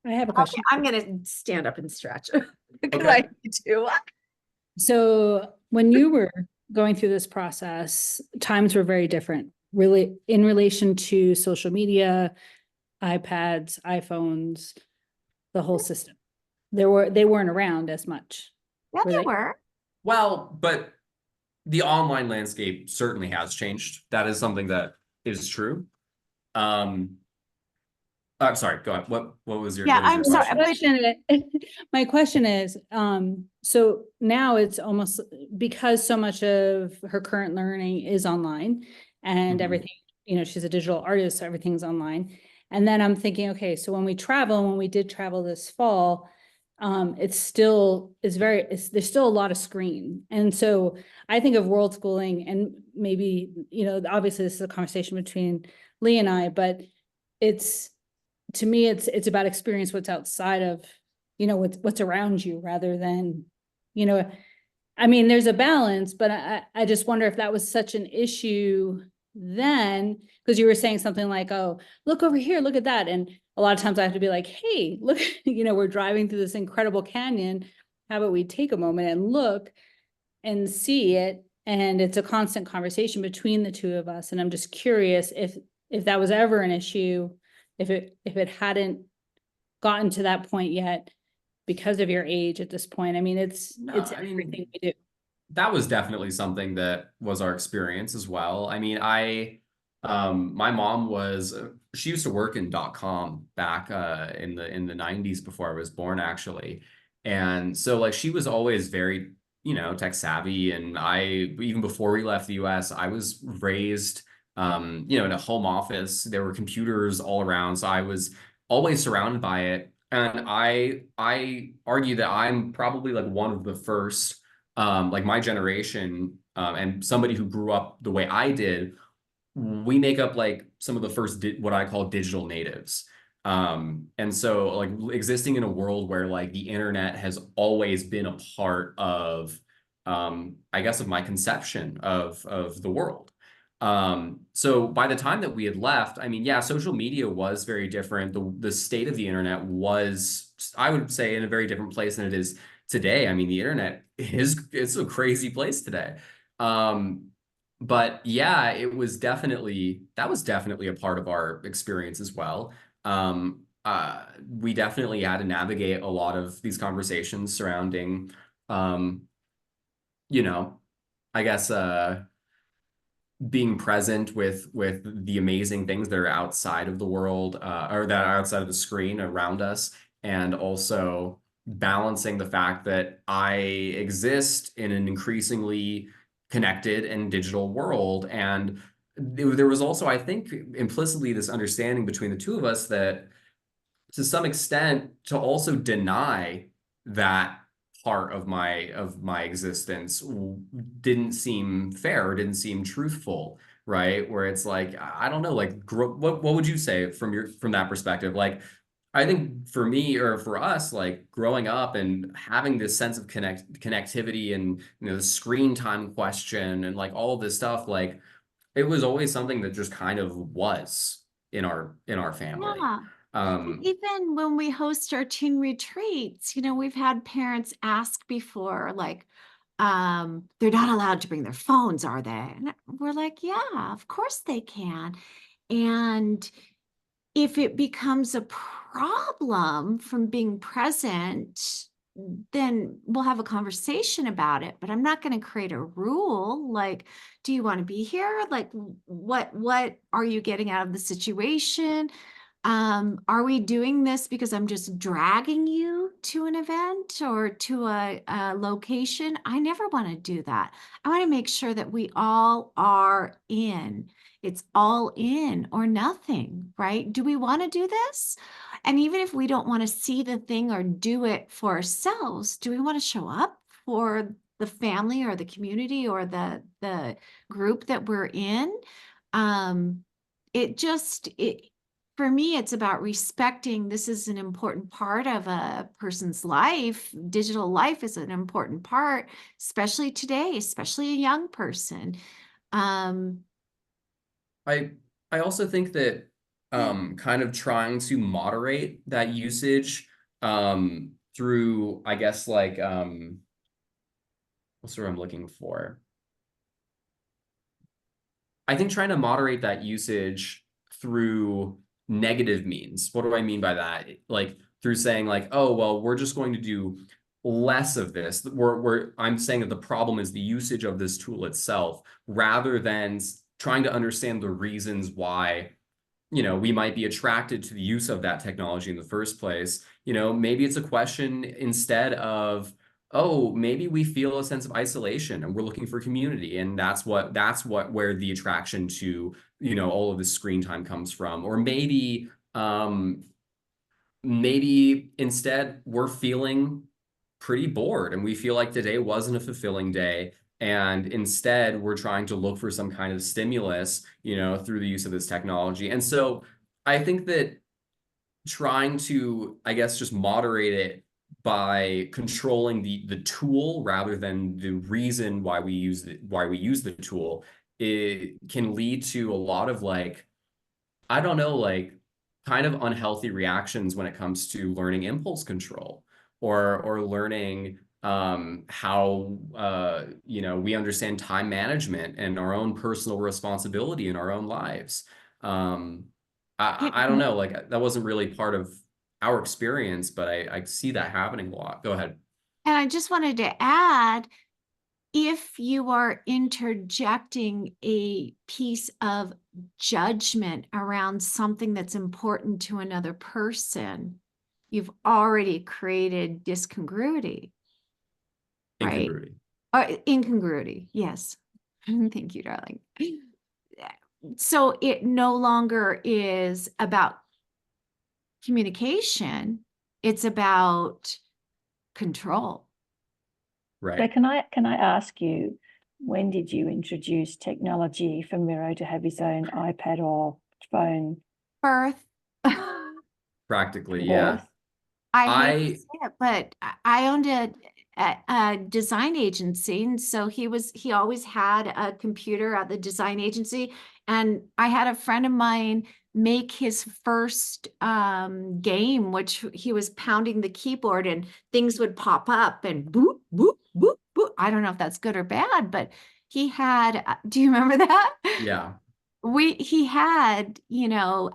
I have a Okay, question. I'm going to stand up and stretch because Okay. I need to. So when you were going through this process, times were very different, really, in relation to social media, iPads, iPhones, the whole system. They weren't around as much. Yeah, Were they they? were. Well, but the online landscape certainly has changed. That is something that is true. I'm sorry, go ahead. What was your, Yeah, what was I'm your sorry, question? My question is, so now it's almost, because so much of her current learning is online and Mhm. everything, you know, she's a digital artist, so everything's online. And then I'm thinking, okay, so when we did travel this fall, there's still a lot of screen. And so I think of world schooling, and maybe, you know, obviously this is a conversation between Lee and I, but to me, it's about experience what's outside of, you know, what's around you, rather than, you know, I mean, there's a balance, but I just wonder if that was such an issue then, because you were saying something like, oh, look over here, look at that. And a lot of times I have to be like, hey, look, you know, we're driving through this incredible canyon. How about we take a moment and look and see it? And it's a constant conversation between the two of us. And I'm just curious if that was ever an issue, if it hadn't gotten to that point yet, because of your age at this point. I mean, it's I mean, everything we do. that was definitely something that was our experience as well. I mean, my mom was, she used to work in .com back in the 90s before I was born, actually. And so like she was always very, you know, tech savvy. And even before we left the US, I was raised, you know, in a home office. There were computers all around. So I was always surrounded by it. And I argue that I'm probably like one of the first, like my generation, and somebody who grew up the way I did, we make up like some of the first what I call digital natives. And so like existing in a world where like the internet has always been a part of, I guess, of my conception of the world. So by the time that we had left, I mean, yeah, social media was very different. The state of the internet was, I would say, in a very different place than it is today. I mean, the internet it's a crazy place today. But yeah, that was definitely a part of our experience as well. We definitely had to navigate a lot of these conversations surrounding, you know, I guess, being present with the amazing things that are outside of the world, or that are outside of the screen around us, and also balancing the fact that I exist in an increasingly connected and digital world. And there was also, I think, implicitly this understanding between the two of us that to some extent to also deny that part of my existence didn't seem fair or didn't seem truthful, right? Where it's like, I don't know, like what would you say from that perspective? Like, I think for me, or for us, like growing up and having this sense of connectivity, and you know, the screen time question and like all of this stuff, like it was always something that just kind of was in our family. Yeah. Even when we host our teen retreats, you know, we've had parents ask before, like, they're not allowed to bring their phones, are they? And we're like, yeah, of course they can. And if it becomes a problem from being present, then we'll have a conversation about it, but I'm not going to create a rule. Like, do you want to be here? Like, what are you getting out of the situation? Are we doing this because I'm just dragging you to an event or to a location? I never want to do that. I want to make sure that we all are in. It's all in or nothing, right? Do we want to do this? And even if we don't want to see the thing or do it for ourselves, do we want to show up for the family or the community or the group that we're in? It for me, it's about respecting. This is an important part of a person's life. Digital life is an important part, especially today, especially a young person. I also think that kind of trying to moderate that usage through, I guess, like what's the word I'm looking for? I think trying to moderate that usage through negative means. What do I mean by that? Like through saying like, oh, well, we're just going to do less of this. I'm saying that the problem is the usage of this tool itself, rather than trying to understand the reasons why, we might be attracted to the use of that technology in the first place. Maybe it's a question instead of, oh, maybe we feel a sense of isolation and we're looking for community. And that's where the attraction to, all of the screen time comes from. Or maybe instead we're feeling pretty bored and we feel like today wasn't a fulfilling day. And instead, we're trying to look for some kind of stimulus, through the use of this technology. And so I think that trying to, I guess, just moderate it by controlling the tool rather than the reason why we use the tool, it can lead to a lot of like, I don't know, like kind of unhealthy reactions when it comes to learning impulse control or learning how we understand time management and our own personal responsibility in our own lives. I don't know, like that wasn't really part of our experience, but I see that happening a lot. Go ahead. And I just wanted to add, if you are interjecting a piece of judgment around something that's important to another person, you've already created discongruity, right? Incongruity, yes. Thank you, darling. So it no longer is about communication, it's about control. Right. So can I ask you, when did you introduce technology for Miro to have his own iPad or phone? Birth. Practically, yeah. I hate to say it, but I owned a design agency, and so he always had a computer at the design agency, and I had a friend of mine make his first game, which he was pounding the keyboard and things would pop up and boop boop boop boop. I don't know if that's good or bad, but he had. Do you remember that? Yeah. He had,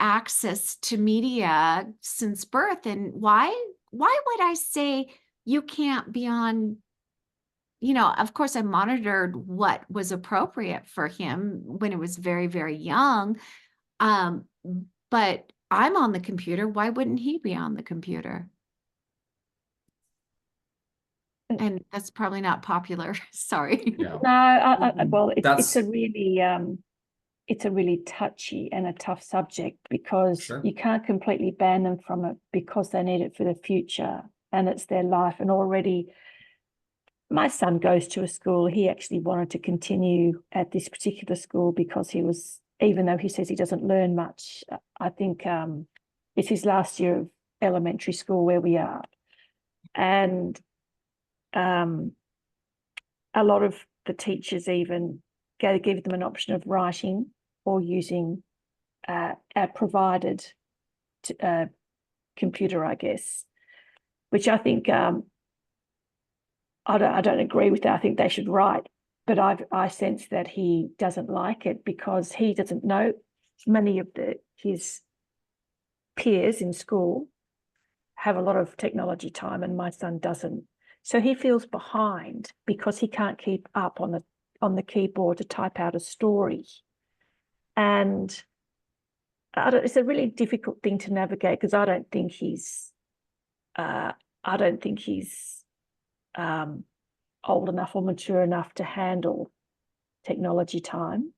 access to media since birth. And why would I say you can't be on, of course I monitored what was appropriate for him when it was very, very young. But I'm on the computer. Why wouldn't he be on the computer? And that's probably not popular. Sorry. Yeah. No, well, That's- it's a really touchy and a tough subject because Sure. you can't completely ban them from it because they need it for the future and it's their life. And already my son goes to a school, he actually wanted to continue at this particular school because he was, even though he says he doesn't learn much, I think it's his last year of elementary school where we are. And a lot of the teachers even give them an option of writing or using a provided computer, I guess, which I think I don't agree with that. I think they should write, but I sense that he doesn't like it because he doesn't know many of his peers in school have a lot of technology time and my son doesn't. So he feels behind because he can't keep up on the keyboard to type out a story. And it's a really difficult thing to navigate because I don't think he's old enough or mature enough to handle technology time.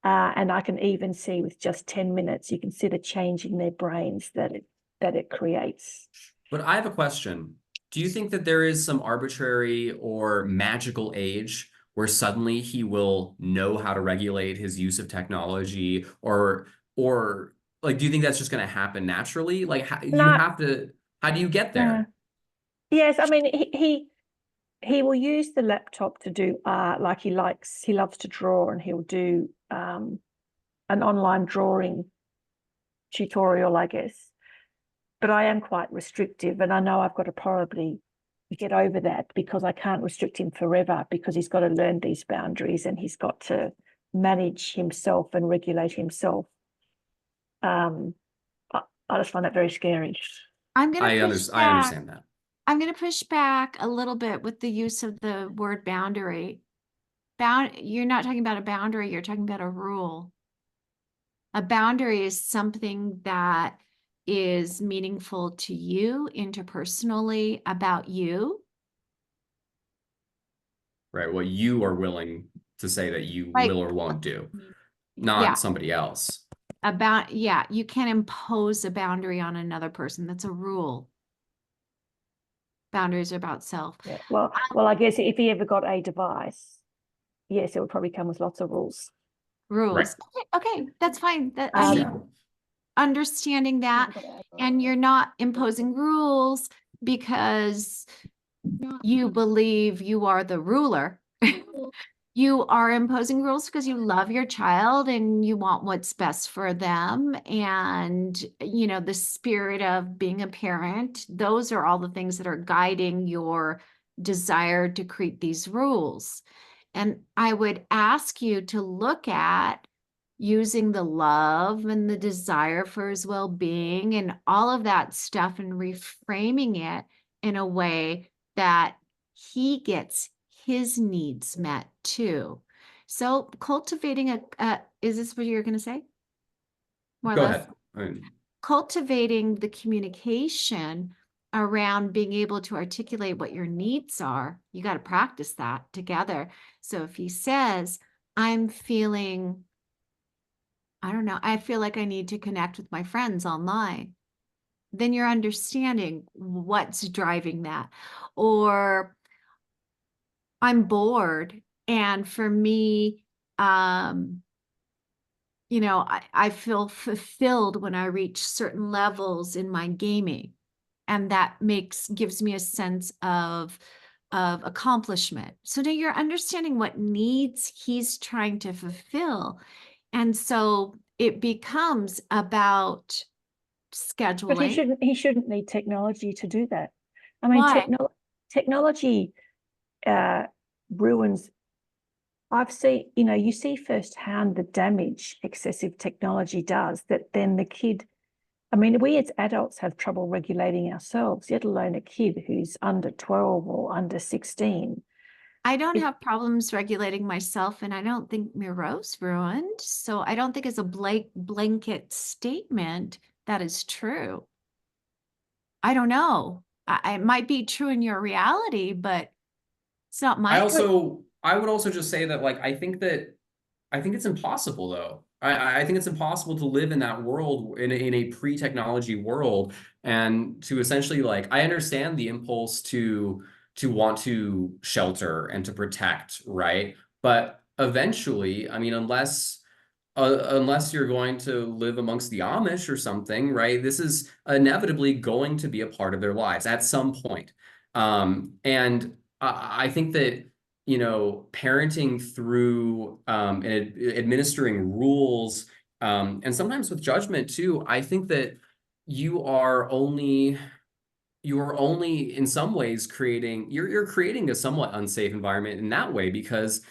And I can even see with just 10 minutes, you can see the change in their brains that it creates. But I have a question. Do you think that there is some arbitrary or magical age where suddenly he will know how to regulate his use of technology, or like, do you think that's just going to happen naturally? Like, how do you get there? Yes, I mean, he will use the laptop to do art. Like he loves to draw, and he'll do an online drawing tutorial, I guess. But I am quite restrictive, and I know I've got to probably get over that because I can't restrict him forever, because he's got to learn these boundaries and he's got to manage himself and regulate himself. I just find that very scary. I understand that. I'm going to push back a little bit with the use of the word boundary. You're not talking about a boundary, you're talking about a rule. A boundary is something that is meaningful to you interpersonally, about you. Right. What you are willing to say that you will or won't do, not somebody else. You can't impose a boundary on another person. That's a rule. Boundaries are about self. Yeah. Well, I guess if he ever got a device, yes, it would probably come with lots of rules. Right. Okay, that's fine. Understanding that, and you're not imposing rules because you believe you are the ruler. You are imposing rules because you love your child and you want what's best for them. And, the spirit of being a parent, those are all the things that are guiding your desire to create these rules. And I would ask you to look at using the love and the desire for his well-being and all of that stuff and reframing it in a way that he gets his needs met too. So cultivating is this what you're going to say? More Go or less. ahead. Cultivating the communication around being able to articulate what your needs are. You got to practice that together. So if he says, I'm feeling, I don't know, I feel like I need to connect with my friends online, then you're understanding what's driving that. Or I'm bored, and for me, I feel fulfilled when I reach certain levels in my gaming, and that gives me a sense of accomplishment. So now you're understanding what needs he's trying to fulfill, and so it becomes about scheduling. But he shouldn't need technology to do that. I mean, technology ruins. I've seen, you see firsthand the damage excessive technology does, that then the kid, I mean, we as adults have trouble regulating ourselves, let alone a kid who's under 12 or under 16. I don't have problems regulating myself, and I don't think Miro's ruined. So I don't think it's a blanket statement that is true. I don't know. It might be true in your reality, but it's not my. I would also just say that, like, I think it's impossible though. I think it's impossible to live in that world, in a pre-technology world, and to essentially, like, I understand the impulse to want to shelter and to protect, right? But eventually, I mean, unless you're going to live amongst the Amish or something, right? This is inevitably going to be a part of their lives at some point. And I think that, parenting through and administering rules, and sometimes with judgment too, I think that you are only in some ways you're creating a somewhat unsafe environment in that way, because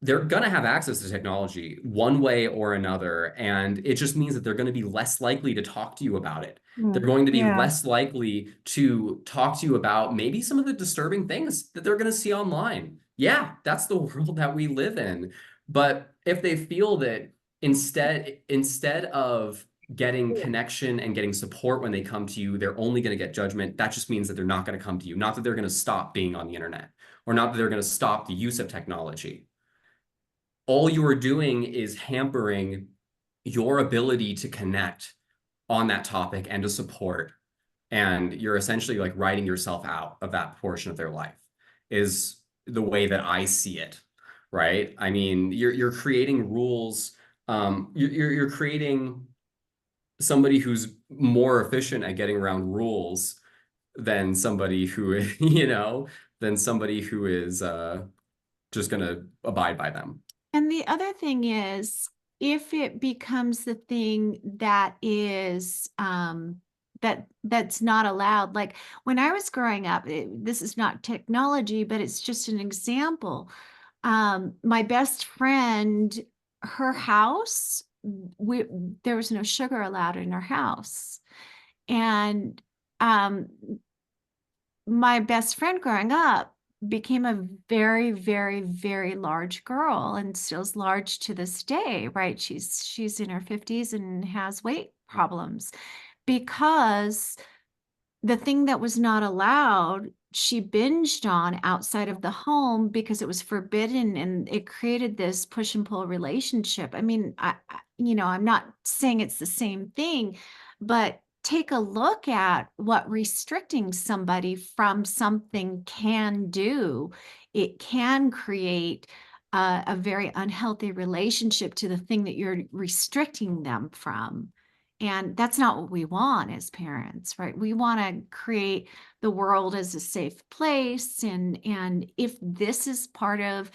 they're going to have access to technology one way or another. And it just means that they're going to be less likely to talk to you about it. They're going to be Yeah. less likely to talk to you about maybe some of the disturbing things that they're going to see online. Yeah, that's the world that we live in. But if they feel that instead of getting connection and getting support when they come to you, they're only going to get judgment, that just means that they're not going to come to you. Not that they're going to stop being on the internet, or not that they're going to stop the use of technology. All you are doing is hampering your ability to connect on that topic and to support. And you're essentially like writing yourself out of that portion of their life, is the way that I see it, right? I mean, you're creating rules. You're creating somebody who's more efficient at getting around rules than somebody who, than somebody who is just going to abide by them. And the other thing is, if it becomes the thing that is that's not allowed, like when I was growing up, this is not technology, but it's just an example. My best friend, her house, there was no sugar allowed in her house, and my best friend growing up became a very, very, very large girl, and still's large to this day, right? She's in her 50s and has weight problems because the thing that was not allowed, she binged on outside of the home because it was forbidden, and it created this push and pull relationship. I mean, I'm not saying it's the same thing, but take a look at what restricting somebody from something can do. It can create a very unhealthy relationship to the thing that you're restricting them from. And that's not what we want as parents, right? We want to create the world as a safe place. And if this is part of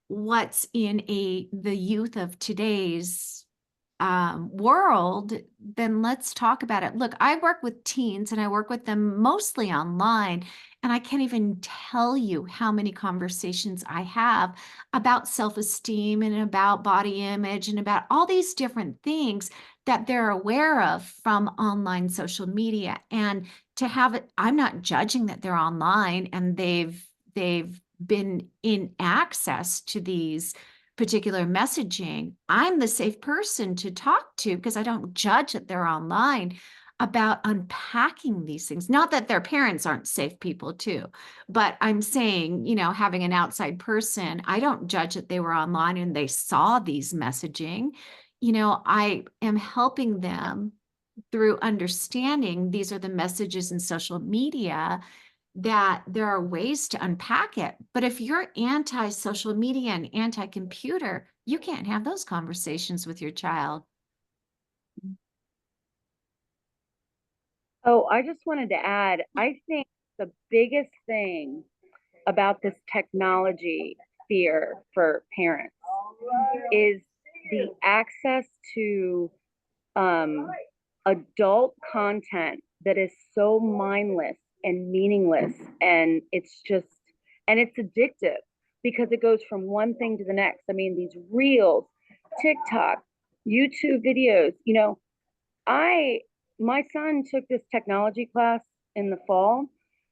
what's in the youth of today's world, then let's talk about it. Look, I work with teens and I work with them mostly online, and I can't even tell you how many conversations I have about self-esteem and about body image and about all these different things that they're aware of from online social media. And to have it, I'm not judging that they're online and they've been in access to these particular messaging. I'm the safe person to talk to because I don't judge that they're online about unpacking these things. Not that their parents aren't safe people too, but I'm saying, having an outside person, I don't judge that they were online and they saw these messaging. I am helping them through understanding these are the messages in social media, that there are ways to unpack it. But if you're anti-social media and anti-computer, you can't have those conversations with your child. Oh, I just wanted to add, I think the biggest thing about this technology fear for parents is the access to adult content that is so mindless and meaningless, and it's addictive because it goes from one thing to the next. I mean, these reels, TikTok, YouTube videos, my son took this technology class in the fall,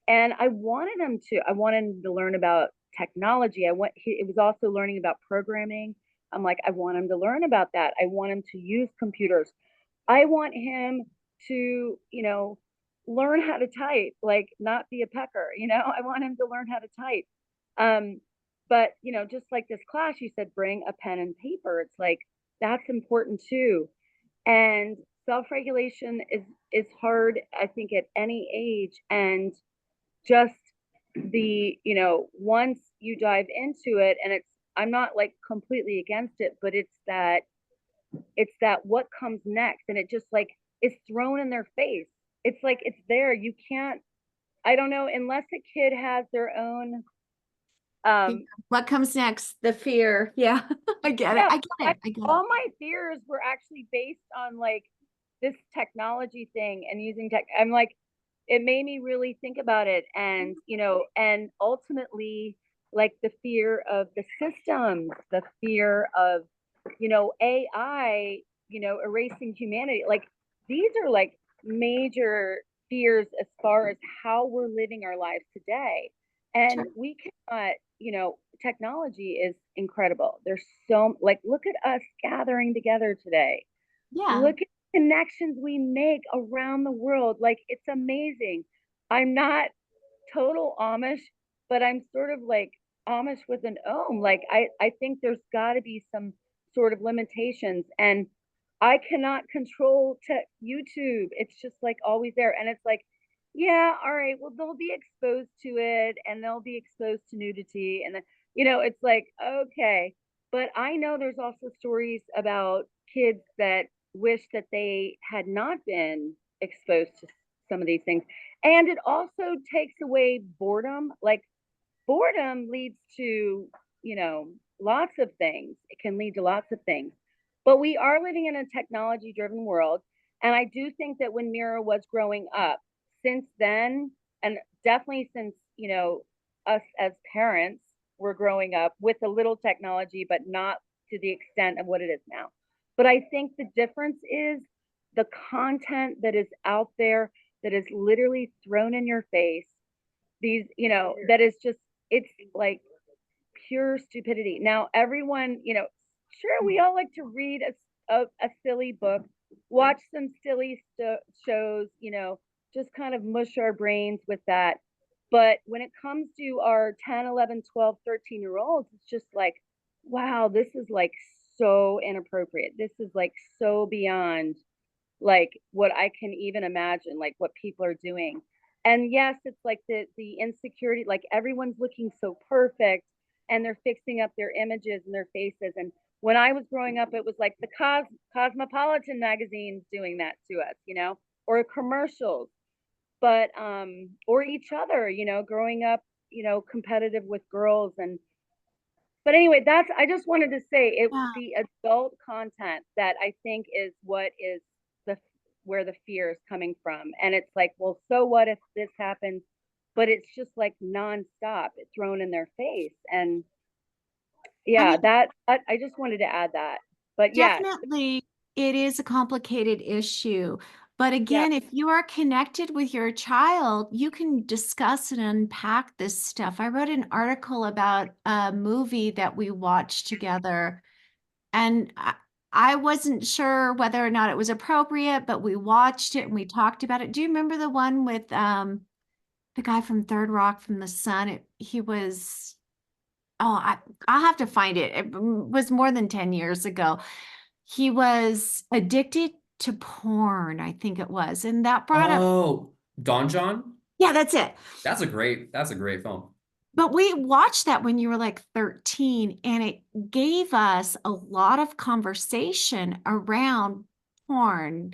and I wanted him to learn about technology. It was also learning about programming. I'm like, I want him to learn about that. I want him to use computers. I want him to, learn how to type, like not be a pecker, I want him to learn how to type. But, just like this class, you said, bring a pen and paper. It's like, that's important too. And self-regulation is hard, I think, at any age. And just once you dive into it, and I'm not like completely against it, but it's that what comes next, and it just like is thrown in their face. It's like it's there. You can't, I don't know, unless a kid has their own What comes next? The fear. Yeah, I get it. I get it. all my fears were actually based on like this technology thing and using tech. I'm like, it made me really think about it. And, and ultimately, like the fear of the systems, the fear of, AI, erasing humanity. Like these are like major fears as far as how we're living our lives today. And Sure. we cannot, technology is incredible. There's so, like, look at us gathering together today. Yeah. Look at the connections we make around the world. Like, it's amazing. I'm not total Amish, but I'm sort of like Amish with an ohm. Like, I think there's got to be some sort of limitations. And I cannot control YouTube. It's just like always there. And it's like, yeah, all right, well, they'll be exposed to it and they'll be exposed to nudity. And then, it's like, okay. But I know there's also stories about kids that wish that they had not been exposed to some of these things. And it also takes away boredom. Like boredom leads to, lots of things. It can lead to lots of things. But we are living in a technology driven world. And I do think that when Mira was growing up, since then, and definitely since, us as parents were growing up with a little technology, but not to the extent of what it is now. But I think the difference is the content that is out there that is literally thrown in your face. These, that is just, it's like pure stupidity. Now, everyone, sure, we all like to read a silly book, watch some silly shows, just kind of mush our brains with that. But when it comes to our 10, 11, 12, 13-year olds, it's just like, wow, this is like so inappropriate. This is like so beyond like what I can even imagine, like what people are doing. And yes, it's like the insecurity, like everyone's looking so perfect and they're fixing up their images and their faces. And when I was growing up, it was like the Cosmopolitan magazines doing that to us, or commercials, but or each other, growing up, competitive with girls. And but anyway, I just wanted to say it Yeah. the adult content that I think is what is the where the fear is coming from. And it's like, well, so what if this happens? But it's just like nonstop, it's thrown in their face. And I yeah, mean, that I just wanted to add that. But yeah, definitely, it is a complicated issue. But yeah, again, if you are connected with your child, you can discuss and unpack this stuff. I wrote an article about a movie that we watched together, and I wasn't sure whether or not it was appropriate, but we watched it and we talked about it. Do you remember the one with the guy from Third Rock from the Sun? He was, oh, I'll have to find it. It was more than 10 years ago. He was addicted to porn, I think it was. And that brought up, Oh, Don John? yeah, that's it. That's a great film. But we watched that when you were like 13, and it gave us a lot of conversation around porn,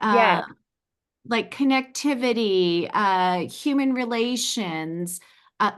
yeah, like connectivity, human relations,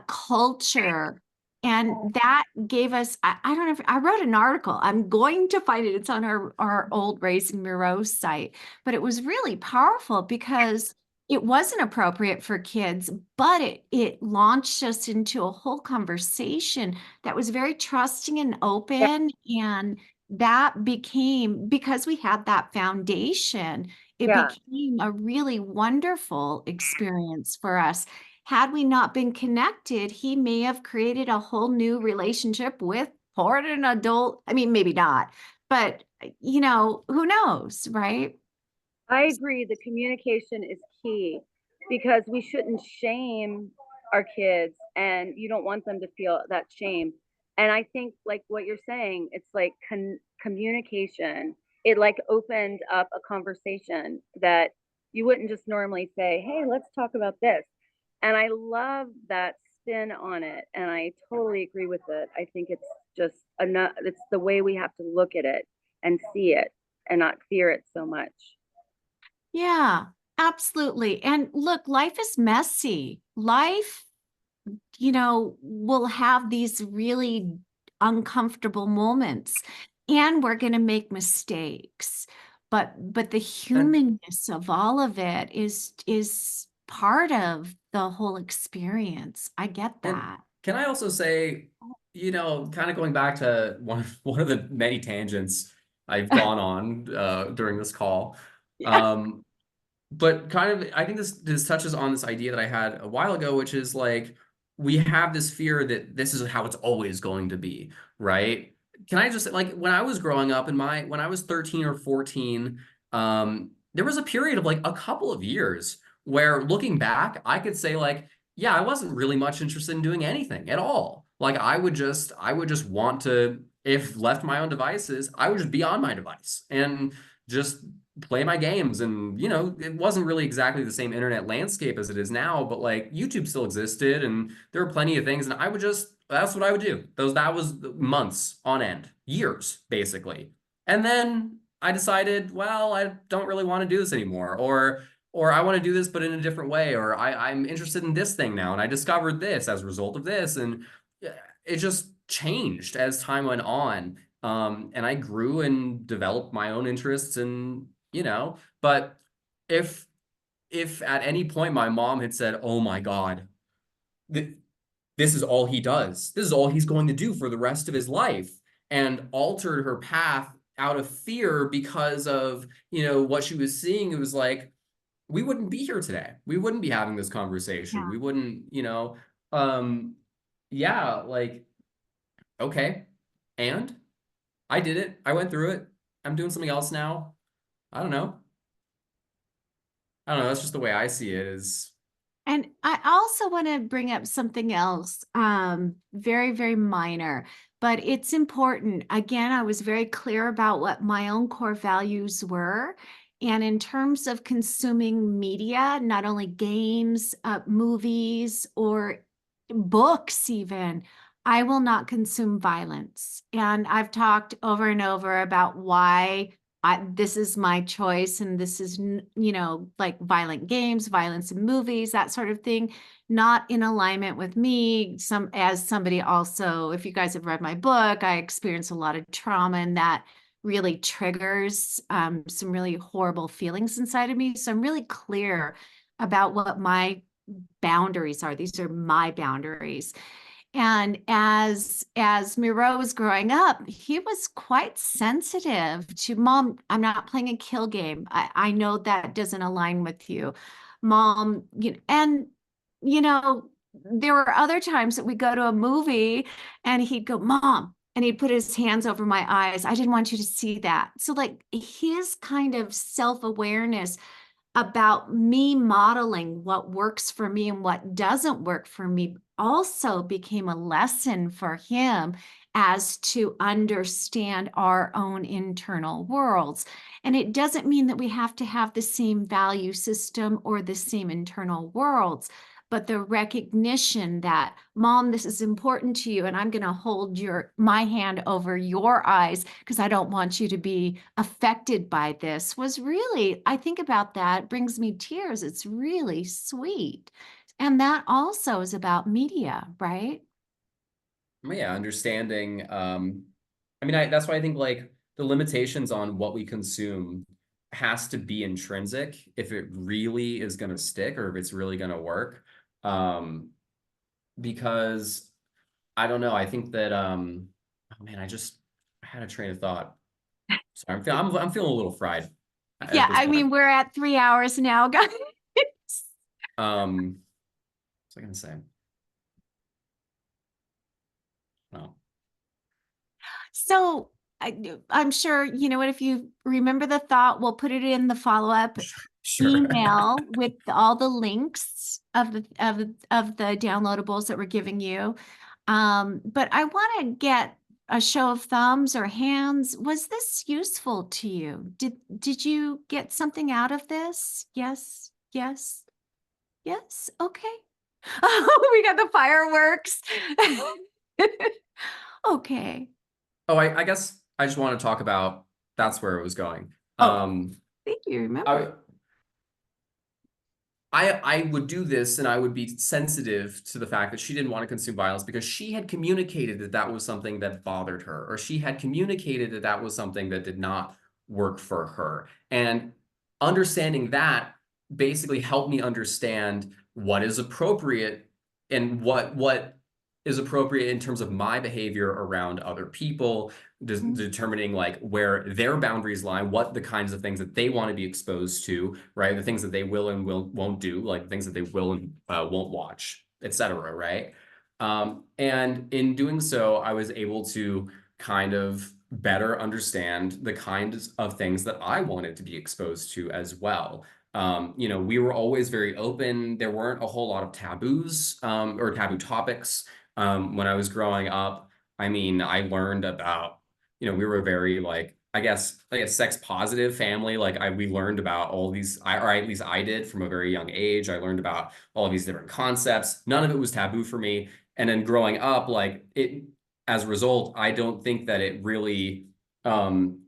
culture. And that gave us, I don't know if I wrote an article. I'm going to find it. It's on our old Raising Miro site, but it was really powerful because it wasn't appropriate for kids, but it launched us into a whole conversation that was very trusting and yeah, open. And that became, because we had that foundation, it yeah. became a really wonderful experience for us. Had we not been connected, he may have created a whole new relationship with porn and adult. I mean, maybe not, but who knows, right? I agree. The communication is key because we shouldn't shame our kids, and you don't want them to feel that shame. And I think, like what you're saying, it's like communication. It like opened up a conversation that you wouldn't just normally say, "Hey, let's talk about this." And I love that spin on it, and I totally agree with it. I think it's just enough. It's the way we have to look at it and see it, and not fear it so much. Yeah, absolutely. And look, life is messy. Life, will have these really uncomfortable moments, and we're going to make mistakes. But the And humanness of all of it is part of the whole experience. I get and that. can I also say, kind of going back to one of the many tangents I've gone on during this call. Yeah. But kind of, I think this touches on this idea that I had a while ago, which is like we have this fear that this is how it's always going to be, right? Can I just like when I was growing up when I was 13 or 14, there was a period of like a couple of years where looking back, I could say like, yeah, I wasn't really much interested in doing anything at all. Like I would just want to, if left to my own devices, I would just be on my device and just play my games. And it wasn't really exactly the same internet landscape as it is now, but like YouTube still existed and there were plenty of things, and that's what I would do. That was months on end, years basically. And then I decided, well, I don't really want to do this anymore, or I want to do this but in a different way, or I'm interested in this thing now and I discovered this as a result of this. And it just changed as time went on. And I grew and developed my own interests, and but if at any point my mom had said, "Oh my God, th this is all he does. This is all he's going to do for the rest of his life," and altered her path out of fear because of, what she was seeing, it was like, we wouldn't be here today. We wouldn't be having this conversation. Yeah. We wouldn't, um, yeah, like, okay. And I did it. I went through it. I'm doing something else now. I don't know. That's just the way I see it is. And I also want to bring up something else, very, very minor, but it's important. Again, I was very clear about what my own core values were. And in terms of consuming media, not only games, movies, or books, even, I will not consume violence. And I've talked over and over about why this is my choice, and this is, like violent games, violence in movies, that sort of thing, not in alignment with me. As somebody also, if you guys have read my book, I experienced a lot of trauma, and that really triggers some really horrible feelings inside of me. So I'm really clear about what my boundaries are. These are my boundaries. And as Miro was growing up, he was quite sensitive to, "Mom, I'm not playing a kill game. I know that doesn't align with you, Mom." There were other times that we go to a movie and he'd go, "Mom," and he'd put his hands over my eyes. "I didn't want you to see that." So like his kind of self-awareness about me modeling what works for me and what doesn't work for me also became a lesson for him as to understand our own internal worlds. And it doesn't mean that we have to have the same value system or the same internal worlds, but the recognition that, "Mom, this is important to you, and I'm going to hold my hand over your eyes because I don't want you to be affected by this," was really, I think about that, it brings me tears. It's really sweet. And that also is about media, right? Yeah, understanding. That's why I think like the limitations on what we consume has to be intrinsic if it really is going to stick or if it's really going to work. Because I don't know. I think that oh man, I had a train of thought. Sorry, I'm feeling a little fried Yeah, at this point. we're at 3 hours now, guys. What's I gonna say? Well, So I'm sure, you know what, if you remember the thought, we'll put it in the follow-up sure. email with all the links of the downloadables that we're giving you. But I want to get a show of thumbs or hands. Was this useful to you? Did you get something out of this? Yes, yes, yes. Okay. Oh, we got the fireworks. Okay. Oh, I guess I just want to talk about that's where it was going. Oh, thank you. Remember. I would do this and I would be sensitive to the fact that she didn't want to consume violence because she had communicated that that was something that bothered her, or she had communicated that that was something that did not work for her. And understanding that basically helped me understand what is appropriate and what is appropriate in terms of my behavior around other people, determining like where their boundaries lie, what the kinds of things that they want to be exposed to, right? The things that they will and won't do, like things that they will and won't watch, etc. Right? And in doing so, I was able to kind of better understand the kinds of things that I wanted to be exposed to as well. We were always very open. There weren't a whole lot of taboos or taboo topics when I was growing up. I mean, I learned about, we were very like a sex positive family. Like we learned about all these, or at least I did from a very young age. I learned about all of these different concepts. None of it was taboo for me. And then growing up, as a result, I don't think that it really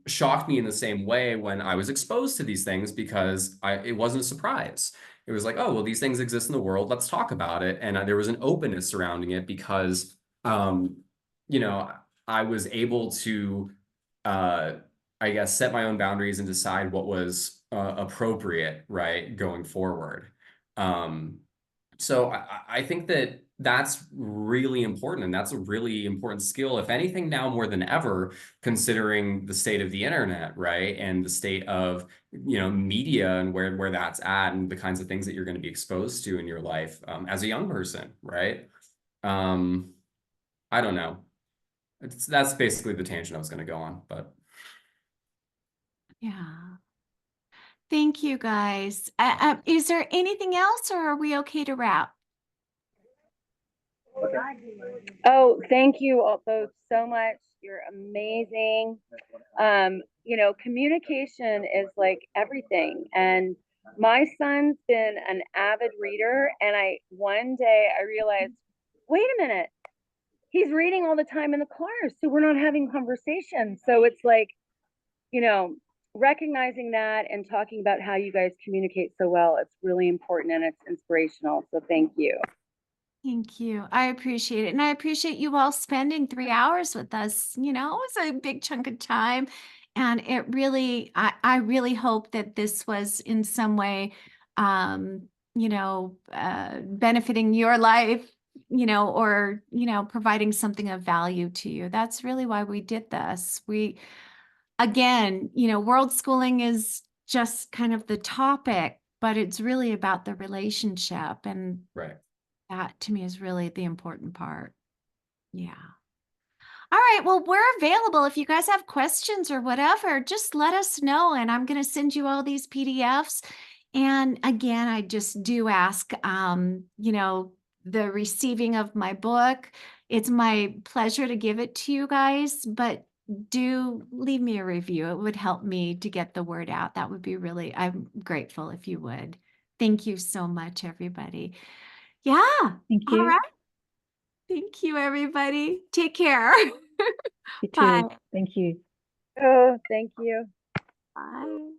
shocked me in the same way when I was exposed to these things, because it wasn't a surprise. It was like, oh, well, these things exist in the world. Let's talk about it. And there was an openness surrounding it because, I was able to, set my own boundaries and decide what was appropriate, right, going forward. So I think that that's really important, and that's a really important skill, if anything, now more than ever, considering the state of the internet, right, and the state of media and where that's at, and the kinds of things that you're going to be exposed to in your life as a young person, right? I don't know. That's basically the tangent I was going to go on, but Yeah. Thank you, guys. Is there anything else, or are we okay to wrap? Oh, thank you all both so much. You're amazing. Communication is like everything. And my son's been an avid reader, and one day I realized, wait a minute, he's reading all the time in the car, so we're not having conversations. So it's like, recognizing that and talking about how you guys communicate so well, it's really important and it's inspirational. So thank you. Thank you. I appreciate it. And I appreciate you all spending 3 hours with us. It was a big chunk of time. And it really, I really hope that this was in some way, benefiting your life, or, providing something of value to you. That's really why we did this. Again, world schooling is just kind of the topic, but it's really about the relationship. And right. that to me is really the important part. Yeah. All right. Well, we're available. If you guys have questions or whatever, just let us know. And I'm going to send you all these PDFs. And again, I just do ask, the receiving of my book. It's my pleasure to give it to you guys, but do leave me a review. It would help me to get the word out. That would be I'm grateful if you would. Thank you so much, everybody. Yeah. Thank All you. right. Thank you, everybody. Take care. You too. Bye. Thank you. Oh, thank you. Bye.